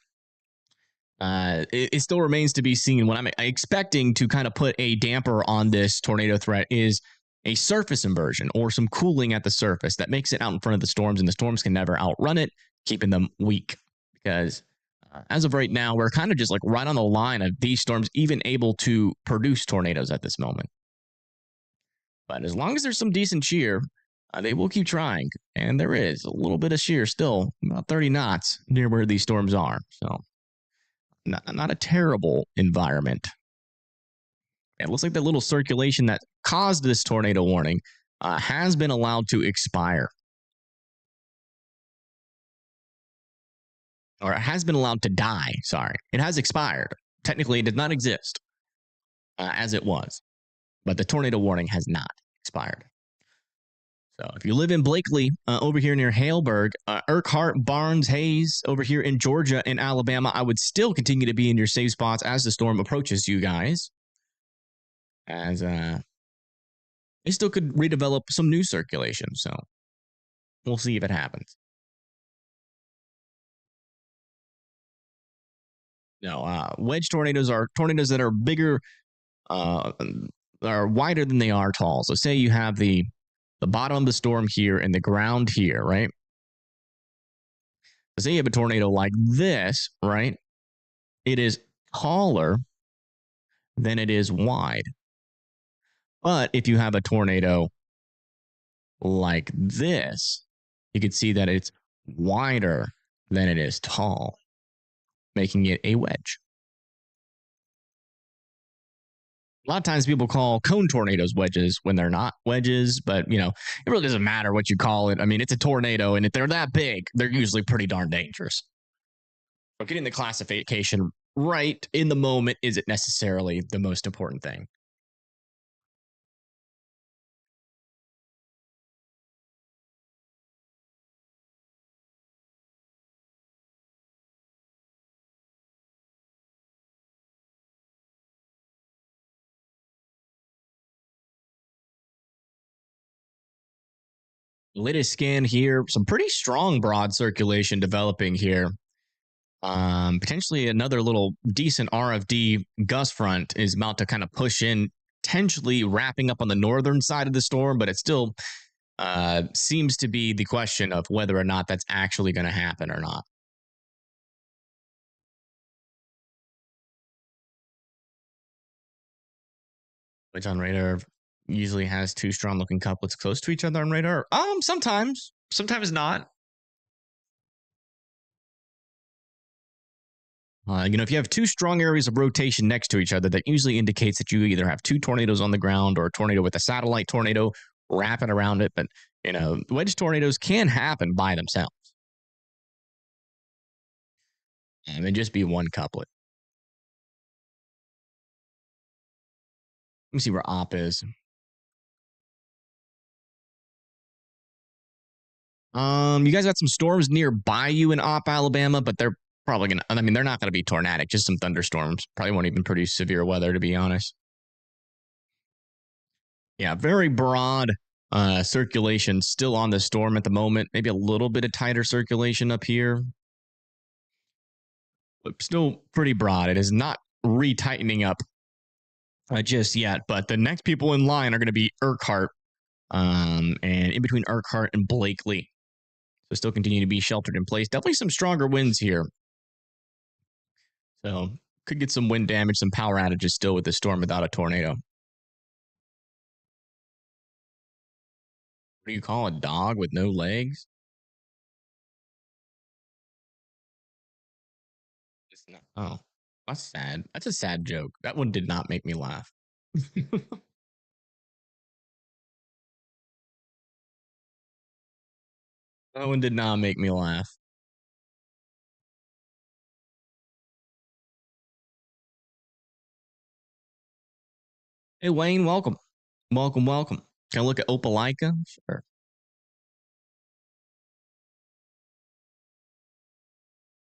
it still remains to be seen. What I'm expecting to kind of put a damper on this tornado threat is a surface inversion or some cooling at the surface that makes it out in front of the storms, and the storms can never outrun it, keeping them weak. Because as of right now, we're kind of just like right on the line of these storms even able to produce tornadoes at this moment. But as long as there's some decent shear, they will keep trying. And there is a little bit of shear still, about 30 knots near where these storms are. So not a terrible environment. It looks like the little circulation that caused this tornado warning has been allowed to expire. Or it has been allowed to die. Sorry. It has expired. Technically, it did not exist as it was. But the tornado warning has not expired. So if you live in Blakely, over here near Haleburg, Urquhart, Barnes, Hayes, over here in Georgia and Alabama, I would still continue to be in your safe spots as the storm approaches you guys. As they still could redevelop some new circulation. So we'll see if it happens. No, wedge tornadoes are tornadoes that are bigger, are wider than they are tall. So say you have the bottom of the storm here and the ground here, right? So say you have a tornado like this, right? It is taller than it is wide. But if you have a tornado like this, you can see that it's wider than it is tall, making it a wedge. A lot of times people call cone tornadoes wedges when they're not wedges, but it really doesn't matter what you call it. I mean, it's a tornado, and if they're that big, they're usually pretty darn dangerous. But getting the classification right in the moment isn't necessarily the most important thing. Latest scan here, some pretty strong broad circulation developing here. Potentially another little decent RFD gust front is about to kind of push in, potentially wrapping up on the northern side of the storm, but it still seems to be the question of whether or not that's actually going to happen or not. Which on radar usually has two strong looking couplets close to each other on radar. Sometimes not. If you have two strong areas of rotation next to each other, that usually indicates that you either have two tornadoes on the ground or a tornado with a satellite tornado wrapping around it. But, wedge tornadoes can happen by themselves. And just be one couplet. Let me see where op is. You guys got some storms nearby you in op Alabama, but they're probably gonna. I mean, they're not gonna be tornadic. Just some thunderstorms. Probably won't even produce severe weather, to be honest. Yeah, very broad circulation still on the storm at the moment. Maybe a little bit of tighter circulation up here, but still pretty broad. It is not retightening up just yet. But the next people in line are going to be Urquhart, and in between Urquhart and Blakely. So still continue to be sheltered in place. Definitely some stronger winds here. So could get some wind damage, some power outages still with the storm without a tornado. What do you call a dog with no legs? It's not. Oh, that's sad. That's a sad joke. That one did not make me laugh. That one did not make me laugh. Hey Wayne, welcome. Welcome. Can I look at Opelika? Sure.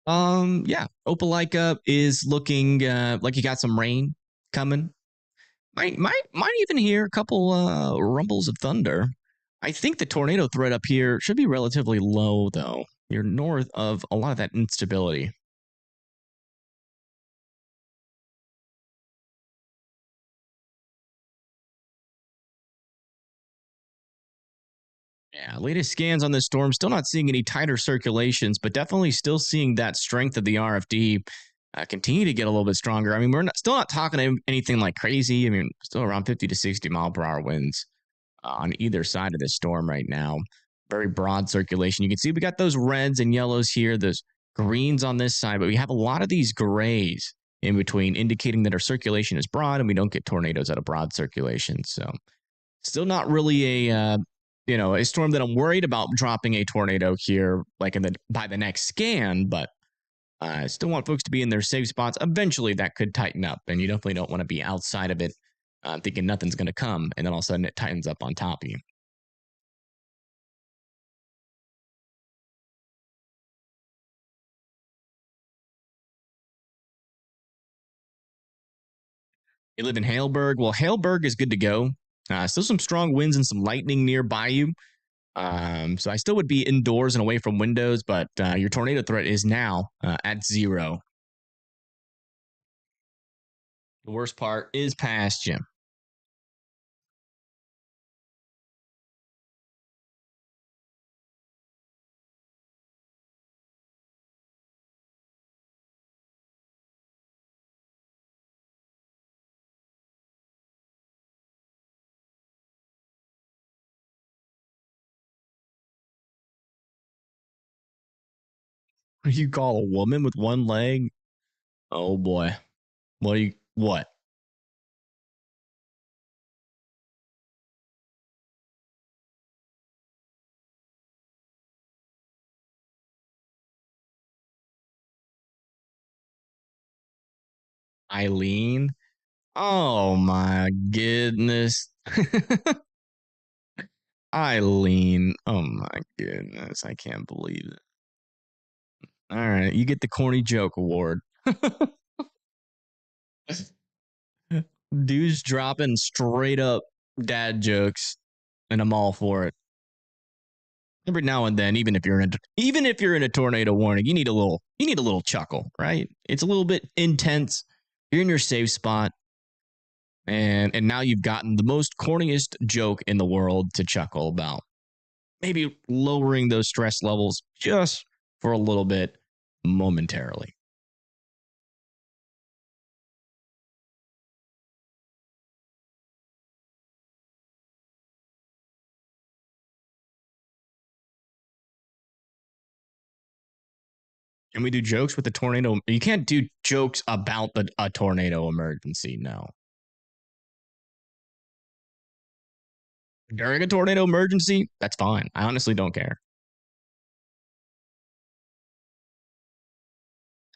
Yeah. Opelika is looking like you got some rain coming. Might even hear a couple rumbles of thunder. I think the tornado threat up here should be relatively low though. You're north of a lot of that instability. Yeah, latest scans on this storm, still not seeing any tighter circulations, but definitely still seeing that strength of the RFD continue to get a little bit stronger. I mean, still not talking anything like crazy. I mean, still around 50 to 60 mile per hour winds on either side of this storm right now. Very broad circulation. You can see we got those reds and yellows here, those greens on this side, but we have a lot of these grays in between, indicating that our circulation is broad and we don't get tornadoes out of broad circulation. So still not really a storm that I'm worried about dropping a tornado here, like by the next scan, but I still want folks to be in their safe spots. Eventually, that could tighten up, and you definitely don't want to be outside of it, thinking nothing's going to come, and then all of a sudden it tightens up on top of you. You live in Haleburg. Well, Haleburg is good to go. Still some strong winds and some lightning nearby you. So I still would be indoors and away from windows, but your tornado threat is now at 0. The worst part is past, Jim. You call a woman with one leg? Oh boy. What? Eileen? Oh my goodness. Eileen. Oh my goodness. I can't believe it. All right. You get the corny joke award. Dude's dropping straight up dad jokes, and I'm all for it. Every now and then, even if you're in a tornado warning, you need a little chuckle, right? It's a little bit intense. You're in your safe spot, and now you've gotten the most corniest joke in the world to chuckle about. Maybe lowering those stress levels just for a little bit momentarily. Can we do jokes with the tornado? You can't do jokes about a tornado emergency. No. During a tornado emergency, that's fine. I honestly don't care.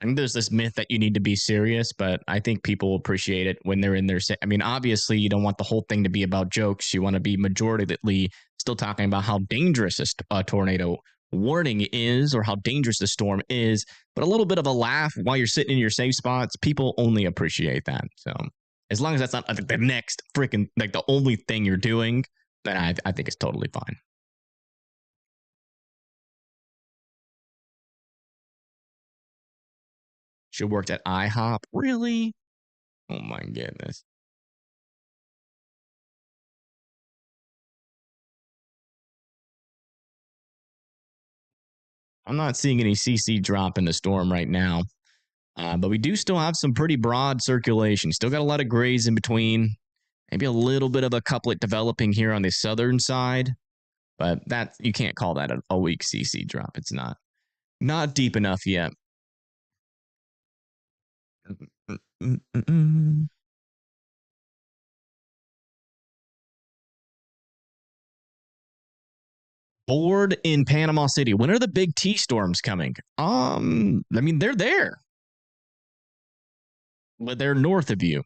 I think there's this myth that you need to be serious, but I think people appreciate it when they're in their. I mean, obviously, you don't want the whole thing to be about jokes. You want to be majoritarily still talking about how dangerous a tornado warning is or how dangerous the storm is. But a little bit of a laugh while you're sitting in your safe spots, people only appreciate that. So as long as that's not like the next freaking like the only thing you're doing, then I think it's totally fine. She worked at IHOP. Really? Oh my goodness. I'm not seeing any CC drop in the storm right now, but we do still have some pretty broad circulation. Still got a lot of grays in between. Maybe a little bit of a couplet developing here on the southern side, but that you can't call that a weak CC drop. It's not deep enough yet. Bored in Panama City. When are the big T storms coming? I mean they're there, but they're north of you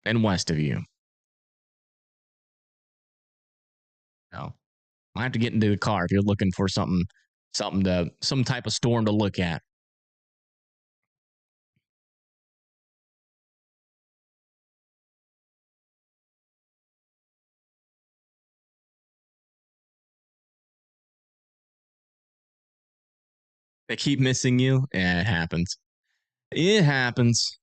and west of you. No, I have to get into the car if you're looking for some type of storm to look at. They keep missing you. Yeah, it happens. It happens.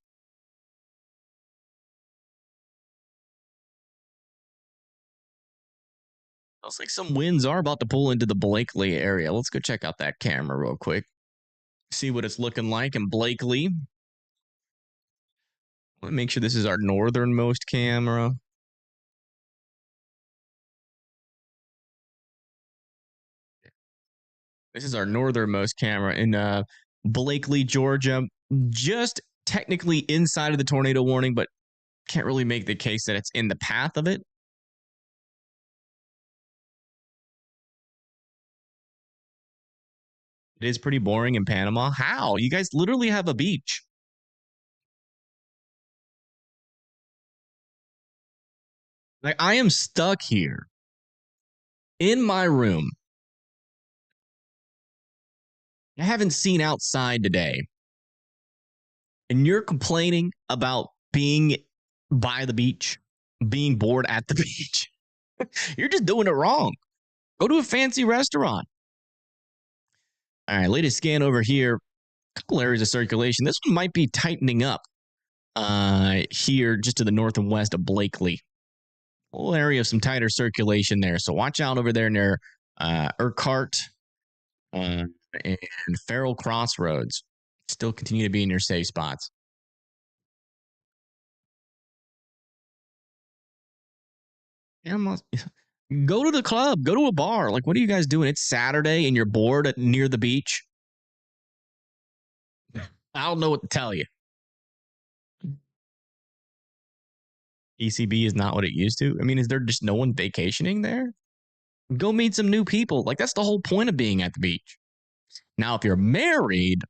Looks like some winds are about to pull into the Blakely area. Let's go check out that camera real quick. See what it's looking like in Blakely. Let me make sure this is our northernmost camera. This is our northernmost camera in Blakely, Georgia. Just technically inside of the tornado warning, but can't really make the case that it's in the path of it. It is pretty boring in Panama. How? You guys literally have a beach. Like, I am stuck here in my room. I haven't seen outside today. And you're complaining about being by the beach, being bored at the beach. You're just doing it wrong. Go to a fancy restaurant. All right, latest scan over here. A couple areas of circulation. This one might be tightening up here just to the north and west of Blakely. A little area of some tighter circulation there. So watch out over there near Urquhart and Farrell Crossroads. Still continue to be in your safe spots. Go to the club, go to a bar. Like, what are you guys doing? It's Saturday and you're bored near the beach. I don't know what to tell you. ECB is not what it used to. I mean, is there just no one vacationing there? Go meet some new people. Like, that's the whole point of being at the beach. Now, if you're married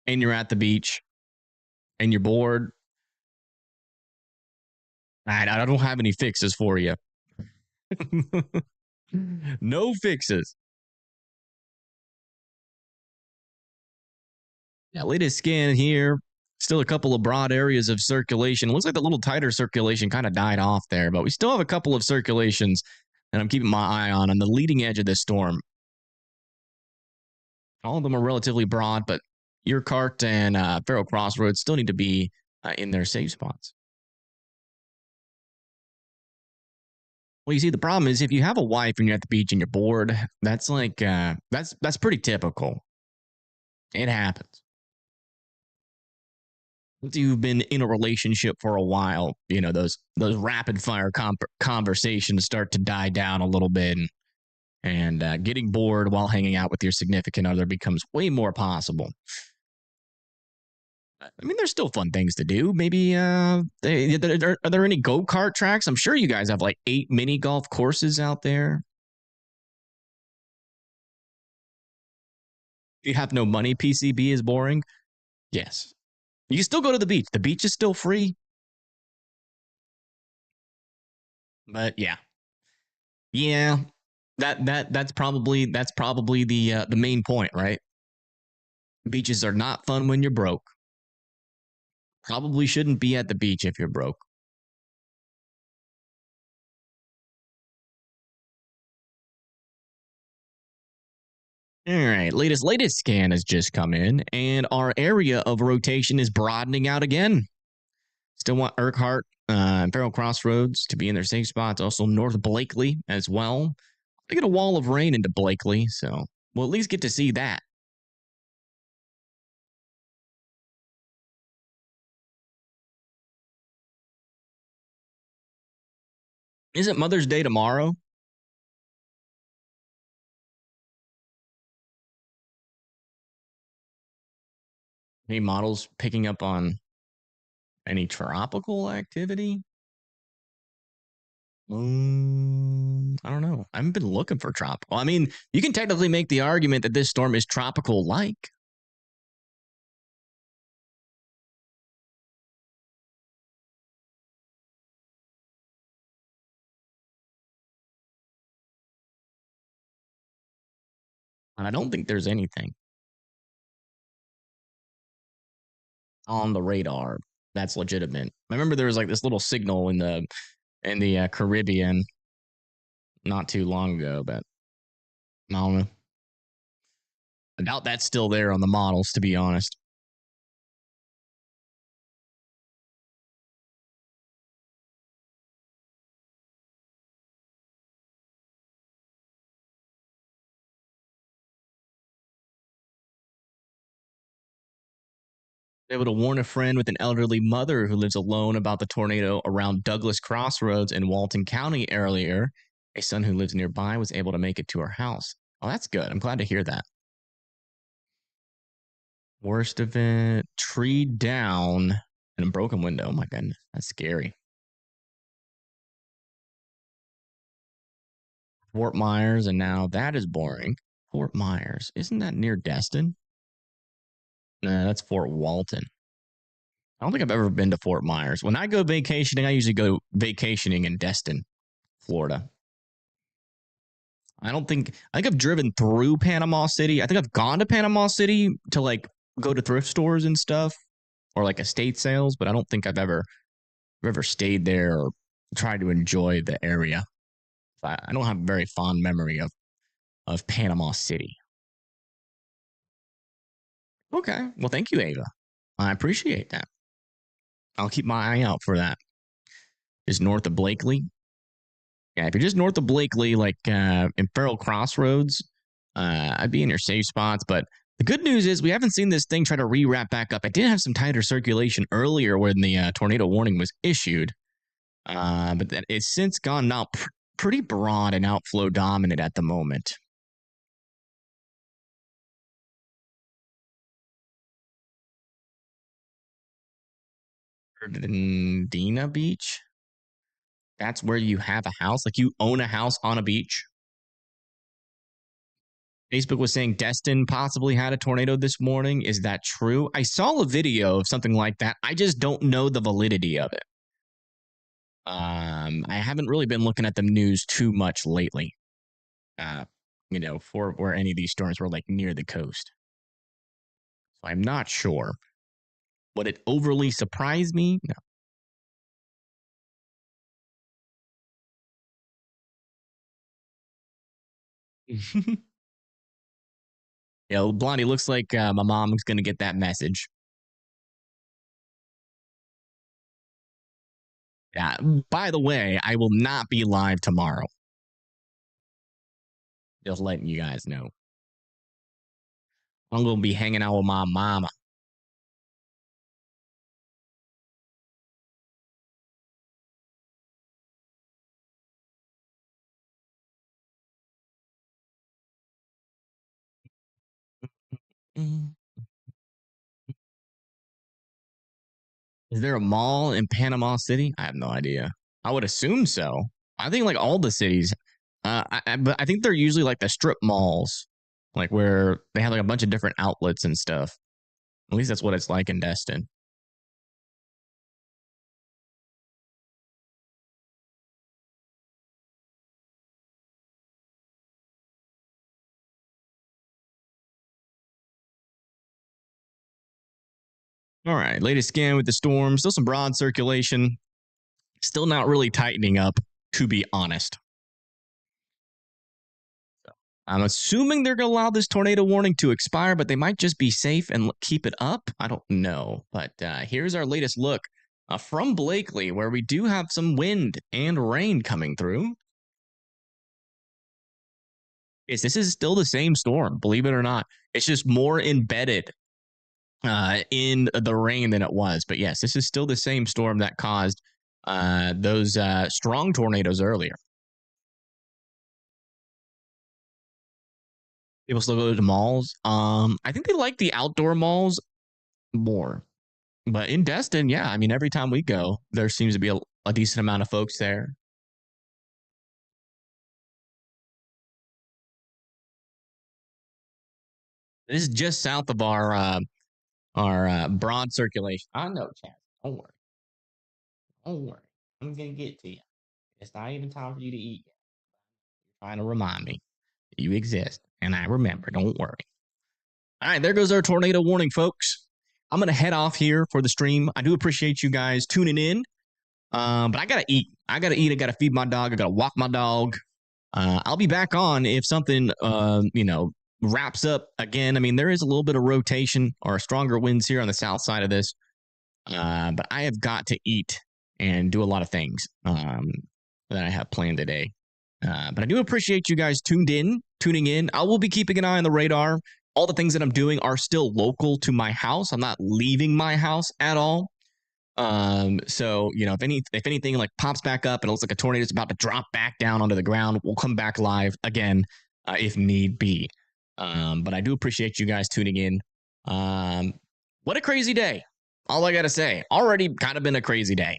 and you're at the beach and you're bored, I don't have any fixes for you. No fixes. Yeah, latest scan here. Still a couple of broad areas of circulation. It looks like the little tighter circulation kind of died off there, but we still have a couple of circulations that I'm keeping my eye on the leading edge of this storm. All of them are relatively broad, but Urquhart and Farrell Crossroads still need to be in their safe spots. Well, you see, the problem is if you have a wife and you're at the beach and you're bored, that's like that's pretty typical. It happens. Once you've been in a relationship for a while, you know those rapid fire conversations start to die down a little bit, and getting bored while hanging out with your significant other becomes way more possible. I mean, there's still fun things to do. Maybe are there any go-kart tracks? I'm sure you guys have like 8 mini golf courses out there. If you have no money, PCB is boring. Yes. You can still go to the beach. The beach is still free. But yeah. Yeah. That's probably the main point, right? Beaches are not fun when you're broke. Probably shouldn't be at the beach if you're broke. All right, latest scan has just come in, and our area of rotation is broadening out again. Still want Urquhart and Farrell Crossroads to be in their safe spots. Also North Blakely as well. We get a wall of rain into Blakely, so we'll at least get to see that. Isn't Mother's Day tomorrow? Any models picking up on any tropical activity? I don't know. I haven't been looking for tropical. I mean, you can technically make the argument that this storm is tropical like. And I don't think there's anything on the radar that's legitimate. I remember there was like this little signal in the Caribbean not too long ago, but I don't know. I doubt that's still there on the models, to be honest. Able to warn a friend with an elderly mother who lives alone about the tornado around Douglas Crossroads in Walton County earlier. A son who lives nearby was able to make it to her house. Oh, that's good. I'm glad to hear that. Worst event, tree down and a broken window. Oh my goodness, that's scary. Fort Myers, and now that is boring. Fort Myers, isn't that near Destin? Nah, that's Fort Walton. I don't think I've ever been to Fort Myers. When I go vacationing, I usually go vacationing in Destin, Florida. I think I've driven through Panama City. I think I've gone to Panama City to like go to thrift stores and stuff or like estate sales, but I don't think I've ever stayed there or tried to enjoy the area. I don't have a very fond memory of Panama City. Okay. Well, thank you, Ava. I appreciate that. I'll keep my eye out for that. Is north of Blakely. Yeah, if you're just north of Blakely, like in Farrell Crossroads, I'd be in your safe spots. But the good news is we haven't seen this thing try to rewrap back up. I did have some tighter circulation earlier when the tornado warning was issued, but that it's since gone now pretty broad and outflow dominant at the moment. Dina Beach? That's where you have a house? Like you own a house on a beach? Facebook was saying Destin possibly had a tornado this morning. Is that true? I saw a video of something like that. I just don't know the validity of it. I haven't really been looking at the news too much lately. For where any of these storms were like near the coast. So I'm not sure. Would it overly surprise me? No. Blondie, looks like my mom's going to get that message. Yeah. By the way, I will not be live tomorrow. Just letting you guys know. I'm going to be hanging out with my mama. Is there a mall in Panama City? I have no idea. I would assume so. I think like all the cities, but I think they're usually like the strip malls, like where they have like a bunch of different outlets and stuff. At least that's what it's like in Destin. All right, latest scan with the storm. Still some broad circulation. Still not really tightening up, to be honest. I'm assuming they're going to allow this tornado warning to expire, but they might just be safe and keep it up. I don't know. But here's our latest look from Blakely, where we do have some wind and rain coming through. Yes, this is still the same storm, believe it or not. It's just more embedded in the rain than it was. But yes, this is still the same storm that caused those strong tornadoes earlier. People still go to malls. I think they like the outdoor malls more. But in Destin, yeah, I mean, every time we go, there seems to be a decent amount of folks there. This is just south of our broad circulation. I know, Chaz. Don't worry. Don't worry. I'm gonna get to you. It's not even time for you to eat yet. You're trying to remind me you exist, and I remember. Don't worry. All right, there goes our tornado warning, folks. I'm gonna head off here for the stream. I do appreciate you guys tuning in. But I gotta eat. I gotta feed my dog. I gotta walk my dog. I'll be back on if something wraps up again. I mean, there is a little bit of rotation or stronger winds here on the south side of this. But I have got to eat and do a lot of things that I have planned today. But I do appreciate you guys tuning in. I will be keeping an eye on the radar. All the things that I'm doing are still local to my house. I'm not leaving my house at all. So if anything like pops back up and it looks like a tornado is about to drop back down onto the ground, we'll come back live again if need be. But I do appreciate you guys tuning in. What a crazy day. All I gotta say, already kind of been a crazy day.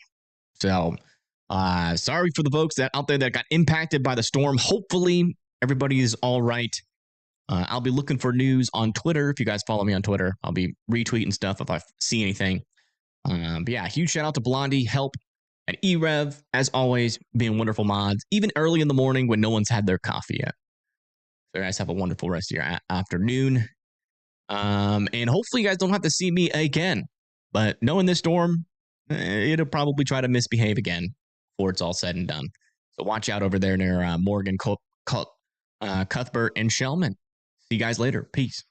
So sorry for the folks that out there that got impacted by the storm. Hopefully everybody is all right. I'll be looking for news on Twitter. If you guys follow me on Twitter, I'll be retweeting stuff if I see anything. But yeah, huge shout out to Blondie, Help, and eRev, as always, being wonderful mods, even early in the morning when no one's had their coffee yet. So guys, have a wonderful rest of your afternoon. And hopefully you guys don't have to see me again. But knowing this storm, it'll probably try to misbehave again before it's all said and done. So watch out over there near Morgan, Cuthbert, and Shellman. See you guys later. Peace.